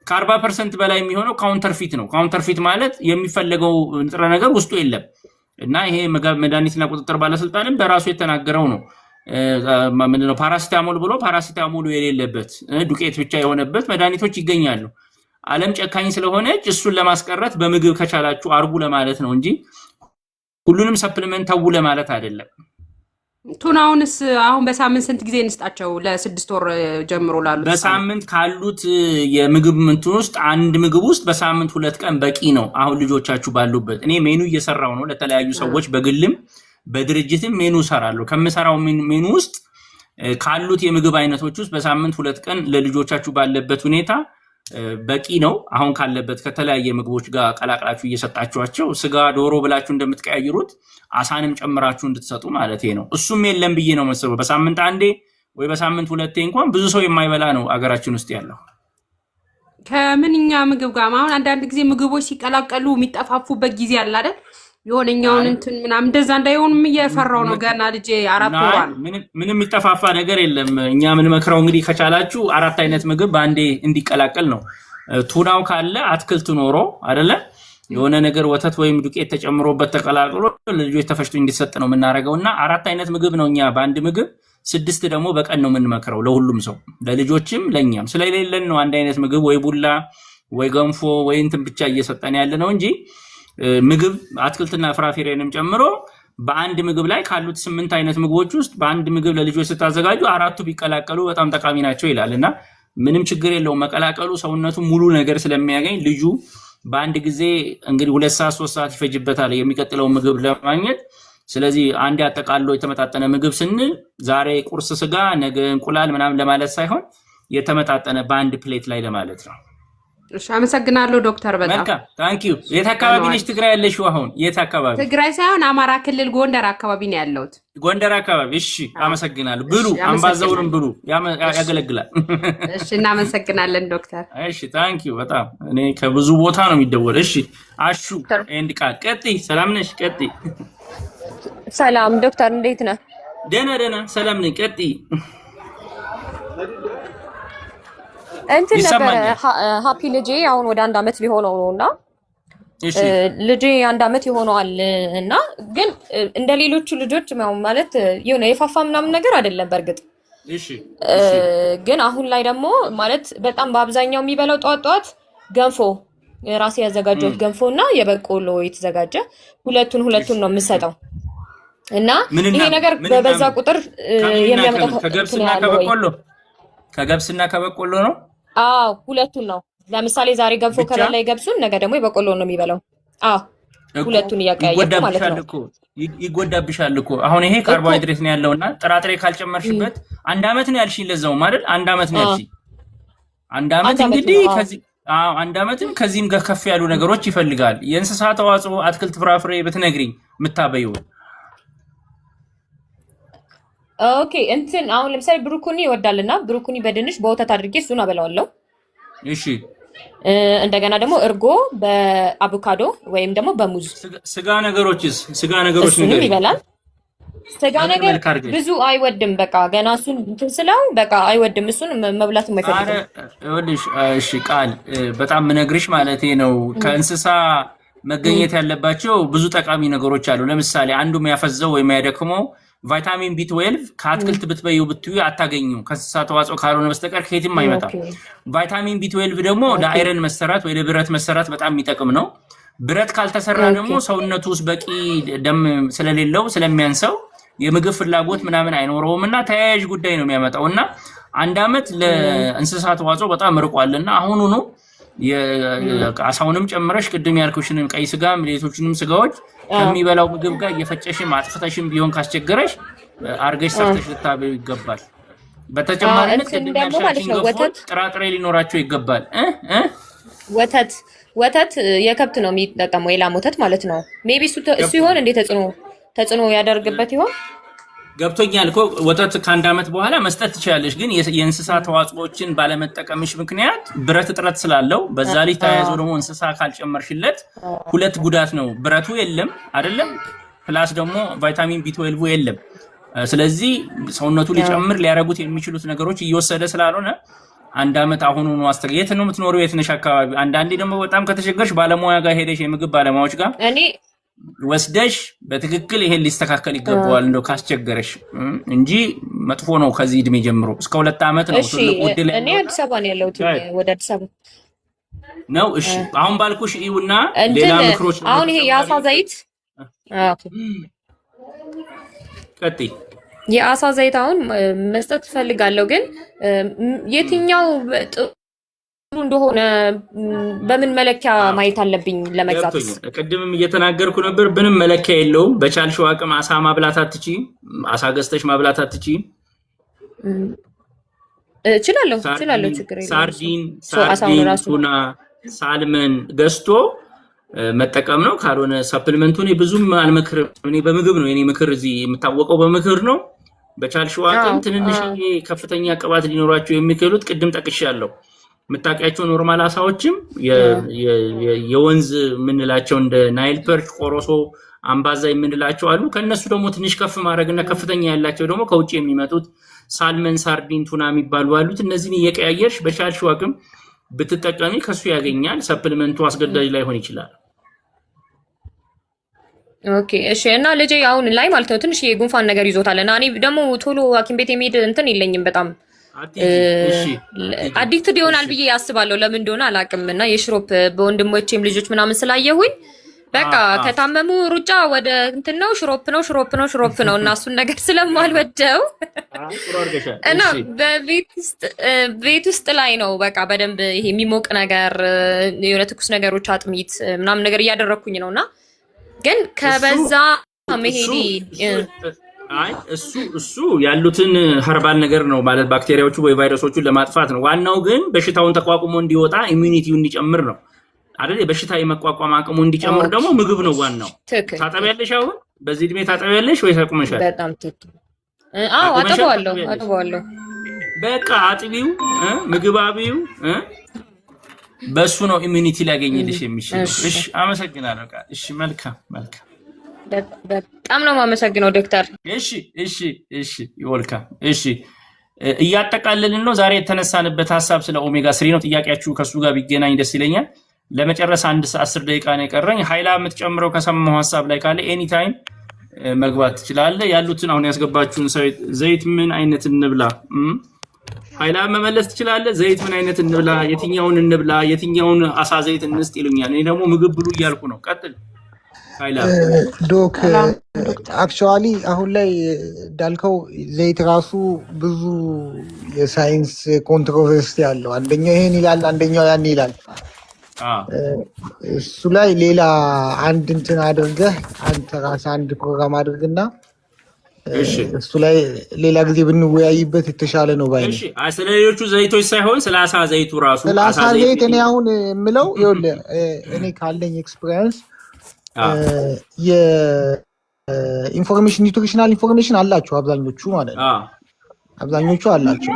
[SPEAKER 3] ከ40% በላይ የሚሆነው ካውንተርፊት ነው። ካውንተርፊት ማለት የሚፈለገው ንጥረ ነገር ውስጡ የለም እና ይሄ መድኃኒትና ቁጥጥር ባለስልጣንም በራሱ የተናገረው ነው። ምንድነው ፓራሲታሞል ብሎ ፓራሲታሞሉ የሌለበት ዱቄት ብቻ የሆነበት መድኃኒቶች ይገኛሉ። ዓለም ጨካኝ ስለሆነች እሱን ለማስቀረት በምግብ ከቻላችሁ አርጉ ለማለት ነው እንጂ ሁሉንም ሰፕሊመንት ተው ለማለት አይደለም።
[SPEAKER 8] ቱናውንስ አሁን በሳምንት ስንት ጊዜ እንስጣቸው? ለ6 ወር ጀምሮ ላሉት
[SPEAKER 3] በሳምንት ካሉት የምግብ ምንቱን ውስጥ አንድ ምግብ ውስጥ በሳምንት 2 ቀን በቂ ነው። አሁን ልጆቻችሁ ባሉበት እኔ ሜኑ እየሰራው ነው ለተለያዩ ሰዎች በግልም በድርጅትም ሜኑ ሰራለሁ። ከምሰራው ሜኑ ውስጥ ካሉት የምግብ አይነቶች ውስጥ በሳምንት 2 ቀን ለልጆቻችሁ ባለበት ሁኔታ በቂ ነው። አሁን ካለበት ከተለያየ ምግቦች ጋር ቀላቅላችሁ እየሰጣችኋቸው ስጋ ዶሮ ብላችሁ እንደምትቀያይሩት አሳንም ጨምራችሁ እንድትሰጡ ማለት ነው። እሱም የለም ብዬ ነው መሰለው። በሳምንት አንዴ ወይ በሳምንት 2 እንኳን ብዙ ሰው የማይበላ ነው አገራችን ውስጥ ያለው።
[SPEAKER 8] ከምንኛ ምግብ ጋር አሁን አንዳንድ ጊዜ ምግቦች ሲቀላቀሉ የሚጠፋፉበት ጊዜ አለ አይደል? የሆነኛውን እንትን ምናምን እንደዛ እንዳይሆንም እየፈራው ነው። ገና ልጄ 4 ወር ነው።
[SPEAKER 3] ምንም የሚጠፋፋ ነገር የለም። እኛ ምን መክረው እንግዲህ ከቻላችሁ 4 አይነት ምግብ በአንዴ እንዲቀላቀል ነው። ቱናው ካለ አትክልት ኖሮ አይደለ የሆነ ነገር ወተት ወይም ዱቄት ተጨምሮበት ተቀላቅሎ ለልጆች ተፈጭቶ እንዲሰጥ ነው የምናደርገውና 4 አይነት ምግብ ነው እኛ በአንድ ምግብ 6 ደግሞ በቀን ነው የምንመክረው ለሁሉም ሰው ለልጆችም ለኛም። ስለሌለን ነው አንድ አይነት ምግብ ወይ ቡላ ወይ ገንፎ ወይ እንትን ብቻ እየሰጠን ያለ ነው እንጂ ምግብ አትክልትና ፍራፍሬንም ጨምሮ በአንድ ምግብ ላይ ካሉት 8 አይነት ምግቦች ውስጥ በአንድ ምግብ ለልጆች ስታዘጋጁ 4ቱ ቢቀላቀሉ በጣም ጠቃሚ ናቸው ይላልና ምንም ችግር የለውም መቀላቀሉ። ሰውነቱ ሙሉ ነገር ስለሚያገኝ ልጁ በአንድ ጊዜ እንግዲህ 2 ሰዓት 3 ሰዓት ይፈጅበታል የሚቀጥለው ምግብ ለማግኘት። ስለዚህ አንድ አጠቃሎ የተመጣጠነ ምግብ ስንል ዛሬ ቁርስ ስጋ ነገ እንቁላል ምናምን ለማለት ሳይሆን የተመጣጠነ በአንድ ፕሌት ላይ ለማለት ነው።
[SPEAKER 8] እሺ አመሰግናለሁ ዶክተር። በጣም
[SPEAKER 3] መልካም ታንኪዩ። የት አካባቢ ነሽ? ትግራይ ያለሽው አሁን የት አካባቢ?
[SPEAKER 8] ትግራይ ሳይሆን አማራ ክልል ጎንደር አካባቢ ነው ያለሁት።
[SPEAKER 3] ጎንደር አካባቢ። እሺ አመሰግናለሁ። ብሉ አምባዘውንም ብሉ ያገለግላል።
[SPEAKER 8] እሺ እናመሰግናለን ዶክተር።
[SPEAKER 3] እሺ ታንኪዩ በጣም እኔ ከብዙ ቦታ ነው የሚደወል። እሺ አሹ ኤንድ ቃል ቀጥይ። ሰላም ነሽ? ቀጥይ።
[SPEAKER 9] ሰላም ዶክተር እንዴት ነህ?
[SPEAKER 3] ደህና ሰላም ነኝ። ቀጥይ።
[SPEAKER 9] እንትን ነበረ ሃፒ ልጄ አሁን ወደ 1 ዓመት ሊሆነው ነውና ልጄ 1 ዓመት ይሆነዋል እና ግን እንደ ሌሎቹ ልጆች ማለት የሆነ የፋፋ ምናምን ነገር አይደለም በእርግጥ ግን አሁን ላይ ደግሞ ማለት በጣም በአብዛኛው የሚበላው ጧት ገንፎ ራሴ ያዘጋጀሁት ገንፎና የበቆሎ የተዘጋጀ ሁለቱን ነው የምሰጠው እና ይሄ ነገር በበዛ ቁጥር የሚያመጣው
[SPEAKER 3] ከገብስና ከበቆሎ ነው።
[SPEAKER 9] አዎ ሁለቱን ነው። ለምሳሌ ዛሬ ገንፎ ከበላ የገብሱን ነገ ደግሞ የበቆሎ ነው የሚበላው። አዎ ሁለቱን እያቀያየርኩ ማለት ነው።
[SPEAKER 3] ይጎዳብሻል እኮ አሁን ይሄ ካርቦሃይድሬት ነው ያለውና ጥራጥሬ ካልጨመርሽበት 1 ዓመት ነው ያልሽኝ። ለዛው ማለት 1 ዓመት ነው ያልሽኝ። 1 ዓመት እንግዲህ ከዚህ 1 ዓመትም ከዚህም ጋር ከፍ ያሉ ነገሮች ይፈልጋል። የእንስሳት ተዋጽኦ አትክልት፣ ፍራፍሬ ብትነግሪኝ የምታበይው።
[SPEAKER 9] ኦኬ እንትን አሁን ለምሳሌ ብሩኩኒ ይወዳልና ብሩኩኒ በድንች በወተት አድርጌ እሱን አበላዋለሁ።
[SPEAKER 3] እሺ
[SPEAKER 9] እንደገና ደግሞ እርጎ በአቮካዶ ወይም ደግሞ በሙዝ
[SPEAKER 3] ስጋ ነገሮች
[SPEAKER 9] ነገር ይበላል። ስጋ ነገር ብዙ አይወድም። በቃ ገና እሱን እንትን ስለው በቃ አይወድም። እሱን መብላት የማይፈልግም።
[SPEAKER 3] እሺ ቃል በጣም ምነግርሽ ማለቴ ነው ከእንስሳ መገኘት ያለባቸው ብዙ ጠቃሚ ነገሮች አሉ። ለምሳሌ አንዱ የሚያፈዘው ወይ የሚያደክመው ቫይታሚን ቢ12 ከአትክልት ብትበዩ ብትዩ አታገኙ ከእንስሳ ተዋጽኦ ካልሆነ በስተቀር ከየትም አይመጣም። ቫይታሚን ቢ12 ደግሞ ለአይረን መሰራት ወይ ለብረት መሰራት በጣም የሚጠቅም ነው። ብረት ካልተሰራ ደግሞ ሰውነቱ ውስጥ በቂ ደም ስለሌለው ስለሚያንሰው የምግብ ፍላጎት ምናምን አይኖረውም እና ተያያዥ ጉዳይ ነው የሚያመጣው እና 1 ዓመት ለእንስሳ ተዋጽኦ በጣም ርቋልና አሁኑኑ የአሳውንም ጨምረሽ ቅድም ያልኩሽንም ቀይ ስጋም ሌሎችንም ስጋዎች ከሚበላው ምግብ ጋር እየፈጨሽም አጥፍተሽም ቢሆን ካስቸገረሽ አርገሽ ሰርተሽ ልታበዩ ይገባል። በተጨማሪነት ቅድም ያልሻችን ገፎች ጥራጥሬ ሊኖራቸው ይገባል።
[SPEAKER 9] ወተት የከብት ነው የሚጠቀመው የላም ወተት ማለት ነው። ሜቢ እሱ ይሆን እንዴ ተጽዕኖ ያደርግበት ይሆን?
[SPEAKER 3] ገብቶኛል እኮ ወተት ከ1 ዓመት በኋላ መስጠት ትችላለሽ። ግን የእንስሳ ተዋጽኦችን ባለመጠቀምሽ ምክንያት ብረት እጥረት ስላለው በዛ ላይ ተያይዞ ደግሞ እንስሳ ካልጨመርሽለት 2 ጉዳት ነው። ብረቱ የለም አይደለም፣ ፕላስ ደግሞ ቫይታሚን ቢ12 የለም። ስለዚህ ሰውነቱ ሊጨምር ሊያረጉት የሚችሉት ነገሮች እየወሰደ ስላልሆነ 1 ዓመት አሁኑ ነው የት ነው የምትኖሪው? የት ነሽ አካባቢ? አንዳንዴ ደግሞ በጣም ከተቸገርሽ ባለሙያ ጋር ሄደሽ የምግብ ባለሙያዎች ጋር ወስደሽ በትክክል ይሄን ሊስተካከል ይገባዋል እንደው ካስቸገረሽ እንጂ መጥፎ ነው። ከዚህ እድሜ ጀምሮ እስከ 2 ዓመት ነው ትልቁ እድል።
[SPEAKER 9] እኔ አዲስ አበባ ነው ያለሁት፣ ወደ አዲስ አበባ
[SPEAKER 3] ነው። እሺ አሁን ባልኩሽ ይውና ሌላ ምክሮች
[SPEAKER 9] አሁን ይሄ የአሳ ዘይት
[SPEAKER 3] ቀጥይ።
[SPEAKER 9] የአሳ ዘይት አሁን መስጠት ፈልጋለሁ፣ ግን የትኛው እንደሆነ በምን መለኪያ ማየት አለብኝ ለመግዛት?
[SPEAKER 3] ቅድምም እየተናገርኩ ነበር። ምንም መለኪያ የለውም። በቻልሽው አቅም አሳ ማብላት አትችይም? አሳ ገዝተሽ ማብላት አትችይም?
[SPEAKER 9] እችላለሁ፣ ችግር የለውም።
[SPEAKER 3] ሳርዲን፣ ቱና፣ ሳልመን ገዝቶ መጠቀም ነው። ካልሆነ ሰፕሊመንቱ እኔ ብዙም አልመክርም። እኔ በምግብ ነው የኔ ምክር፣ እዚህ የምታወቀው በምክር ነው። በቻልሽው አቅም ትንንሽ ከፍተኛ ቅባት ሊኖራቸው የሚከሉት ቅድም ጠቅሻለሁ። የምታውቂያቸው ኖርማል አሳዎችም የወንዝ የምንላቸው እንደ ናይል ፐርች፣ ቆሮሶ፣ አምባዛ የምንላቸው አሉ። ከነሱ ደግሞ ትንሽ ከፍ ማድረግና ከፍተኛ ያላቸው ደግሞ ከውጭ የሚመጡት ሳልመን፣ ሳርዲን፣ ቱና የሚባሉ አሉት። እነዚህን እየቀያየርሽ በቻልሽው አቅም ብትጠቀሚ ከሱ ያገኛል። ሰፕሊመንቱ አስገዳጅ ላይሆን ይችላል።
[SPEAKER 9] ኦኬ እሺ። እና ልጄ አሁን ላይ ማለት ነው ትንሽ የጉንፋን ነገር ይዞታል እና እኔ ደግሞ ቶሎ ሐኪም ቤት የሚሄድ እንትን የለኝም በጣም አዲክትድ ይሆናል ብዬ ያስባለሁ። ለምን እንደሆነ አላውቅም። እና የሽሮፕ በወንድሞቼም ልጆች ምናምን ስላየሁኝ በቃ ከታመሙ ሩጫ ወደ እንትን ነው ሽሮፕ ነው እና እሱን ነገር ስለማልወደው እና ቤት ውስጥ ላይ ነው በቃ በደንብ ይሄ የሚሞቅ ነገር የሆነ ትኩስ ነገሮች አጥሚት ምናምን ነገር እያደረኩኝ ነውና ግን ከበዛ መሄዲ
[SPEAKER 3] እሱ ያሉትን ሀርባል ነገር ነው ማለት ባክቴሪያዎቹ ወይ ቫይረሶቹን ለማጥፋት ነው። ዋናው ግን በሽታውን ተቋቁሞ እንዲወጣ ኢሚዩኒቲው እንዲጨምር ነው አይደል? በሽታ የመቋቋም አቅሙ እንዲጨምር ደግሞ ምግብ ነው ዋናው። ታጠቢያለሽ? አሁን በዚህ እድሜ ታጠቢያለሽ ወይ አቁመሻል?
[SPEAKER 9] በጣም ትክክል። አጠባዋለሁ።
[SPEAKER 3] በቃ አጥቢው፣ ምግብ አብይው፣ በሱ ነው ኢሚዩኒቲ ሊያገኝልሽ የሚችለው። እሺ፣ አመሰግናለሁ። እሺ፣ መልካም።
[SPEAKER 9] በጣም ነው የማመሰግነው ዶክተር።
[SPEAKER 3] እሺ ይወልካም። እሺ እያጠቃለልን ነው። ዛሬ የተነሳንበት ሀሳብ ስለ ኦሜጋ 3 ነው። ጥያቄያችሁ ከሱ ጋር ቢገናኝ ደስ ይለኛል። ለመጨረስ 10 ደቂቃ ነው የቀረኝ። ኃይላ የምትጨምረው ከሰማው ሀሳብ ላይ ካለ ኤኒ ታይም መግባት ትችላለህ። ያሉትን አሁን ያስገባችሁን ዘይት ምን አይነት እንብላ? ኃይላ መመለስ ትችላለህ። ዘይት ምን አይነት እንብላ? የትኛውን እንብላ? የትኛውን አሳ ዘይት እንስጥ ይሉኛል። እኔ ደግሞ ምግብ ብሉ እያልኩ ነው። ቀጥል
[SPEAKER 4] ዶክ። አክቹዋሊ አሁን ላይ እንዳልከው ዘይት ራሱ ብዙ የሳይንስ ኮንትሮቨርሲ አለው። አንደኛው ይሄን ይላል፣ አንደኛው ያን ይላል። እሱ ላይ ሌላ አንድ እንትን አድርገህ አንተ ራስህ አንድ ፕሮግራም አድርግና እሱ ላይ ሌላ ጊዜ ብንወያይበት የተሻለ ነው ባይ ነው።
[SPEAKER 3] ስለ ሌሎቹ ዘይቶች ሳይሆን ስለ አሳ ዘይቱ ራሱ።
[SPEAKER 4] ስለ አሳ ዘይት እኔ አሁን የምለው ይኸውልህ እኔ ካለኝ ኤክስፒሪየንስ የኢንፎርሜሽን ኒውትሪሽናል ኢንፎርሜሽን አላቸው አብዛኞቹ ማለት ነው። አብዛኞቹ አላቸው።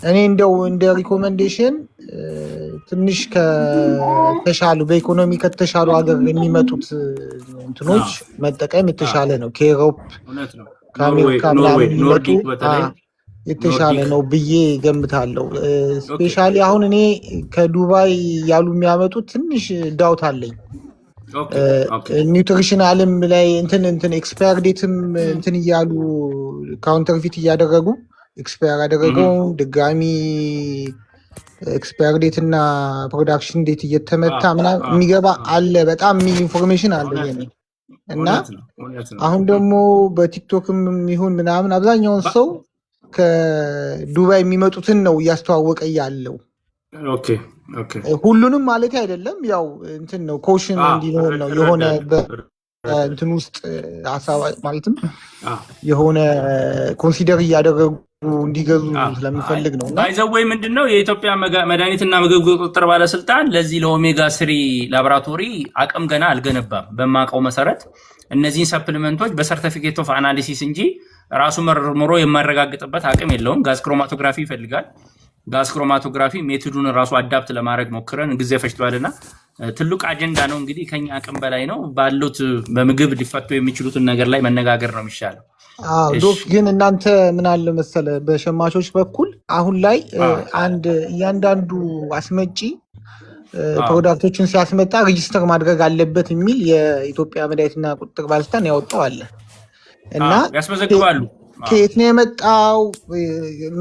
[SPEAKER 4] እኔ እንደው እንደ ሪኮመንዴሽን ትንሽ ከተሻሉ በኢኮኖሚ ከተሻሉ ሀገር የሚመጡት እንትኖች መጠቀም የተሻለ ነው። ከዩሮፕ ከአሜሪካ ምናምን የሚመጡ የተሻለ ነው ብዬ ገምታለሁ። ስፔሻሊ አሁን እኔ ከዱባይ ያሉ የሚያመጡት ትንሽ ዳውት አለኝ። ኒውትሪሽናልም ላይ እንትን ኤክስፓየር ዴትም እንትን እያሉ ካውንተርፊት እያደረጉ ኤክስፓየር ያደረገው ድጋሚ ኤክስፓየር ዴት እና ፕሮዳክሽን ዴት እየተመታ ምናምን የሚገባ አለ። በጣም የሚል ኢንፎርሜሽን አለ እና አሁን ደግሞ በቲክቶክም ይሁን ምናምን አብዛኛውን ሰው ከዱባይ የሚመጡትን ነው እያስተዋወቀ ያለው። ሁሉንም ማለት አይደለም፣ ያው እንትን ነው ኮሽን እንዲኖር ነው የሆነ እንትን ውስጥ ሀሳብ ማለትም የሆነ ኮንሲደር እያደረጉ እንዲገዙ ስለሚፈልግ ነው።
[SPEAKER 3] ባይዘወይ ምንድነው የኢትዮጵያ መድኃኒትና ምግብ ቁጥጥር ባለስልጣን ለዚህ ለኦሜጋ 3 ላቦራቶሪ አቅም ገና አልገነባም። በማውቀው መሰረት እነዚህን ሰፕሊመንቶች በሰርቲፊኬት ኦፍ አናሊሲስ እንጂ ራሱ መርምሮ የማረጋግጥበት አቅም የለውም። ጋዝ ክሮማቶግራፊ ይፈልጋል። ጋዝ ክሮማቶግራፊ ሜቶዱን ራሱ አዳፕት ለማድረግ ሞክረን ጊዜ ፈጅቷልና ትልቅ አጀንዳ ነው። እንግዲህ ከኛ አቅም በላይ ነው። ባሉት በምግብ ሊፈቱ የሚችሉትን ነገር ላይ መነጋገር ነው የሚሻለው።
[SPEAKER 4] ዶክ ግን እናንተ ምን አለ መሰለ በሸማቾች በኩል አሁን ላይ አንድ እያንዳንዱ አስመጪ ፕሮዳክቶችን ሲያስመጣ ሬጂስተር ማድረግ አለበት የሚል የኢትዮጵያ መድኃኒትና ቁጥጥር ባለስልጣን ያወጣው አለ እና
[SPEAKER 3] ያስመዘግባሉ።
[SPEAKER 4] ከየት ነው የመጣው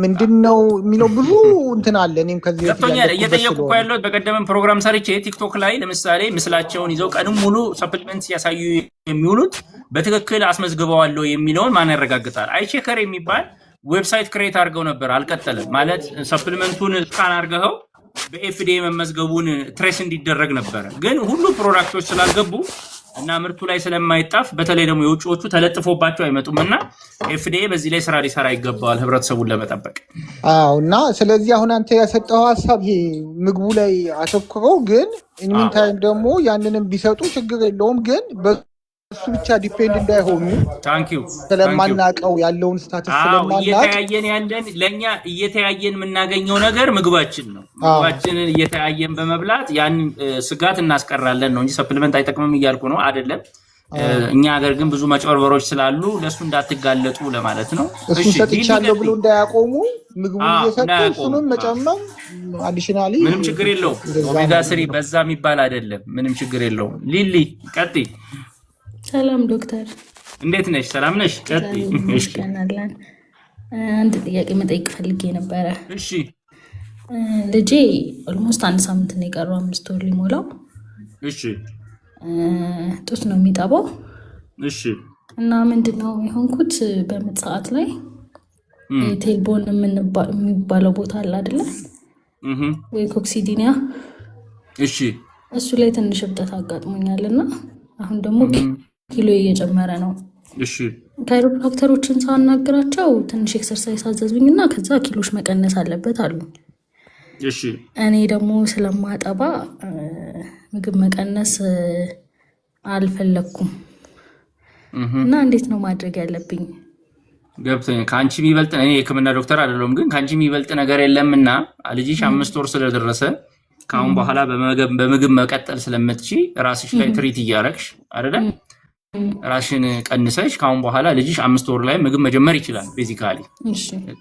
[SPEAKER 4] ምንድን ነው የሚለው ብዙ እንትን አለ። እኔም ከዚህ
[SPEAKER 3] ገብቶኛል። እየጠየቁ እኮ ያለሁት በቀደም ፕሮግራም ሰርቼ ቲክቶክ ላይ ለምሳሌ ምስላቸውን ይዘው ቀንም ሙሉ ሰፕሊመንት ሲያሳዩ የሚውሉት በትክክል አስመዝግበዋለሁ የሚለውን ማን ያረጋግጣል? አይቼከር የሚባል ዌብሳይት ክሬት አድርገው ነበር፣ አልቀጠለም። ማለት ሰፕሊመንቱን ስካን አድርገው በኤፍዲኤ መመዝገቡን ትሬስ እንዲደረግ ነበረ። ግን ሁሉ ፕሮዳክቶች ስላልገቡ እና ምርቱ ላይ ስለማይጣፍ በተለይ ደግሞ የውጭዎቹ ተለጥፎባቸው አይመጡም እና ኤፍዲኤ በዚህ ላይ ስራ ሊሰራ ይገባዋል ህብረተሰቡን ለመጠበቅ።
[SPEAKER 4] እና ስለዚህ አሁን አንተ ያሰጠው ሀሳብ ይሄ ምግቡ ላይ አተኩረው፣ ግን ኢንሚን ታይም ደግሞ ያንንም ቢሰጡ ችግር የለውም። ግን በሱ ብቻ ዲፔንድ እንዳይሆኑ ስለማናቀው ያለውን ስታትስ ስለማናቅ
[SPEAKER 3] ለእኛ እየተያየን የምናገኘው ነገር ምግባችን ነው። ምግባችንን እየተያየን በመብላት ያን ስጋት እናስቀራለን ነው እንጂ ሰፕሊመንት አይጠቅምም እያልኩ ነው አይደለም። እኛ ሀገር ግን ብዙ መጭበርበሮች ስላሉ ለእሱ እንዳትጋለጡ ለማለት ነው።
[SPEAKER 4] እሱን ሰጥቻለሁ ብሎ እንዳያቆሙ ምግቡ እየሰጡ እሱንም መጨመም አዲሽናሊ
[SPEAKER 3] ምንም ችግር የለውም። ኦሜጋ 3 በዛ የሚባል አይደለም፣ ምንም ችግር የለውም። ሊሊ ቀጥይ።
[SPEAKER 10] ሰላም ዶክተር፣
[SPEAKER 3] እንዴት ነሽ? ሰላም ነሽ? ቀጥይ።
[SPEAKER 10] እሺ፣ አንድ ጥያቄ መጠየቅ ፈልጌ ነበረ።
[SPEAKER 3] እሺ።
[SPEAKER 10] ልጄ ኦልሞስት 1 ሳምንት ነው የቀረው፣ 5 ወር ሊሞላው
[SPEAKER 1] እሺ
[SPEAKER 10] ጡት ነው የሚጠባው።
[SPEAKER 1] እሺ
[SPEAKER 10] እና ምንድነው የሆንኩት በምጥ ሰዓት ላይ ቴልቦን የሚባለው ቦታ አለ አይደለ? ወይ ኮክሲዲኒያ።
[SPEAKER 1] እሺ
[SPEAKER 10] እሱ ላይ ትንሽ እብጠት አጋጥሞኛልና አሁን ደግሞ ኪሎ እየጨመረ ነው።
[SPEAKER 1] እሺ
[SPEAKER 10] ካይሮፕራክተሮችን ሳናግራቸው ትንሽ ኤክሰርሳይዝ አዘዙኝና ከዛ ኪሎሽ መቀነስ አለበት አሉ።
[SPEAKER 1] እሺ
[SPEAKER 10] እኔ ደግሞ ስለማጠባ ምግብ መቀነስ አልፈለኩም እና እንዴት ነው ማድረግ ያለብኝ?
[SPEAKER 1] ገብተኝ ከአንቺ የሚበልጥ እኔ የሕክምና ዶክተር አይደለሁም፣ ግን ከአንቺ የሚበልጥ ነገር የለምና ልጅሽ 5 ወር ስለደረሰ ከአሁን በኋላ በምግብ መቀጠል ስለምትቺ ራስሽ ላይ ትሪት እያረግሽ አይደለ? ራስሽን ቀንሰሽ ከአሁን በኋላ ልጅሽ 5 ወር ላይ ምግብ መጀመር ይችላል። ቤዚካሊ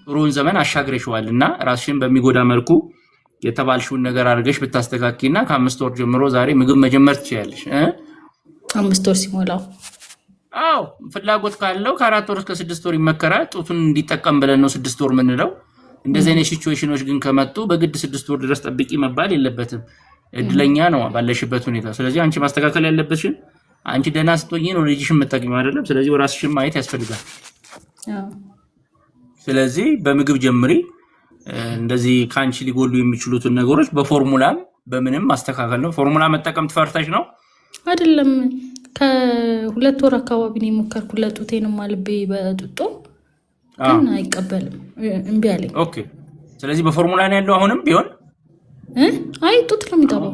[SPEAKER 1] ጥሩን ዘመን አሻግረሽዋል እና ራስሽን በሚጎዳ መልኩ የተባልሽውን ነገር አድርገሽ ብታስተካኪና ከ5 ወር ጀምሮ ዛሬ ምግብ መጀመር ትችያለሽ።
[SPEAKER 10] 5 ወር ሲሞላው
[SPEAKER 1] አዎ ፍላጎት ካለው ከ4 ወር እስከ 6 ወር ይመከራል። ጡቱን እንዲጠቀም ብለን ነው 6 ወር ምንለው። እንደዚህ አይነት ሲቹዌሽኖች ግን ከመጡ በግድ 6 ወር ድረስ ጠብቂ መባል የለበትም። እድለኛ ነው ባለሽበት ሁኔታ። ስለዚህ አንቺ ማስተካከል ያለበትሽን አንቺ ደህና ስትሆኚ ነው ልጅሽን የምትጠቅሚው አይደለም። ስለዚህ ራስሽን ማየት ያስፈልጋል። ስለዚህ በምግብ ጀምሪ። እንደዚህ ካንቺ ሊጎሉ የሚችሉትን ነገሮች በፎርሙላም በምንም ማስተካከል ነው። ፎርሙላ መጠቀም ትፈርተሽ ነው
[SPEAKER 10] አይደለም? ከ2 ወር አካባቢ ነው የሞከርኩለት ጡቴንም አልቤ በጡጦ ግን አይቀበልም፣ እምቢ አለኝ።
[SPEAKER 1] ኦኬ ስለዚህ በፎርሙላ ነው ያለው አሁንም ቢሆን
[SPEAKER 10] አይ ጡት ለሚጠባው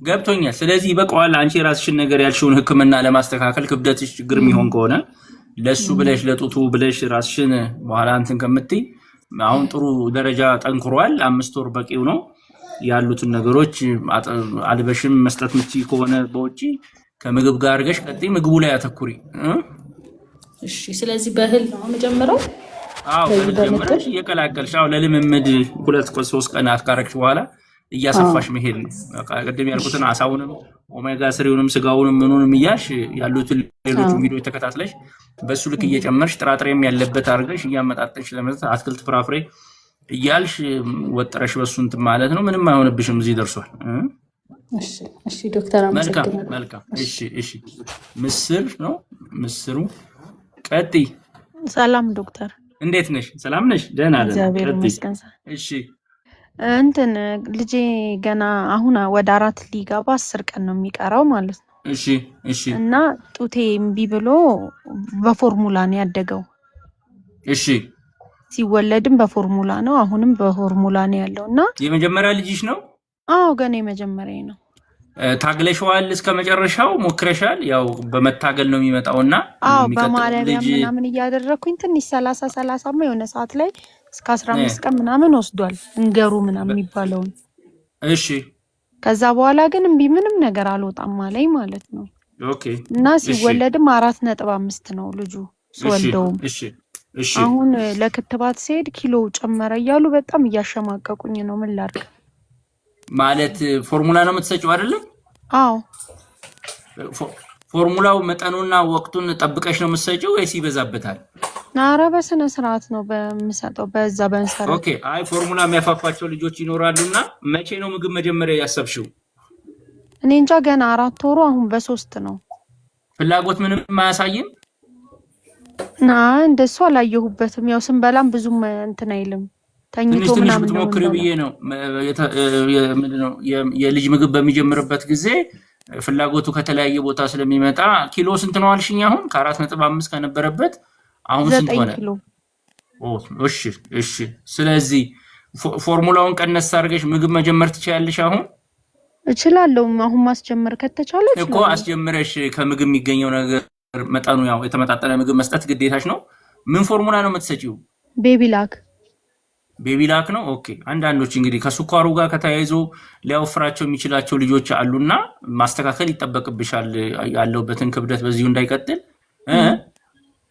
[SPEAKER 1] ገብቶኛል። ስለዚህ ይበቃዋል። አንቺ የራስሽን ነገር ያልሽውን ሕክምና ለማስተካከል ክብደትሽ ችግር የሚሆን ከሆነ ለሱ ብለሽ ለጡቱ ብለሽ ራስሽን በኋላ እንትን ከምትይ አሁን ጥሩ ደረጃ ጠንክሯል። 5 ወር በቂው ነው። ያሉትን ነገሮች አልበሽም መስጠት ምትይ ከሆነ በውጪ ከምግብ ጋር አድርገሽ ቀጥይ፣ ምግቡ ላይ አተኩሪ።
[SPEAKER 10] እሺ ስለዚህ በእህል ነው መጀመሪያው?
[SPEAKER 1] አዎ በመጀመሪያሽ እየቀላቀልሽ ለልምምድ 2-3 ቀናት ካረግሽ በኋላ እያሰፋሽ መሄድ ነው። ቀደም ያልኩትን አሳውንም ኦሜጋ 3ውንም ስጋውንም ምኑንም እያልሽ ያሉትን ሌሎች ቪዲዮዎች ተከታትለሽ በሱ ልክ እየጨመርሽ ጥራጥሬም ያለበት አድርገሽ እያመጣጠሽ ለመስጠት አትክልት ፍራፍሬ እያልሽ ወጥረሽ በሱ እንትን ማለት ነው። ምንም አይሆንብሽም። እዚህ ደርሷል።
[SPEAKER 10] እሺ ዶክተር አመሰግናለሁ።
[SPEAKER 1] መልካም። እሺ ምስር ነው ምስሩ። ቀጥይ።
[SPEAKER 11] ሰላም ዶክተር፣
[SPEAKER 1] እንዴት ነሽ? ሰላም ነሽ? ደህና ነኝ።
[SPEAKER 11] እግዚአብሔር ይመስገን።
[SPEAKER 1] እሺ
[SPEAKER 11] እንትን ልጄ ገና አሁን ወደ 4 ሊገባ 10 ቀን ነው የሚቀረው ማለት ነው።
[SPEAKER 1] እሺ
[SPEAKER 11] እና ጡቴ እምቢ ብሎ በፎርሙላ ነው ያደገው።
[SPEAKER 1] እሺ
[SPEAKER 11] ሲወለድም በፎርሙላ ነው፣ አሁንም በፎርሙላ ነው ያለው። እና
[SPEAKER 1] የመጀመሪያ ልጅሽ ነው?
[SPEAKER 11] አዎ ገና የመጀመሪያ ነው።
[SPEAKER 1] ታግለሽዋል? እስከ መጨረሻው ሞክረሻል? ያው በመታገል ነው የሚመጣውና
[SPEAKER 11] አዎ በማለሪያ ምናምን እያደረኩኝ ትንሽ 30 የሆነ ሰዓት ላይ እስከ 15 ቀን ምናምን ወስዷል እንገሩ ምናምን የሚባለውን።
[SPEAKER 1] እሺ
[SPEAKER 11] ከዛ በኋላ ግን እምቢ ምንም ነገር አልወጣም አለኝ ማለት ነው።
[SPEAKER 1] ኦኬ
[SPEAKER 11] እና ሲወለድም 4.5 ነው ልጁ ሲወልደውም።
[SPEAKER 1] እሺ
[SPEAKER 11] አሁን ለክትባት ሲሄድ ኪሎ ጨመረ እያሉ በጣም እያሸማቀቁኝ ነው። ምን ላድርግ?
[SPEAKER 1] ማለት ፎርሙላ ነው የምትሰጪው አይደለም?
[SPEAKER 11] አዎ
[SPEAKER 1] ፎርሙላው መጠኑና ወቅቱን ጠብቀሽ ነው የምትሰጪው ወይስ ይበዛበታል?
[SPEAKER 11] ኧረ በስነ ስርዓት ነው በምሰጠው በዛ በመሰረት።
[SPEAKER 1] ኦኬ አይ ፎርሙላ የሚያፋፋቸው ልጆች ይኖራሉና መቼ ነው ምግብ መጀመሪያ ያሰብሽው?
[SPEAKER 11] እኔ እንጃ ገና 4 ወሩ አሁን በ3 ነው።
[SPEAKER 1] ፍላጎት ምንም አያሳይም?
[SPEAKER 11] እንደሱ አላየሁበትም። ያው ስንበላም ብዙም እንትን አይልም። ተኝቶ ምናምን ነው
[SPEAKER 1] የምትሞክሪው ብዬ ነው። ምንድነው የልጅ ምግብ በሚጀምርበት ጊዜ ፍላጎቱ ከተለያየ ቦታ ስለሚመጣ ኪሎ ስንት ነው አልሽኝ? አሁን ከ4.5 ከነበረበት አሁን ስንት ሆነ? እሺ ስለዚህ ፎርሙላውን ቀነስ አድርገሽ ምግብ መጀመር ትችያለሽ። አሁን
[SPEAKER 11] እችላለሁ። አሁን ማስጀመር ከተቻለ
[SPEAKER 1] እኮ አስጀምረሽ ከምግብ የሚገኘው ነገር መጠኑ ያው የተመጣጠነ ምግብ መስጠት ግዴታሽ ነው። ምን ፎርሙላ ነው የምትሰጪው? ቤቢ ላክ ነው። ኦኬ አንዳንዶች እንግዲህ ከስኳሩ ጋር ከተያይዞ ሊያወፍራቸው የሚችላቸው ልጆች አሉና ማስተካከል ይጠበቅብሻል። ያለውበትን ክብደት በዚሁ እንዳይቀጥል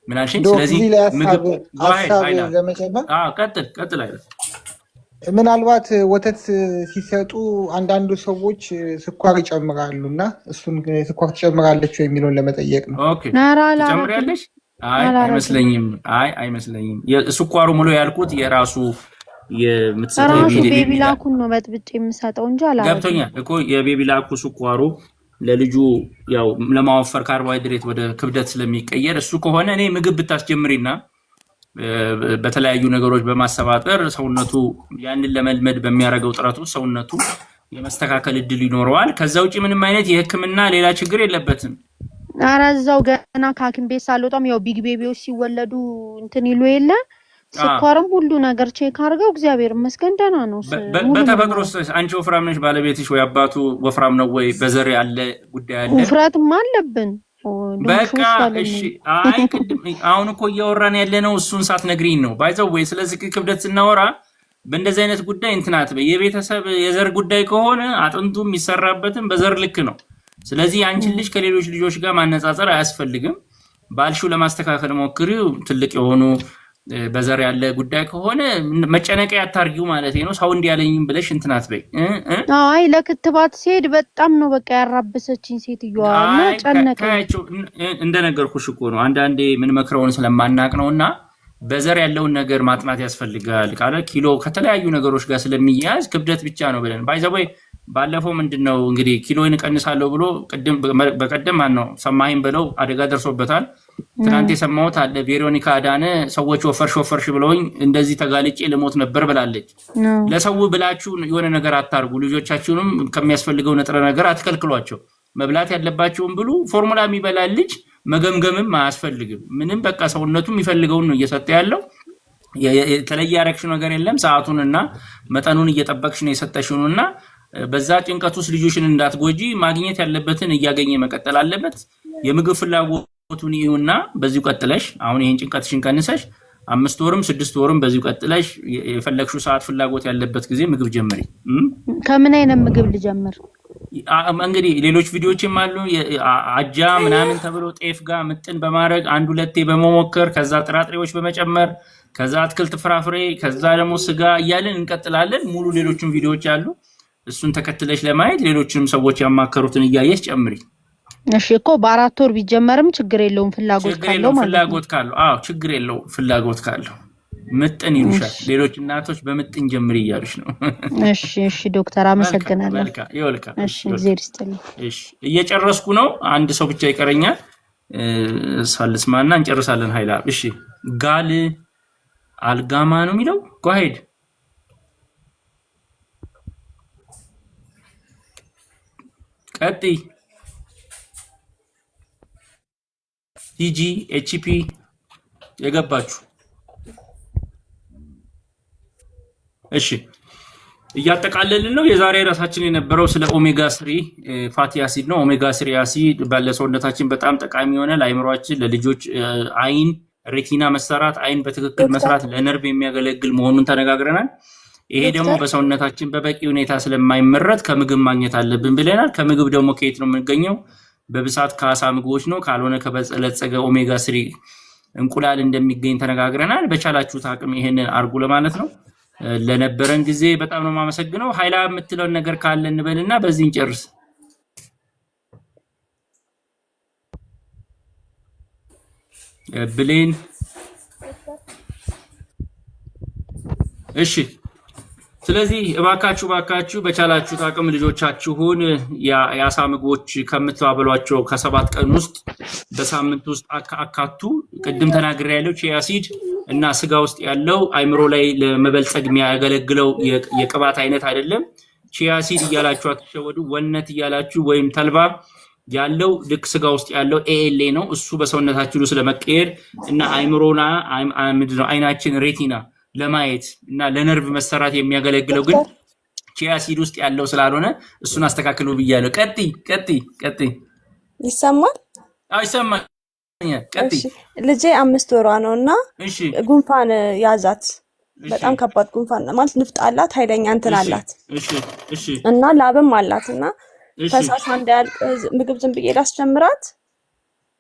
[SPEAKER 1] ምን አልሽኝ? ስለዚህ ምግብ ቀጥል አይደል?
[SPEAKER 4] ምናልባት ወተት ሲሰጡ አንዳንዱ ሰዎች ስኳር ይጨምራሉ እና እሱን ስኳር ትጨምራለች የሚለውን ለመጠየቅ ነው።
[SPEAKER 1] ኦኬ ትጨምሪያለሽ? አይመስለኝም። አይመስለኝም። ስኳሩ ሙሉ ያልኩት የራሱ የምትሰጠው
[SPEAKER 11] ቤቢ ላኩን ነው በጥብጬ የምሰጠው እንጂ አላረኩም።
[SPEAKER 1] ገብቶኛል እኮ የቤቢ ላኩ ስኳሩ
[SPEAKER 3] ለልጁ ያው ለማወፈር ካርቦሃይድሬት ወደ ክብደት ስለሚቀየር እሱ ከሆነ እኔ ምግብ ብታስጀምሪና በተለያዩ ነገሮች በማሰባጠር ሰውነቱ ያንን ለመልመድ በሚያደርገው ጥረቱ ሰውነቱ የመስተካከል እድል ይኖረዋል። ከዛ ውጪ ምንም አይነት የህክምና ሌላ ችግር የለበትም።
[SPEAKER 11] ኧረ እዛው ገና ከሐኪም ቤት ሳልወጣም ያው ቢግ ቤቢዎች ሲወለዱ እንትን ይሉ የለ ስኳርም ሁሉ ነገር ቼክ አድርገው እግዚአብሔር ይመስገን ደህና ነው።
[SPEAKER 3] በተፈጥሮስ አንቺ ወፍራም ነሽ? ባለቤትሽ ወይ አባቱ ወፍራም ነው ወይ? በዘር ያለ ጉዳይ አለ?
[SPEAKER 11] ውፍረትም አለብን።
[SPEAKER 3] በቃ እሺ። አይ አሁን እኮ እያወራን ያለነው እሱን ሳትነግሪኝ ነው። ባይዘው ወይ ስለዚህ ክብደት ስናወራ በእንደዚህ አይነት ጉዳይ እንትናት የቤተሰብ የዘር ጉዳይ ከሆነ አጥንቱም የሚሰራበትም በዘር ልክ ነው። ስለዚህ አንቺን ልጅ ከሌሎች ልጆች ጋር ማነጻጸር አያስፈልግም። ባልሽው ለማስተካከል ሞክሪው። ትልቅ የሆኑ በዘር ያለ ጉዳይ ከሆነ መጨነቂያ ያታርጊው ማለት ነው። ሰው እንዲያለኝም ብለሽ እንትናት በይ።
[SPEAKER 11] አይ ለክትባት ሲሄድ በጣም ነው በቃ ያራበሰችኝ ሴትዮዋ እና ጨነቀኝ።
[SPEAKER 3] እንደነገርኩሽ እኮ ነው አንዳንዴ ምን መክረውን ስለማናቅ ነውና በዘር ያለውን ነገር ማጥናት ያስፈልጋል። ካለ ኪሎ ከተለያዩ ነገሮች ጋር ስለሚያያዝ ክብደት ብቻ ነው ብለን ባይዘው ባለፈው ምንድነው እንግዲህ ኪሎን እቀንሳለሁ ብሎ በቀደም ማን ነው ሰማኸኝ ብለው አደጋ ደርሶበታል። ትናንት የሰማሁት አለ ቬሮኒካ አዳነ ሰዎች ወፈርሽ ብለውኝ እንደዚህ ተጋልጬ ልሞት ነበር ብላለች። ለሰው ብላችሁ የሆነ ነገር አታርጉ። ልጆቻችሁንም ከሚያስፈልገው ንጥረ ነገር አትከልክሏቸው። መብላት ያለባቸውን ብሉ። ፎርሙላ የሚበላ ልጅ መገምገምም አያስፈልግም። ምንም በቃ ሰውነቱ የሚፈልገውን ነው እየሰጠ ያለው። የተለየ ያረክሽ ነገር የለም። ሰዓቱንና መጠኑን እየጠበቅሽ ነው የሰጠሽውና በዛ ጭንቀት ውስጥ ልጆችን እንዳትጎጂ ማግኘት ያለበትን እያገኘ መቀጠል አለበት። የምግብ ፍላጎቱን ይሁንና በዚሁ ቀጥለሽ አሁን ይሄን ጭንቀትሽን ቀንሰሽ 5 ወርም 6 ወርም በዚሁ ቀጥለሽ የፈለግሽው ሰዓት ፍላጎት ያለበት ጊዜ ምግብ ጀምሪ።
[SPEAKER 11] ከምን አይነት ምግብ ልጀምር?
[SPEAKER 3] እንግዲህ ሌሎች ቪዲዮዎችም አሉ። አጃ ምናምን ተብሎ ጤፍ ጋር ምጥን በማድረግ 1-2 በመሞከር ከዛ ጥራጥሬዎች በመጨመር ከዛ አትክልት ፍራፍሬ ከዛ ደግሞ ስጋ እያለን እንቀጥላለን። ሙሉ ሌሎችም ቪዲዮዎች አሉ። እሱን ተከትለሽ ለማየት ሌሎችንም ሰዎች ያማከሩትን እያየሽ ጨምሪ።
[SPEAKER 11] እሺ እኮ በ4 ወር ቢጀመርም ችግር የለውም ፍላጎት ካለው ማለት ነው።
[SPEAKER 3] ፍላጎት ካለው አዎ ችግር የለው። ፍላጎት ካለው ምጥን ይሉሻል። ሌሎች እናቶች በምጥን ጀምሪ እያሉሽ ነው።
[SPEAKER 11] እሺ ዶክተር አመሰግናለሁ። እሺ እግዚአብሔር ይስጥልኝ።
[SPEAKER 3] እሺ እየጨረስኩ ነው። አንድ ሰው ብቻ ይቀረኛል። ሳልስማና እንጨርሳለን። ኃይላ እሺ ጋል አልጋማ ነው የሚለው ጎሄድ ቀጥ ቲጂ ኤችፒ የገባችሁ እሺ እያጠቃለልን ነው። የዛሬ ራሳችን የነበረው ስለ ኦሜጋ 3 ፋቲ አሲድ ነው። ኦሜጋ 3 አሲድ ባለሰውነታችን በጣም ጠቃሚ የሆነ ለአይምሮአችን፣ ለልጆች አይን ሬቲና መሰራት፣ አይን በትክክል መስራት፣ ለነርቭ የሚያገለግል መሆኑን ተነጋግረናል። ይሄ ደግሞ በሰውነታችን በበቂ ሁኔታ ስለማይመረት ከምግብ ማግኘት አለብን ብለናል። ከምግብ ደግሞ ከየት ነው የምንገኘው? በብዛት ከአሳ ምግቦች ነው። ካልሆነ ከበለጸገ ኦሜጋ 3 እንቁላል እንደሚገኝ ተነጋግረናል። በቻላችሁት አቅም ይሄንን አርጉ ለማለት ነው። ለነበረን ጊዜ በጣም ነው የማመሰግነው። ኃይላ የምትለውን ነገር ካለ እንበልና በዚህ እንጨርስ። ብሌን እሺ። ስለዚህ እባካችሁ በቻላችሁት አቅም ልጆቻችሁን የአሳ ምግቦች ከምትባበሏቸው ከ7 ቀን ውስጥ በሳምንት ውስጥ አካቱ። ቅድም ተናግሬያለሁ። ቺያ ሲድ እና ስጋ ውስጥ ያለው አይምሮ ላይ ለመበልጸግ የሚያገለግለው የቅባት አይነት አይደለም። ቺያ ሲድ እያላችሁ አትሸወዱ። ወነት እያላችሁ ወይም ተልባ ያለው ልክ ስጋ ውስጥ ያለው ኤኤልኤ ነው። እሱ በሰውነታችን ውስጥ ለመቀየር እና አይምሮና ምንድነው አይናችን ሬቲና ለማየት እና ለነርቭ መሰራት የሚያገለግለው ግን ቺያ ሲድ ውስጥ ያለው ስላልሆነ እሱን አስተካክሉ ብያለሁ። ቀጥይ
[SPEAKER 12] ይሰማል?
[SPEAKER 3] አይ ይሰማል። ቀጥይ።
[SPEAKER 12] ልጄ 5 ወሯ ነውና ጉንፋን ያዛት። በጣም ከባድ ጉንፋን ማለት ንፍጥ አላት፣ ኃይለኛ እንትን አላት እና ላብም አላትና ፈሳሿ እንዳያልቅ ምግብ ዝም ብዬ ላስጀምራት።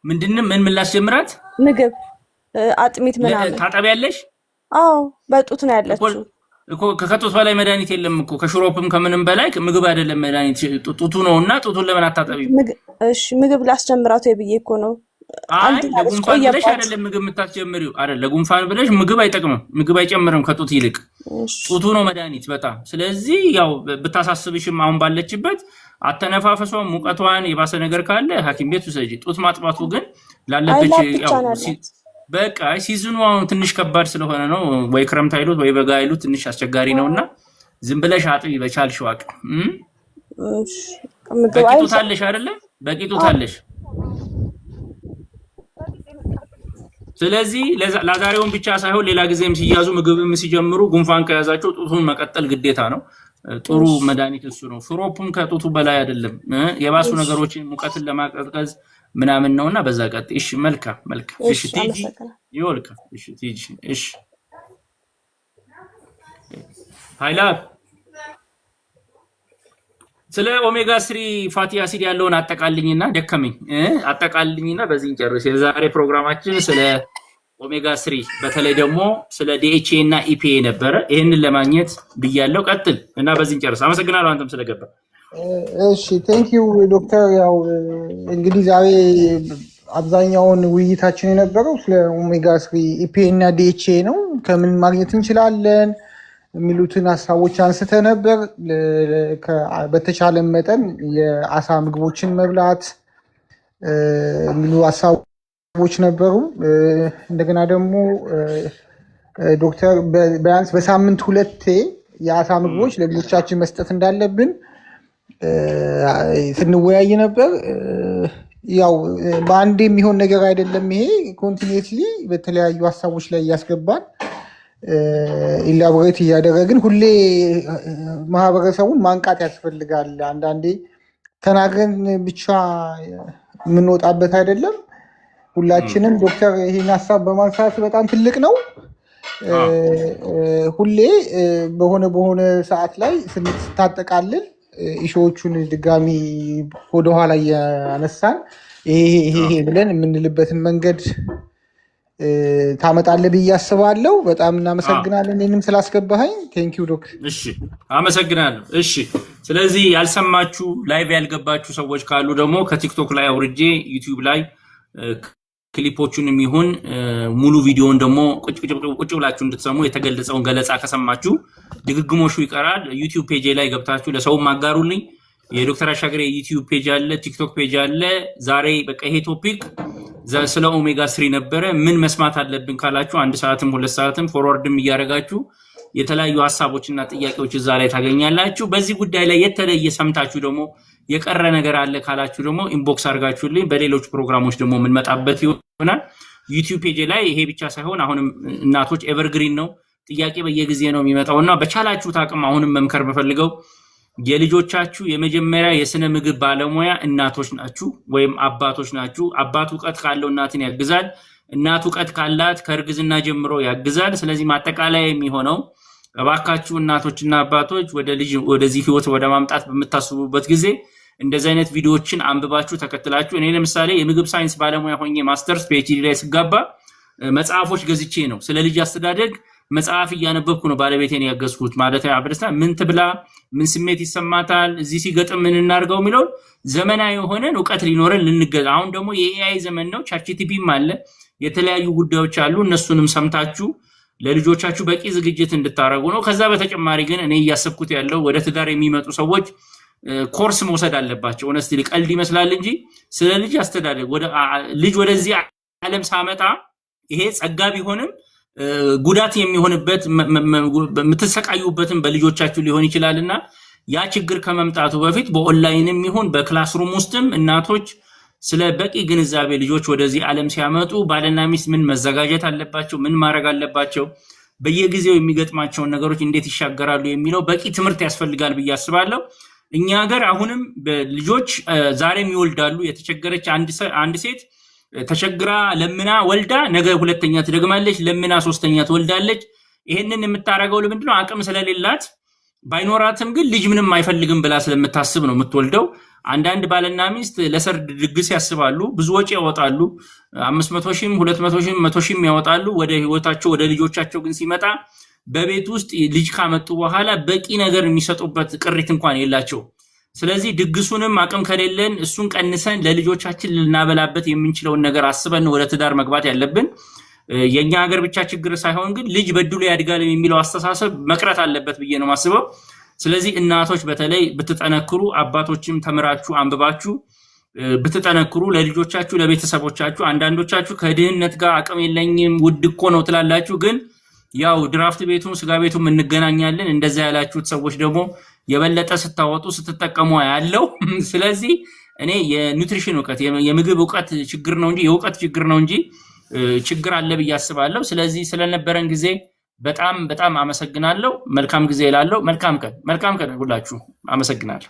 [SPEAKER 3] ምንድነው ምን ላስጀምራት?
[SPEAKER 12] ምግብ አጥሚት ምናምን።
[SPEAKER 3] ታጠቢያለሽ?
[SPEAKER 12] አዎ በጡት ነው ያለችው
[SPEAKER 3] እኮ። ከጡት በላይ መድኃኒት የለም እኮ። ከሽሮፕም ከምንም በላይ ምግብ አይደለም መድኃኒት ጡቱ ነውና ጡቱን ለምን አታጠቢም?
[SPEAKER 12] እሺ ምግብ ላስጀምራት ወይ ብዬ እኮ ነው። አንድ
[SPEAKER 1] ለጉንፋን ብለሽ አይደለም ምግብ የምታስጀምሪው አይደል? ለጉንፋን ብለሽ ምግብ አይጠቅምም፣ ምግብ አይጨምርም ከጡት ይልቅ ጡቱ ነው መድኃኒት በጣም። ስለዚህ ያው ብታሳስብሽም አሁን ባለችበት አተነፋፈሷን፣ ሙቀቷን የባሰ ነገር ካለ ሐኪም ቤት ውሰጂ። ጡት ማጥባቱ ግን ላለበች ያው በቃ ሲዝኑ አሁን ትንሽ ከባድ ስለሆነ ነው። ወይ ክረምት አይሉት ወይ በጋ አይሉት ትንሽ አስቸጋሪ ነውና ዝም ብለሽ አጥቢ በቻልሽው አቅም። በቂ ጡት አለሽ አይደለ? በቂ ጡት አለሽ። ስለዚህ ለዛሬውን ብቻ ሳይሆን ሌላ ጊዜም ሲያዙ ምግብም ሲጀምሩ ጉንፋን ከያዛቸው ጡቱን መቀጠል ግዴታ ነው። ጥሩ መድኃኒት እሱ ነው። ሽሮፑም ከጡቱ በላይ አይደለም። የባሱ ነገሮችን ሙቀትን ለማቀዝቀዝ ምናምን ነውና በዛ ቀጥ። እሺ መልካም መልካም። እሺ ቲጂ ይወልካ። እሺ ቲጂ እሺ ሃይላ ስለ ኦሜጋ 3 ፋቲ አሲድ ያለውን አጠቃልኝና ደከመኝ አጠቃልኝና በዚህ እንጨርስ። የዛሬ ፕሮግራማችን ስለ ኦሜጋ 3 በተለይ ደግሞ ስለ ዲኤችኤ እና ኢፒኤ ነበረ። ይሄንን ለማግኘት ብያለሁ። ቀጥል እና በዚህ እንጨርስ። አመሰግናለሁ አንተም ስለገባ።
[SPEAKER 4] እሺ ቴንክ ዩ ዶክተር። ያው እንግዲህ ዛሬ አብዛኛውን ውይይታችን የነበረው ስለ ኦሜጋ 3 ኢፒኤ እና ዲኤችኤ ነው። ከምን ማግኘት እንችላለን የሚሉትን ሀሳቦች አንስተ ነበር። በተቻለ መጠን የአሳ ምግቦችን መብላት የሚሉ ሀሳቦች ነበሩ። እንደገና ደግሞ ዶክተር ቢያንስ በሳምንት 2 የአሳ ምግቦች ለልጆቻችን መስጠት እንዳለብን ስንወያይ ነበር። ያው በአንድ የሚሆን ነገር አይደለም። ይሄ ኮንቲኒየስሊ በተለያዩ ሀሳቦች ላይ እያስገባን ኢላቦሬት እያደረግን ሁሌ ማህበረሰቡን ማንቃት ያስፈልጋል። አንዳንዴ ተናግረን ብቻ የምንወጣበት አይደለም። ሁላችንም ዶክተር ይህን ሀሳብ በማንሳት በጣም ትልቅ ነው። ሁሌ በሆነ ሰዓት ላይ ስታጠቃልል ኢሾዎቹን ድጋሚ ወደኋላ እያነሳን ይሄ ብለን የምንልበትን መንገድ ታመጣለህ ብዬ አስባለሁ። በጣም እናመሰግናለን እኔንም ስላስገባኸኝ። ቴንክ ዩ ዶክ።
[SPEAKER 1] እሺ አመሰግናለሁ። እሺ ስለዚህ ያልሰማችሁ ላይቭ ያልገባችሁ ሰዎች ካሉ ደግሞ ከቲክቶክ ላይ አውርጄ ዩቲዩብ ላይ ክሊፖቹንም ይሁን ሙሉ ቪዲዮውን ደግሞ ቁጭ ብላችሁ እንድትሰሙ የተገለጸውን ገለጻ ከሰማችሁ ድግግሞሹ ይቀራል። ዩቲዩብ ፔጅ ላይ ገብታችሁ ለሰውም አጋሩልኝ። የዶክተር አሻገሬ ዩቲዩብ ፔጅ አለ፣ ቲክቶክ ፔጅ አለ። ዛሬ በቃ ይሄ ቶፒክ ስለ ኦሜጋ 3 ነበረ። ምን መስማት አለብን ካላችሁ 1 ሰዓትም 2 ሰዓትም ፎርዋርድም እያደረጋችሁ የተለያዩ ሀሳቦችና ጥያቄዎች እዛ ላይ ታገኛላችሁ። በዚህ ጉዳይ ላይ የተለየ ሰምታችሁ ደግሞ የቀረ ነገር አለ ካላችሁ ደግሞ ኢንቦክስ አድርጋችሁልኝ በሌሎች ፕሮግራሞች ደግሞ የምንመጣበት ይሆናል። ዩቲዩብ ፔጅ ላይ ይሄ ብቻ ሳይሆን አሁንም እናቶች ኤቨርግሪን ነው፣ ጥያቄ በየጊዜ ነው የሚመጣውና በቻላችሁት አቅም አሁንም መምከር በፈልገው የልጆቻችሁ የመጀመሪያ የስነ ምግብ ባለሙያ እናቶች ናችሁ ወይም አባቶች ናችሁ። አባት እውቀት ካለው እናትን ያግዛል፣ እናት እውቀት ካላት ከእርግዝና ጀምሮ ያግዛል። ስለዚህ ማጠቃለያ የሚሆነው እባካችሁ እናቶችና አባቶች ወደዚህ ህይወት ወደ ማምጣት በምታስቡበት ጊዜ እንደዚህ አይነት ቪዲዮዎችን አንብባችሁ ተከትላችሁ። እኔ ለምሳሌ የምግብ ሳይንስ ባለሙያ ሆኜ ማስተርስ ፒኤችዲ ላይ ስጋባ መጽሐፎች ገዝቼ ነው ስለ ልጅ አስተዳደግ መጽሐፍ እያነበብኩ ነው ባለቤቴን ያገዝኩት። ማለት አብረስታ ምን ትብላ፣ ምን ስሜት ይሰማታል፣ እዚህ ሲገጥም ምን እናርገው የሚለው ዘመናዊ የሆነን እውቀት ሊኖረን ልንገዛ። አሁን ደግሞ የኤአይ ዘመን ነው፣ ቻትጂፒቲም አለ፣ የተለያዩ ጉዳዮች አሉ። እነሱንም ሰምታችሁ ለልጆቻችሁ በቂ ዝግጅት እንድታረጉ ነው። ከዛ በተጨማሪ ግን እኔ እያሰብኩት ያለው ወደ ትዳር የሚመጡ ሰዎች ኮርስ መውሰድ አለባቸው። ሆነስትሊ ቀልድ ይመስላል እንጂ ስለ ልጅ አስተዳደግ ልጅ ወደዚህ ዓለም ሳመጣ ይሄ ጸጋ ቢሆንም ጉዳት የሚሆንበት የምትሰቃዩበትን በልጆቻችሁ ሊሆን ይችላልና ያ ችግር ከመምጣቱ በፊት በኦንላይንም ይሁን በክላስሩም ውስጥም እናቶች ስለ በቂ ግንዛቤ ልጆች ወደዚህ ዓለም ሲያመጡ ባልና ሚስት ምን መዘጋጀት አለባቸው፣ ምን ማድረግ አለባቸው፣ በየጊዜው የሚገጥማቸውን ነገሮች እንዴት ይሻገራሉ የሚለው በቂ ትምህርት ያስፈልጋል ብዬ አስባለሁ። እኛ ሀገር አሁንም ልጆች ዛሬም ይወልዳሉ። የተቸገረች አንድ ሴት ተቸግራ ለምና ወልዳ ነገ ሁለተኛ ትደግማለች፣ ለምና ሶስተኛ ትወልዳለች። ይሄንን የምታረገው ለምንድነው? አቅም ስለሌላት ባይኖራትም ግን ልጅ ምንም አይፈልግም ብላ ስለምታስብ ነው የምትወልደው። አንዳንድ ባልና ሚስት ለሰርግ ድግስ ያስባሉ፣ ብዙ ወጪ ያወጣሉ፣ 500 ሺህም 200 ሺህም 100 ሺህም ያወጣሉ። ወደ ህይወታቸው ወደ ልጆቻቸው ግን ሲመጣ በቤት ውስጥ ልጅ ካመጡ በኋላ በቂ ነገር የሚሰጡበት ቅሪት እንኳን የላቸው።
[SPEAKER 3] ስለዚህ ድግሱንም አቅም ከሌለን እሱን ቀንሰን ለልጆቻችን ልናበላበት የምንችለውን ነገር አስበን ወደ ትዳር መግባት ያለብን። የኛ ሀገር ብቻ ችግር ሳይሆን ግን ልጅ በድሉ ያድጋል የሚለው አስተሳሰብ መቅረት አለበት ብዬ ነው ማስበው። ስለዚህ እናቶች በተለይ ብትጠነክሩ፣ አባቶችም ተምራችሁ አንብባችሁ ብትጠነክሩ ለልጆቻችሁ ለቤተሰቦቻችሁ። አንዳንዶቻችሁ ከድህነት ጋር አቅም የለኝም ውድ እኮ ነው ትላላችሁ፣ ግን ያው ድራፍት ቤቱም ስጋ ቤቱም እንገናኛለን። እንደዛ ያላችሁት ሰዎች ደግሞ የበለጠ ስታወጡ ስትጠቀሙ ያለው። ስለዚህ እኔ የኒውትሪሽን ዕውቀት የምግብ ዕውቀት ችግር ነው እንጂ የዕውቀት ችግር ነው እንጂ ችግር አለ ብዬ አስባለሁ። ስለዚህ ስለነበረን ጊዜ በጣም አመሰግናለሁ። መልካም ጊዜ እላለሁ። መልካም ቀን ሁላችሁ። አመሰግናለሁ።